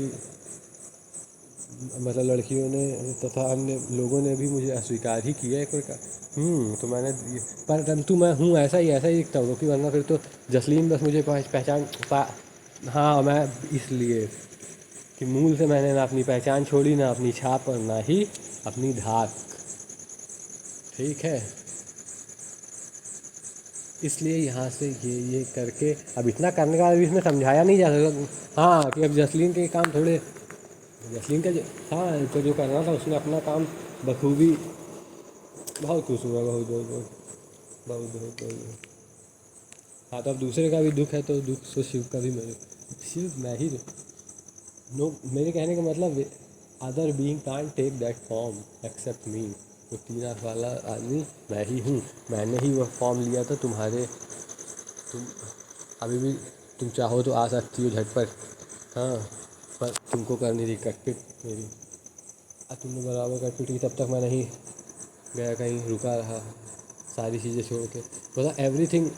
मतलब लड़कियों ने तथा अन्य लोगों ने भी मुझे अस्वीकार ही किया है कोई का। तो मैंने परंतु मैं हूँ ऐसा ही दिखता हूँ, क्योंकि वरना फिर तो जसलीन बस मुझे पहचान हाँ, मैं इसलिए कि मूल से मैंने ना अपनी पहचान छोड़ी, ना अपनी छाप, और ना ही अपनी धाक। ठीक है, इसलिए यहाँ से ये करके अब इतना करने का भी इसमें समझाया नहीं जा सकता। हाँ, कि अब जसलीन के काम थोड़े, जसलीन का जो, हाँ, तो जो करना था उसने अपना काम बखूबी, बहुत खुश हुआ, बहुत बहुत बहुत बहुत बहुत बहुत। हाँ, तो अब दूसरे का भी दुख है तो दुख तो शिव का भी, मेरे सिर्फ मैं ही नो, मेरे कहने का मतलब other being can't take that form except me. वो 3 आँख वाला आदमी मैं ही हूँ। मैंने ही वह फॉर्म लिया था तुम्हारे, तुम अभी भी तुम चाहो तो आ सकती हो झटपट। हाँ, पर तुमको करनी थी कटपिट मेरी, अब तुमने बराबर कटपिट की, तब तक मैं नहीं गया कहीं, रुका रहा सारी चीज़ें छोड़ के, मतलब एवरीथिंग।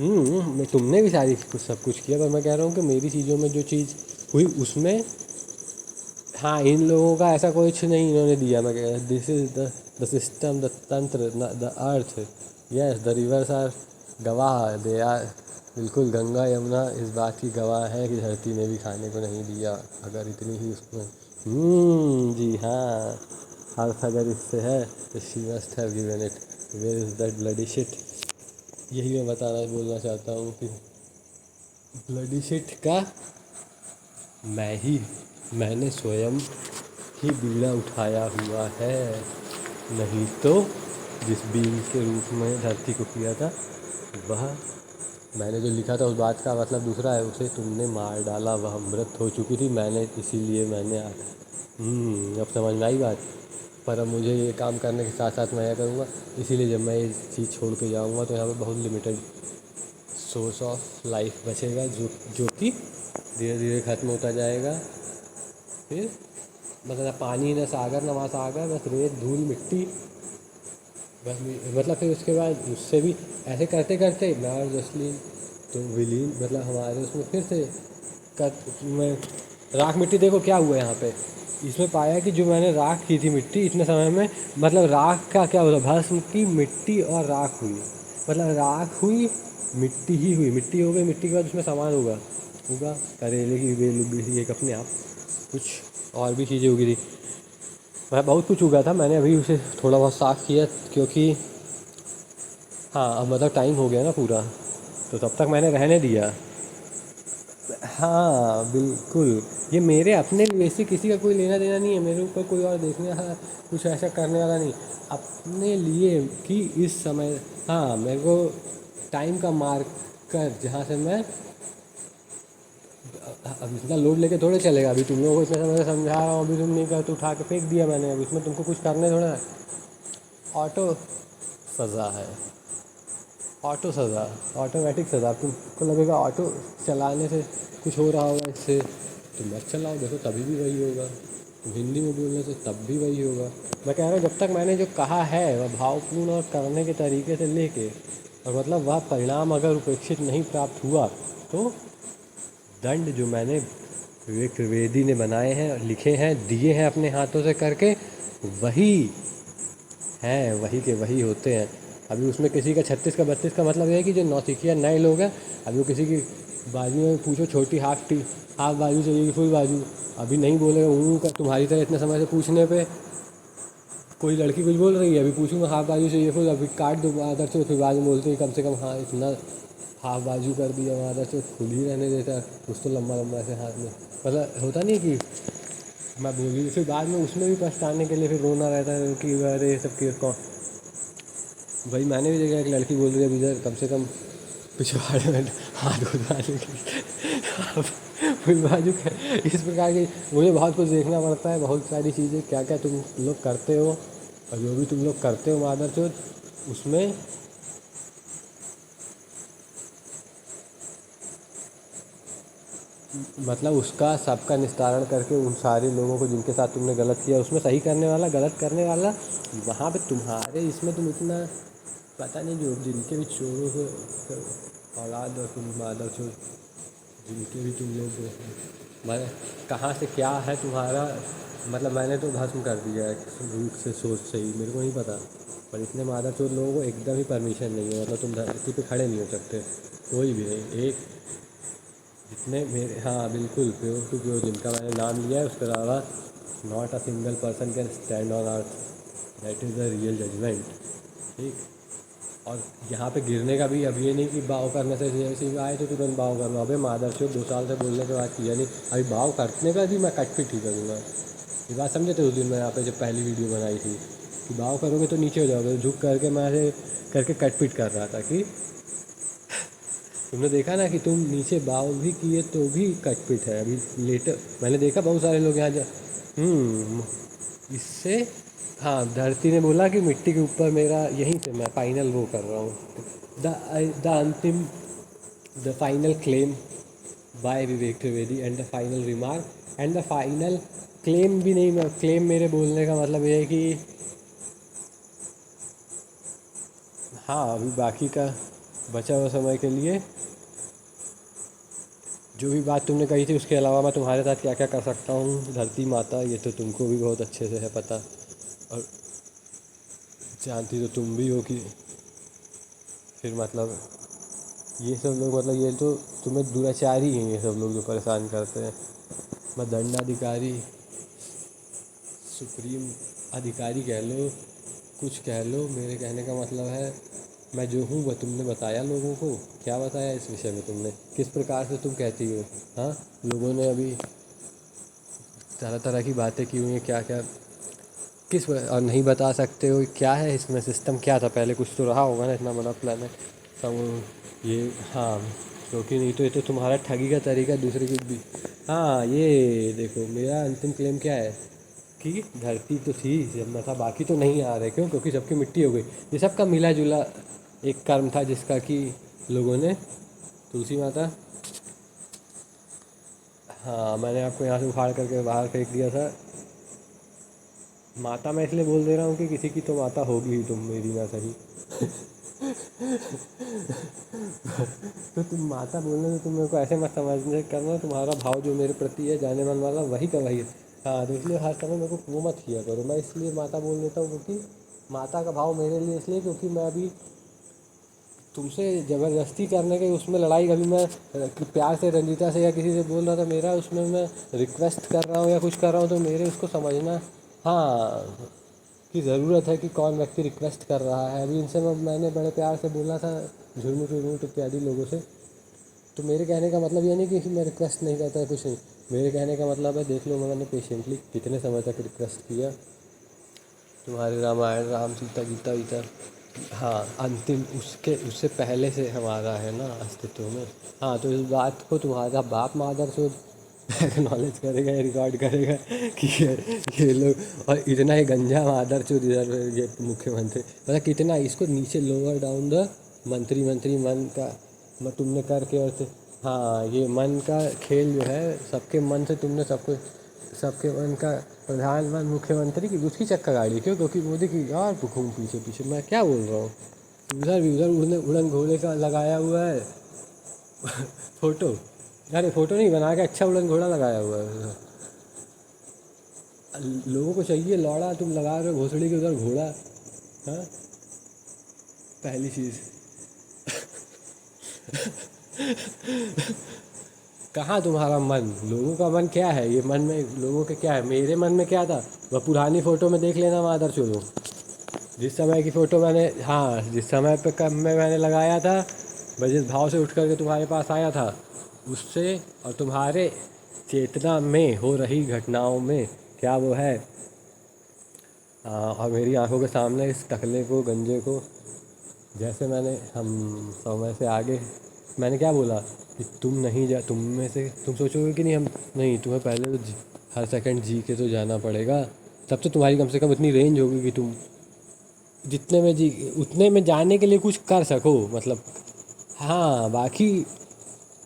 मैं, तुमने भी सारी कुछ सब कुछ किया, पर मैं कह रहा हूँ कि मेरी चीज़ों में जो चीज़ हुई उसमें, हाँ, इन लोगों का ऐसा कुछ नहीं इन्होंने दिया। मैं कह रहा, this is the system, the तंत्र, द अर्थ, यस द रिवर्स आर गवाह, दे आर, बिल्कुल गंगा यमुना इस बात की गवाह है कि धरती ने भी खाने को नहीं दिया, अगर इतनी ही उसमें। जी हाँ, अर्थ अगर इससे है तो she must have given it, where is that bloody shit. यही मैं बताना बोलना चाहता हूँ कि ब्लडी शिट का मैं ही, मैंने स्वयं ही बीड़ा उठाया हुआ है, नहीं तो जिस बीज के रूप में धरती को किया था, वह मैंने जो लिखा था उस बात का मतलब दूसरा है, उसे तुमने मार डाला, वह मृत हो चुकी थी, मैंने इसीलिए मैंने अब समझ में आई बात। पर अब मुझे ये काम करने के साथ साथ मैं क्या करूँगा, इसीलिए जब मैं ये चीज़ छोड़ के जाऊँगा तो यहाँ पे बहुत लिमिटेड सोर्स ऑफ लाइफ बचेगा, जो कि धीरे धीरे ख़त्म होता जाएगा। फिर मतलब ना पानी, ना सागर, ना महासागर, बस रेत, धूल, मिट्टी, बस मतलब फिर उसके बाद उससे भी ऐसे करते करते मैं और जसलीन तो विलीन, मतलब हमारे उसमें फिर से मैं राख मिट्टी, देखो क्या हुआ यहाँ पे, इसमें पाया कि जो मैंने राख की थी मिट्टी इतने समय में, मतलब राख का क्या होता, भस्म की मिट्टी और राख हुई, मतलब राख हुई, मिट्टी ही हुई, मिट्टी हो गई, मिट्टी के बाद उसमें सामान होगा, होगा करेले की बेल उगी थी एक अपने आप, कुछ और भी चीज़ें उगी थी, वह बहुत कुछ उगा था। मैंने अभी उसे थोड़ा बहुत साफ़ किया, क्योंकि हाँ, अब मतलब टाइम हो गया ना पूरा, तो तब तक मैंने रहने दिया। हाँ बिल्कुल, ये मेरे अपने लिए से, किसी का कोई लेना देना नहीं है, मेरे ऊपर कोई और देखने वाला, कुछ ऐसा करने वाला नहीं, अपने लिए कि इस समय, हाँ, मेरे को टाइम का मार्कर, जहाँ से मैं अब इतना लोड लेके थोड़े चलेगा, अभी तुम लोगों को इतना समय से समझा रहा हूँ, अभी तुम नहीं कर तो उठा के फेंक दिया मैंने, अब इसमें तुमको कुछ करने थोड़ा है। ऑटो सज़ा है, ऑटो सज़ा, ऑटोमेटिक सज़ा। तुमको लगेगा ऑटो चलाने से कुछ हो रहा होगा इससे, तुम मत चलाओ, देखो तभी भी वही होगा, तुम हिंदी में बोलने से तब भी वही होगा। मैं कह रहा हूँ जब तक मैंने जो कहा है वह भावपूर्ण और करने के तरीके से लेके, और मतलब वह परिणाम अगर उपेक्षित नहीं प्राप्त हुआ, तो दंड जो मैंने विवेक त्रिवेदी ने बनाए हैं, लिखे हैं, दिए हैं अपने हाथों से करके, वही हैं, वही के वही होते हैं। अभी उसमें किसी का 36 का 32 का मतलब है कि जो नौसिखिया नए लोग हैं, अभी वो किसी की बाजू में पूछो, छोटी हाफ बाजू चाहिए कि फुल बाजू, अभी नहीं बोलेगा का तुम्हारी तरह इतने समय से पूछने पे कोई लड़की कुछ बोल रही है, अभी पूछूंगा हाफ बाजू चाहिए फुल, अभी काट दो आदर से, फिर बाद में बोलते हैं कम से कम हाँ इतना हाफ बाजू कर दिया, आदर से खुल ही रहने देता है कुछ तो लंबा लंबा ऐसे हाथ में, मतलब होता नहीं कि मैं बोल रही, फिर बाद में उसमें भी पछताने के लिए फिर रोना रहता है कि अरे सब की कौन। भाई मैंने भी देखा एक लड़की बोल रही है इधर कम से कम पिछवाड़े में हाथ घुसाने की फिर बाजू इस प्रकार की, मुझे बहुत कुछ देखना पड़ता है, बहुत सारी चीज़ें, क्या क्या तुम लोग करते हो, और जो भी तुम लोग करते हो मादरचोद, उसमें मतलब उसका सबका निस्तारण करके उन सारे लोगों को जिनके साथ तुमने गलत किया, उसमें सही करने वाला, गलत करने वाला, वहाँ पे तुम्हारे इसमें तुम इतना पता नहीं, जो जिनके भी चोरों को औलाद और तुम मादर चोर, जिनके भी तुम लोग मैं कहाँ से क्या है तुम्हारा, मतलब मैंने तो भस्म कर दिया है रूप से सोच से ही, मेरे को नहीं पता। पर इतने मादरचोद लोगों को एकदम ही परमिशन नहीं है, मतलब तुम धरती पे खड़े नहीं हो सकते, कोई भी नहीं। एक जितने मेरे, हाँ बिल्कुल, प्योर टू प्योर जिनका मैंने नाम लिया है उसके अलावा not a single person can stand on earth, that is the real judgement. ठीक। और यहाँ पे गिरने का भी अब ये नहीं कि बाव करने से जैसे आए तो तुरंत बाव कर लो, अबे मादरचोद 2 साल से बोलने के बाद किया नहीं, अभी बाव करने का भी मैं कट पिट ही करूँगा। ये बात समझे थे उस दिन मैं यहाँ पे जब पहली वीडियो बनाई थी कि बाव करोगे तो नीचे हो जाओगे, झुक करके मैं ऐसे करके कट पिट कर रहा था कि तुमने देखा ना कि तुम नीचे बाव भी किए तो भी कटपिट है अभी लेटर। मैंने देखा बहुत सारे लोग यहाँ हम्म इससे, हाँ धरती ने बोला कि मिट्टी के ऊपर मेरा यहीं से मैं फाइनल वो कर रहा हूँ, द अंतिम, the final claim bye Vivek Trivedi and the final remark and the final claim भी नहीं, क्लेम मेरे बोलने का मतलब ये है कि हाँ अभी बाकी का बचा हुआ समय के लिए जो भी बात तुमने कही थी उसके अलावा मैं तुम्हारे साथ क्या क्या कर सकता हूँ धरती माता, ये तो तुमको भी बहुत अच्छे से है पता, और जानती तो तुम भी हो कि फिर मतलब ये सब लोग, मतलब ये तो तुम्हें दुराचारी हैं ये सब लोग जो परेशान करते हैं। मैं दंडाधिकारी, सुप्रीम अधिकारी कह लो, कुछ कह लो, मेरे कहने का मतलब है मैं जो हूँ वह तुमने बताया लोगों को। क्या बताया इस विषय में तुमने, किस प्रकार से तुम कहती हो? हाँ, लोगों ने अभी तरह तरह की बातें की हुई हैं, क्या क्या किस और नहीं बता सकते हो क्या है इसमें, सिस्टम क्या था पहले, कुछ तो रहा होगा ना इतना बड़ा प्लान है सब ये। हाँ, क्योंकि नहीं तो ये तो तुम्हारा ठगी का तरीका दूसरे की भी। हाँ ये देखो मेरा अंतिम क्लेम क्या है कि धरती तो थी जब मैं था, बाकी तो नहीं आ रहे, क्यों? क्योंकि सबकी मिट्टी हो गई। ये सबका मिला जुला एक कर्म था जिसका कि लोगों ने, तुलसी माता, हाँ मैंने आपको यहाँ से उखाड़ करके बाहर फेंक दिया था। माता मैं इसलिए बोल दे रहा हूँ कि किसी की तो माता होगी ही, तुम मेरी ना सही। तो तुम माता बोलने से तुम मेरे को ऐसे मत समझने करना, तुम्हारा भाव जो मेरे प्रति है जाने मन वाला वही का वही है। हाँ तो इसलिए हर समय मेरे को वो मत किया करो, मैं इसलिए माता बोल देता हूँ क्योंकि माता का भाव मेरे लिए इसलिए क्योंकि मैं अभी तुमसे ज़बरदस्ती करने के उसमें लड़ाई, कभी मैं प्यार से रंजीता से या किसी से बोल रहा था मेरा उसमें मैं रिक्वेस्ट कर रहा हूँ या कुछ कर रहा हूँ तो मेरे उसको समझना, हाँ की ज़रूरत है कि कौन व्यक्ति रिक्वेस्ट कर रहा है। अभी इनसे मैंने बड़े प्यार से बोला था झुरमुट उर्मुट इत्यादि लोगों से, तो मेरे कहने का मतलब ये नहीं कि मैं रिक्वेस्ट नहीं करता है, कुछ नहीं। मेरे कहने का मतलब है देख लो मैंने पेशेंटली कितने समय तक रिक्वेस्ट किया, तुम्हारे रामायण राम सीता गीता वीता, हाँ अंतिम उसके उससे पहले से हमारा है ना अस्तित्व में। हाँ तो इस बात को तुम्हारा बाप मादर से एक्नॉलेज करेगा, रिकॉर्ड करेगा कि ये लोग, और इतना ही गंजा मादर चो इधर ये मुख्यमंत्री, मतलब कितना इसको नीचे लोअर डाउन द मंत्री मन का तुमने करके और से, हाँ ये मन का खेल जो है सबके मन से तुमने सबको, सबके मन का प्रधानमंत्री मुख्यमंत्री की उसकी चक्का गाड़ी, क्यों? क्योंकि मोदी की यार घूम पीछे पीछे मैं क्या बोल रहा हूँ, उधर भी उधर उड़ने उड़न घोड़े का लगाया हुआ है फोटो, अरे फोटो नहीं बना के अच्छा उड़न घोड़ा लगाया हुआ है। लोगों को चाहिए लौड़ा, तुम लगा रहे हो घोसड़ी के उधर घोड़ा। हाँ, पहली चीज़ कहाँ तुम्हारा मन, लोगों का मन क्या है, ये मन में लोगों के क्या है, मेरे मन में क्या था वह पुरानी फ़ोटो में देख लेना मादर चोदो, जिस समय की फ़ोटो मैंने, हाँ जिस समय पे कब में मैंने लगाया था, मैं जिस भाव से उठ करके तुम्हारे पास आया था उससे और तुम्हारे चेतना में हो रही घटनाओं में क्या वो है। और मेरी आंखों के सामने इस टकले को गंजे को, जैसे मैंने हम समय से आगे मैंने क्या बोला कि तुम नहीं जा, तुम में से तुम सोचोगे कि नहीं हम, नहीं तुम्हें पहले तो हर सेकंड जी के तो जाना पड़ेगा, तब तो तुम्हारी कम से कम इतनी रेंज होगी कि तुम जितने में जी उतने में जाने के लिए कुछ कर सको, मतलब हाँ बाकी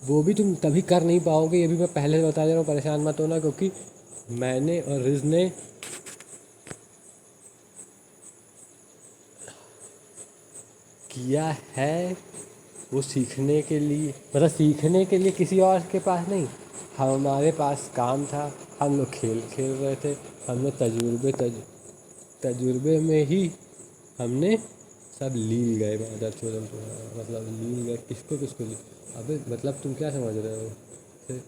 वो भी तुम तभी कर नहीं पाओगे, ये भी मैं पहले से बता दे रहा हूँ, परेशान मत होना, क्योंकि मैंने और रिज ने किया है वो सीखने के लिए, मतलब सीखने के लिए किसी और के पास नहीं, हमारे पास काम था, हम लोग खेल खेल रहे थे, हमने तजुर्बे में ही हमने सब लील गए मदर चोदन तुम्हारा, मतलब लील गए किसको किसको ली। अबे मतलब तुम क्या समझ रहे हो? फिर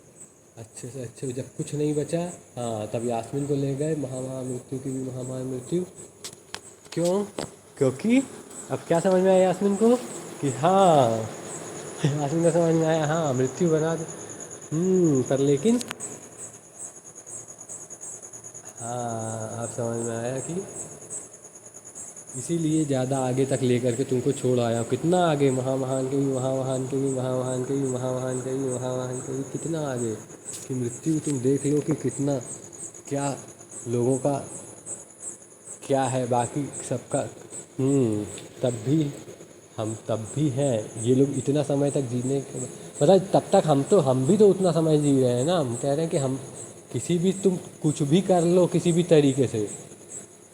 अच्छे से अच्छे जब कुछ नहीं बचा, हाँ तब यास्मीन को ले गए, महा मृत्यु की भी महामारी मृत्यु। क्यों? क्योंकि अब क्या समझ में आया यास्मीन को कि हाँ, यास्मीन को समझ में आया हाँ मृत्यु बना दे। पर लेकिन हाँ अब समझ में आया कि इसीलिए ज़्यादा आगे तक लेकर के तुमको छोड़ आया हूँ। कितना आगे, महामहान के भी महामहान के भी महामहान के भी महामहान के भी महामहान के भी कितना आगे कि मृत्यु तुम देख लो कि कितना क्या लोगों का क्या है बाकी सबका। तब भी हम तब भी हैं, ये लोग इतना समय तक जीने के मतलब तब तक हम भी तो उतना समय जी रहे हैं ना। हम कह रहे हैं कि हम किसी भी तुम कुछ भी कर लो किसी भी तरीके से,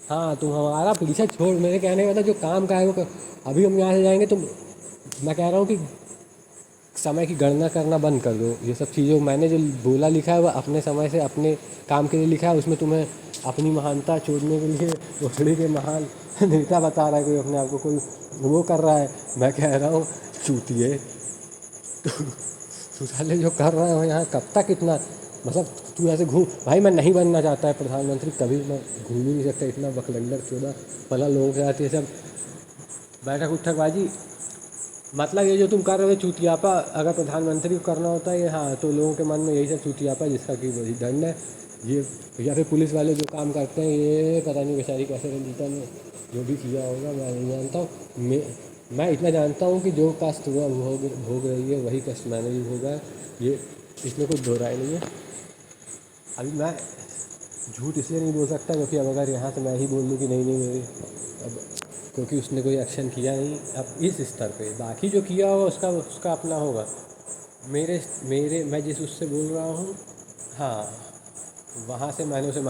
हाँ तुम हमारा पीछा छोड़, मेरे कहने का मतलब जो काम का है वो अभी हम यहाँ से जाएंगे तो मैं कह रहा हूँ कि समय की गणना करना बंद कर दो। ये सब चीज़ों मैंने जो बोला लिखा है वो अपने समय से अपने काम के लिए लिखा है, उसमें तुम्हें अपनी महानता छोड़ने के लिए भोसड़ी के महान नेता बता रहा है कोई अपने आप को, कोई वो कर रहा है। मैं कह रहा हूँ चूतिए, तू साले जो कर रहा है यहाँ कब तक इतना, मतलब तू ऐसे घूम भाई। मैं नहीं बनना चाहता है प्रधानमंत्री कभी, मैं घूम ही नहीं सकता इतना बकलंडर चौदह पला लोगों के साथ ये सब बैठक उठकबाजी। मतलब ये जो तुम कर रहे हो चूतियापा, अगर प्रधानमंत्री को करना होता है ये हाँ तो लोगों के मन में यही सब चूतियापा जिसका कि वही दंड है ये, या फिर पुलिस वाले जो काम करते हैं ये पता नहीं बेचारी कैसे रंजीता ने जो भी किया होगा मैं नहीं जानता हूँ। मैं इतना जानता हूँ कि जो कष्ट वह भोग रही है वही कष्ट मैंने भी भोगा है, ये इसमें कुछ दो राय नहीं है। अभी मैं झूठ इसलिए नहीं बोल सकता क्योंकि अब अगर यहाँ से मैं ही बोल दूँ कि नहीं मेरी अब, क्योंकि उसने कोई एक्शन किया नहीं अब इस स्तर पे, बाकी जो किया होगा उसका उसका अपना होगा। मेरे मेरे मैं जिस उससे बोल रहा हूँ, हाँ वहाँ से मैंने उसे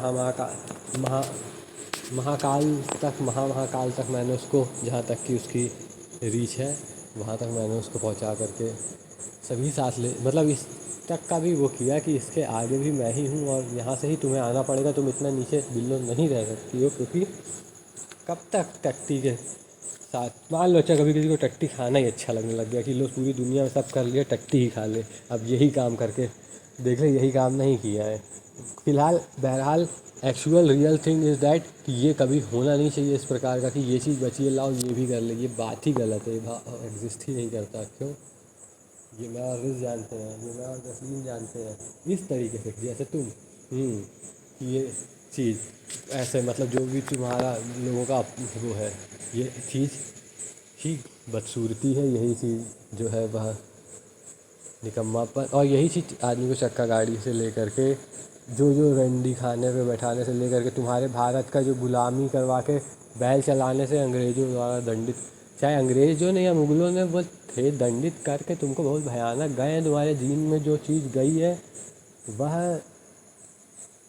महाकाल तक महाकाल तक मैंने उसको, जहाँ तक कि उसकी रीच है वहाँ तक मैंने उसको पहुँचा करके सभी साथ ले, मतलब इस तक का भी वो किया कि इसके आगे भी मैं ही हूँ और यहाँ से ही तुम्हें आना पड़ेगा, तुम इतना नीचे बिल्लो नहीं रह सकती हो। क्योंकि कब तक टट्टी के साथ, मान लो अच्छा कभी किसी को टट्टी खाना ही अच्छा लगने लग गया कि लो पूरी दुनिया में सब कर लिया टट्टी ही खा ले, अब यही काम करके देख ले, यही काम नहीं किया है फिलहाल। बहरहाल actual real thing is that कि ये कभी होना नहीं चाहिए इस प्रकार का कि ये चीज़ बची है लाओ ये भी कर ले, ये बात ही गलत है, ये एग्जिस्ट ही नहीं करता। क्यों? ये मैं और रिज जानते हैं, ये मैं और जसलीन जानते हैं इस तरीके से जैसे तुम कि ये चीज़ ऐसे मतलब जो भी तुम्हारा लोगों का वो है ये चीज़ ही बदसूरती है, यही चीज़ जो है वह निकम्मापन, और यही चीज़ आदमी को चक्का गाड़ी से लेकर के जो रंडी खाने पे बैठाने से लेकर के तुम्हारे भारत का जो गुलामी करवा के बैल चलाने से अंग्रेज़ों द्वारा दंडित, चाहे अंग्रेज़ों ने या मुग़लों ने वो थे दंडित करके तुमको बहुत भयानक गए हैं, तुम्हारे जीन में जो चीज़ गई है वह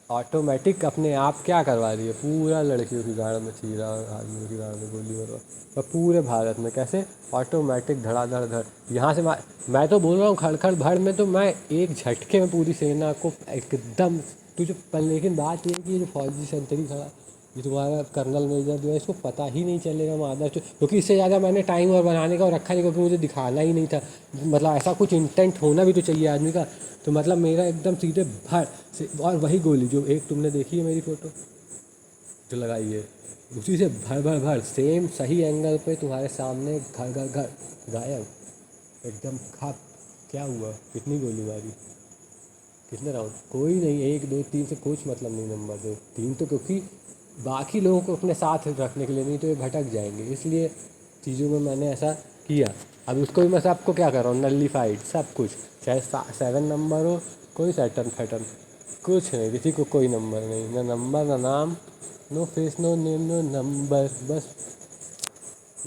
ऑटोमेटिक अपने आप क्या करवा रही है, पूरा लड़कियों की गाड़ में चीरा और आदमियों की गाड़ में गोली मरवा, और पूरे भारत में कैसे ऑटोमेटिक धड़ाधड़ धड़ यहाँ से मैं तो बोल रहा हूँ खड़खड़ भड़ में तो मैं एक झटके में पूरी सेना को एकदम तुझे लेकिन बात ये कि जो फौजी संतरी खड़ा ये तुम्हारा कर्नल मेजर जो है इसको पता ही नहीं चलेगा मादर क्योंकि इससे ज़्यादा मैंने टाइम और बनाने का और रखा नहीं क्योंकि मुझे दिखाना ही नहीं था, मतलब ऐसा कुछ इंटेंट होना भी तो चाहिए आदमी का। तो मतलब मेरा एकदम सीधे भर से, और वही गोली जो एक तुमने देखी है मेरी फ़ोटो जो लगाई है उसी से भर भर भर सेम सही एंगल पे तुम्हारे सामने घर घर घर गायब एकदम खाप। क्या हुआ? कितनी गोली मारी? कितने राउंड? कोई नहीं, 1 2 3 से कुछ मतलब नहीं नंबर दो 3 तो क्योंकि बाकी लोगों को अपने साथ रखने के लिए, नहीं तो ये भटक जाएंगे, इसलिए चीज़ों में मैंने ऐसा किया। अब उसको भी मैं सबको क्या कर रहा हूँ नलिफाइड सब कुछ, चाहे 7 नंबर हो कोई सैटन फैटन कुछ नहीं, किसी को कोई नंबर नहीं, ना नंबर ना नाम, no face no name no number, बस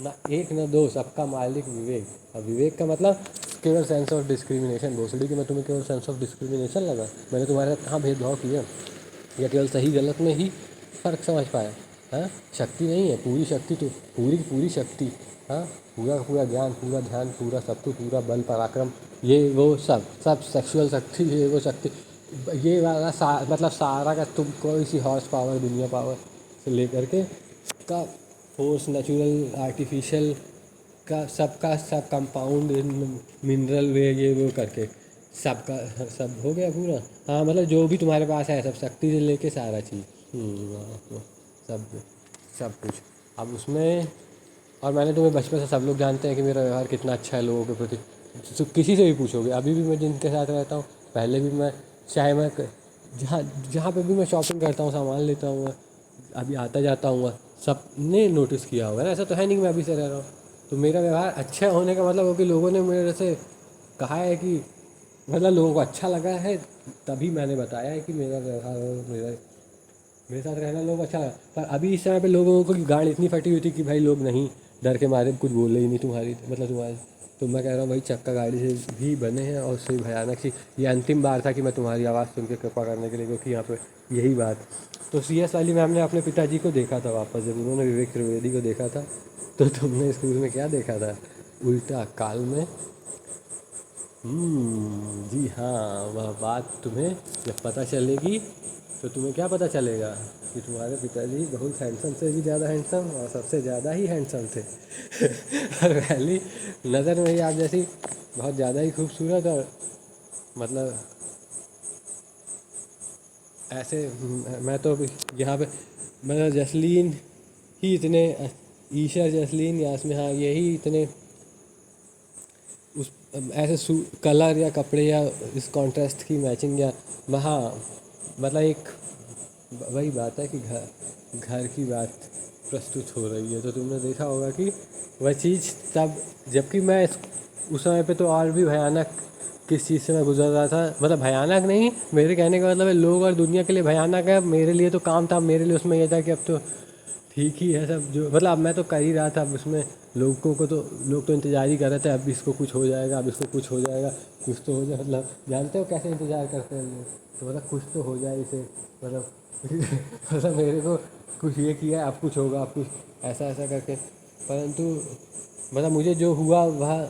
ना एक ना दो, सबका मालिक विवेक। अब विवेक का मतलब केवल सेंस ऑफ डिस्क्रिमिनेशन, भोसड़ी कि मैं तुम्हें केवल सेंस ऑफ डिस्क्रिमिनेशन लगा, मैंने तुम्हारे साथ कहाँ भेदभाव किया या केवल सही गलत में ही फ़र्क समझ पाया? हाँ, शक्ति नहीं है, पूरी शक्ति तो पूरी की पूरी शक्ति। हाँ, पूरा का पूरा ज्ञान, पूरा ध्यान, पूरा सब कुछ, पूरा बल पराक्रम, ये वो सब सब सेक्सुअल शक्ति, ये वो शक्ति, ये वाला मतलब सारा का तुम कोई सी हॉर्स पावर, दुनिया पावर से लेकर के का फोर्स, नेचुरल, आर्टिफिशियल का सब कंपाउंड मिनरल वे ये वो करके सबका सब हो गया पूरा। हाँ, मतलब जो भी तुम्हारे पास है सब शक्ति से लेके सारा चीज़। हाँ, सब सब कुछ अब उसमें। और मैंने तुम्हें बचपन से, सब लोग जानते हैं कि मेरा व्यवहार कितना अच्छा है लोगों के प्रति। तो किसी से भी पूछोगे, अभी भी मैं जिनके साथ रहता हूँ, पहले भी मैं, चाहे मैं जहाँ जहाँ पे भी मैं शॉपिंग करता हूँ, सामान लेता हूँ, अभी आता जाता हूँ, सब ने नोटिस किया होगा ना। ऐसा तो है नहीं कि मैं अभी से रह रहा हूँ। तो मेरा व्यवहार अच्छा होने का मतलब हो कि लोगों ने मेरे से कहा है कि, मतलब लोगों को अच्छा लगा है, तभी मैंने बताया है कि मेरा व्यवहार, मेरे साथ रहना लोग अच्छा लगा। पर अभी इस समय पे लोगों को गांड इतनी फटी हुई थी कि भाई लोग नहीं, डर के मारे कुछ बोले ही नहीं तुम्हारी, मतलब तुम्हारे। तो मैं कह रहा हूँ भाई, चक्का गाड़ी से भी बने हैं और उससे भी भयानक सी। ये अंतिम बार था कि मैं तुम्हारी आवाज़ सुन के कृपा करने के लिए, क्योंकि यहाँ पे यही बात। तो CS वाली मैम ने अपने पिताजी को देखा था वापस, जब उन्होंने विवेक त्रिवेदी को देखा था। तो तुमने स्कूल में क्या देखा था? उल्टा काल में। जी हाँ, वह बात तुम्हें जब पता चलेगी तो तुम्हें क्या पता चलेगा कि तुम्हारे पिताजी बहुत हैंडसम से भी ज़्यादा हैंडसम, और सबसे ज़्यादा ही हैंडसम थे। और पहली नज़र में ही आप जैसी बहुत ज़्यादा ही खूबसूरत, और मतलब ऐसे मैं तो अभी यहाँ पे, मतलब जसलीन ही इतने, ईशा, जसलीन, यास्मीन, हाँ यही इतने उस ऐसे कलर या कपड़े या इस कॉन्ट्रास्ट की मैचिंग, या वहाँ मतलब एक वही बात है कि घर घर की बात प्रस्तुत हो रही है। तो तुमने देखा होगा कि वह चीज़ तब, जबकि मैं उस समय पे तो और भी भयानक किस चीज़ से मैं गुजर रहा था, मतलब भयानक नहीं, मेरे कहने का मतलब है लोग और दुनिया के लिए भयानक है, मेरे लिए तो काम था, मेरे लिए उसमें यह था कि अब तो ठीक ही है सब, जो मतलब अब मैं तो कर ही रहा था। अब उसमें लोगों को तो, लोग तो इंतज़ार ही कर रहे थे, अब इसको कुछ हो जाएगा, अब इसको कुछ हो जाएगा, कुछ तो हो जाए, मतलब जानते हो कैसे इंतज़ार करते हैं लोग, तो मतलब कुछ तो हो जाए इसे, मतलब मतलब मेरे को कुछ ये किया, अब कुछ होगा, अब कुछ ऐसा ऐसा करके। परंतु मतलब मुझे जो हुआ वह,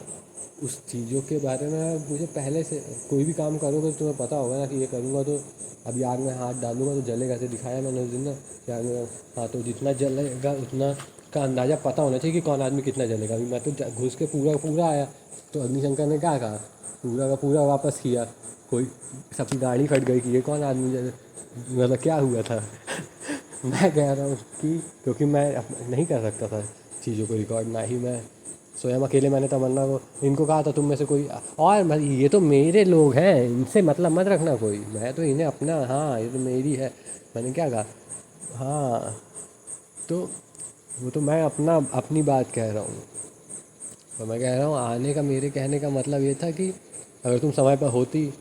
उस चीज़ों के बारे में मुझे पहले से, कोई भी काम करोगे तो तुम्हें पता होगा ना कि ये करूँगा तो अभी आग में हाथ डालूंगा तो जलेगा, से दिखाया मैंने उस दिन ना कि आग में। हाँ, तो जितना जलेगा उतना का अंदाज़ा पता होना चाहिए कि कौन आदमी कितना जलेगा। अभी मैं तो घुस के पूरा पूरा आया, तो अग्निशंकर ने क्या कहा, पूरा का पूरा वापस किया, कोई सबकी गाड़ी फट गई कि ये कौन आदमी जले, मतलब क्या हुआ था। मैं कह रहा हूँ कि क्योंकि मैं नहीं कर सकता था चीज़ों को रिकॉर्ड, ना ही मैं स्वयं अकेले, मैंने तमन्ना को, इनको कहा था तुम में से कोई, और ये तो मेरे लोग हैं, इनसे मतलब मत रखना कोई, मैं तो इन्हें अपना, हाँ ये तो मेरी है, मैंने क्या कहा। हाँ, तो वो तो मैं अपना अपनी बात कह रहा हूँ। तो मैं कह रहा हूँ आने का, मेरे कहने का मतलब ये था कि अगर तुम समय पर होती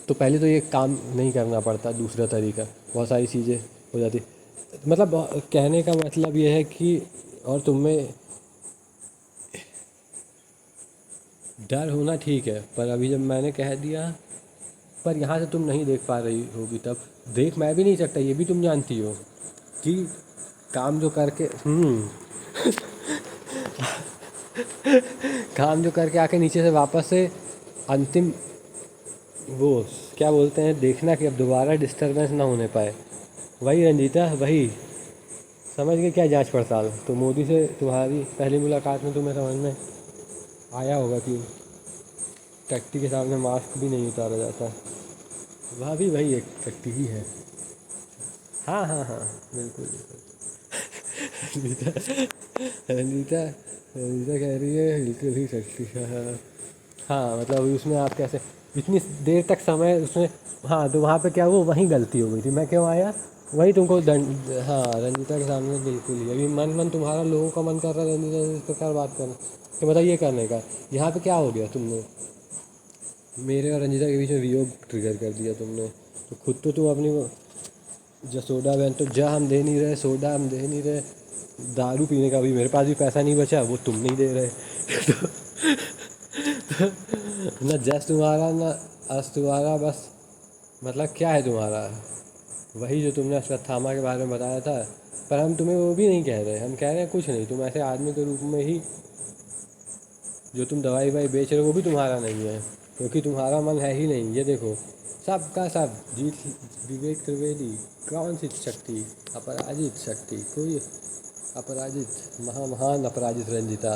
तो पहले तो ये काम नहीं करना पड़ता, दूसरा तरीका, बहुत सारी चीज़ें हो जाती। मतलब कहने का मतलब ये है कि, और तुम में डर होना ठीक है, पर अभी जब मैंने कह दिया, पर यहाँ से तुम नहीं देख पा रही होगी, तब देख मैं भी नहीं सकता, ये भी तुम जानती हो कि काम जो करके काम जो करके आके नीचे से वापस से अंतिम वो क्या बोलते हैं, देखना कि अब दोबारा डिस्टरबेंस ना होने पाए। वही रंजीता, वही समझ गए क्या जांच पड़ताल। तो मोदी से तुम्हारी पहली मुलाकात में तुम्हें समझ में आया होगा कि टट्टी के सामने मास्क भी नहीं उतारा जाता। वह भी वही एक टट्टी ही है। हाँ हाँ हाँ, बिल्कुल बिल्कुल। रंजीता रंजीता रंजीता कह रही है बिल्कुल ही टट्टी है। हाँ हाँ, मतलब अभी उसमें आप कैसे इतनी देर तक समय उसमें, हाँ तो वहाँ पे क्या वो वहीं गलती हो गई थी, मैं क्यों आया, वही तुमको दंड। हाँ, रंजीता के सामने बिल्कुल ही, अभी मन मन तुम्हारा, लोगों का मन कर रहा है रंजीता से इस प्रकार बात करना, कि मतलब ये करने का। यहाँ पे क्या हो गया, तुमने मेरे और रंजीता के बीच में वियोग ट्रिगर कर दिया तुमने। तो खुद तो तुम अपनी जसोदा बहन, तो जा हम दे नहीं रहे, सोडा हम दे नहीं रहे, दारू पीने का भी मेरे पास भी पैसा नहीं बचा, वो तुम नहीं दे रहे। तो ना जस तुम्हारा, ना अस तुम्हारा, बस मतलब क्या है तुम्हारा, वही जो तुमने अश्वत्थामा के बारे में बताया था। पर हम तुम्हें वो भी नहीं कह रहे, हम कह रहे हैं कुछ नहीं, तुम ऐसे आदमी के रूप में ही जो तुम दवाई ववाई बेच रहे हो वो भी तुम्हारा नहीं है, क्योंकि तुम्हारा मन है ही नहीं। ये देखो, सब का सब जीत, विवेक त्रिवेदी कौन सी शक्ति, अपराजित शक्ति, कोई अपराजित महान अपराजित रंजिता।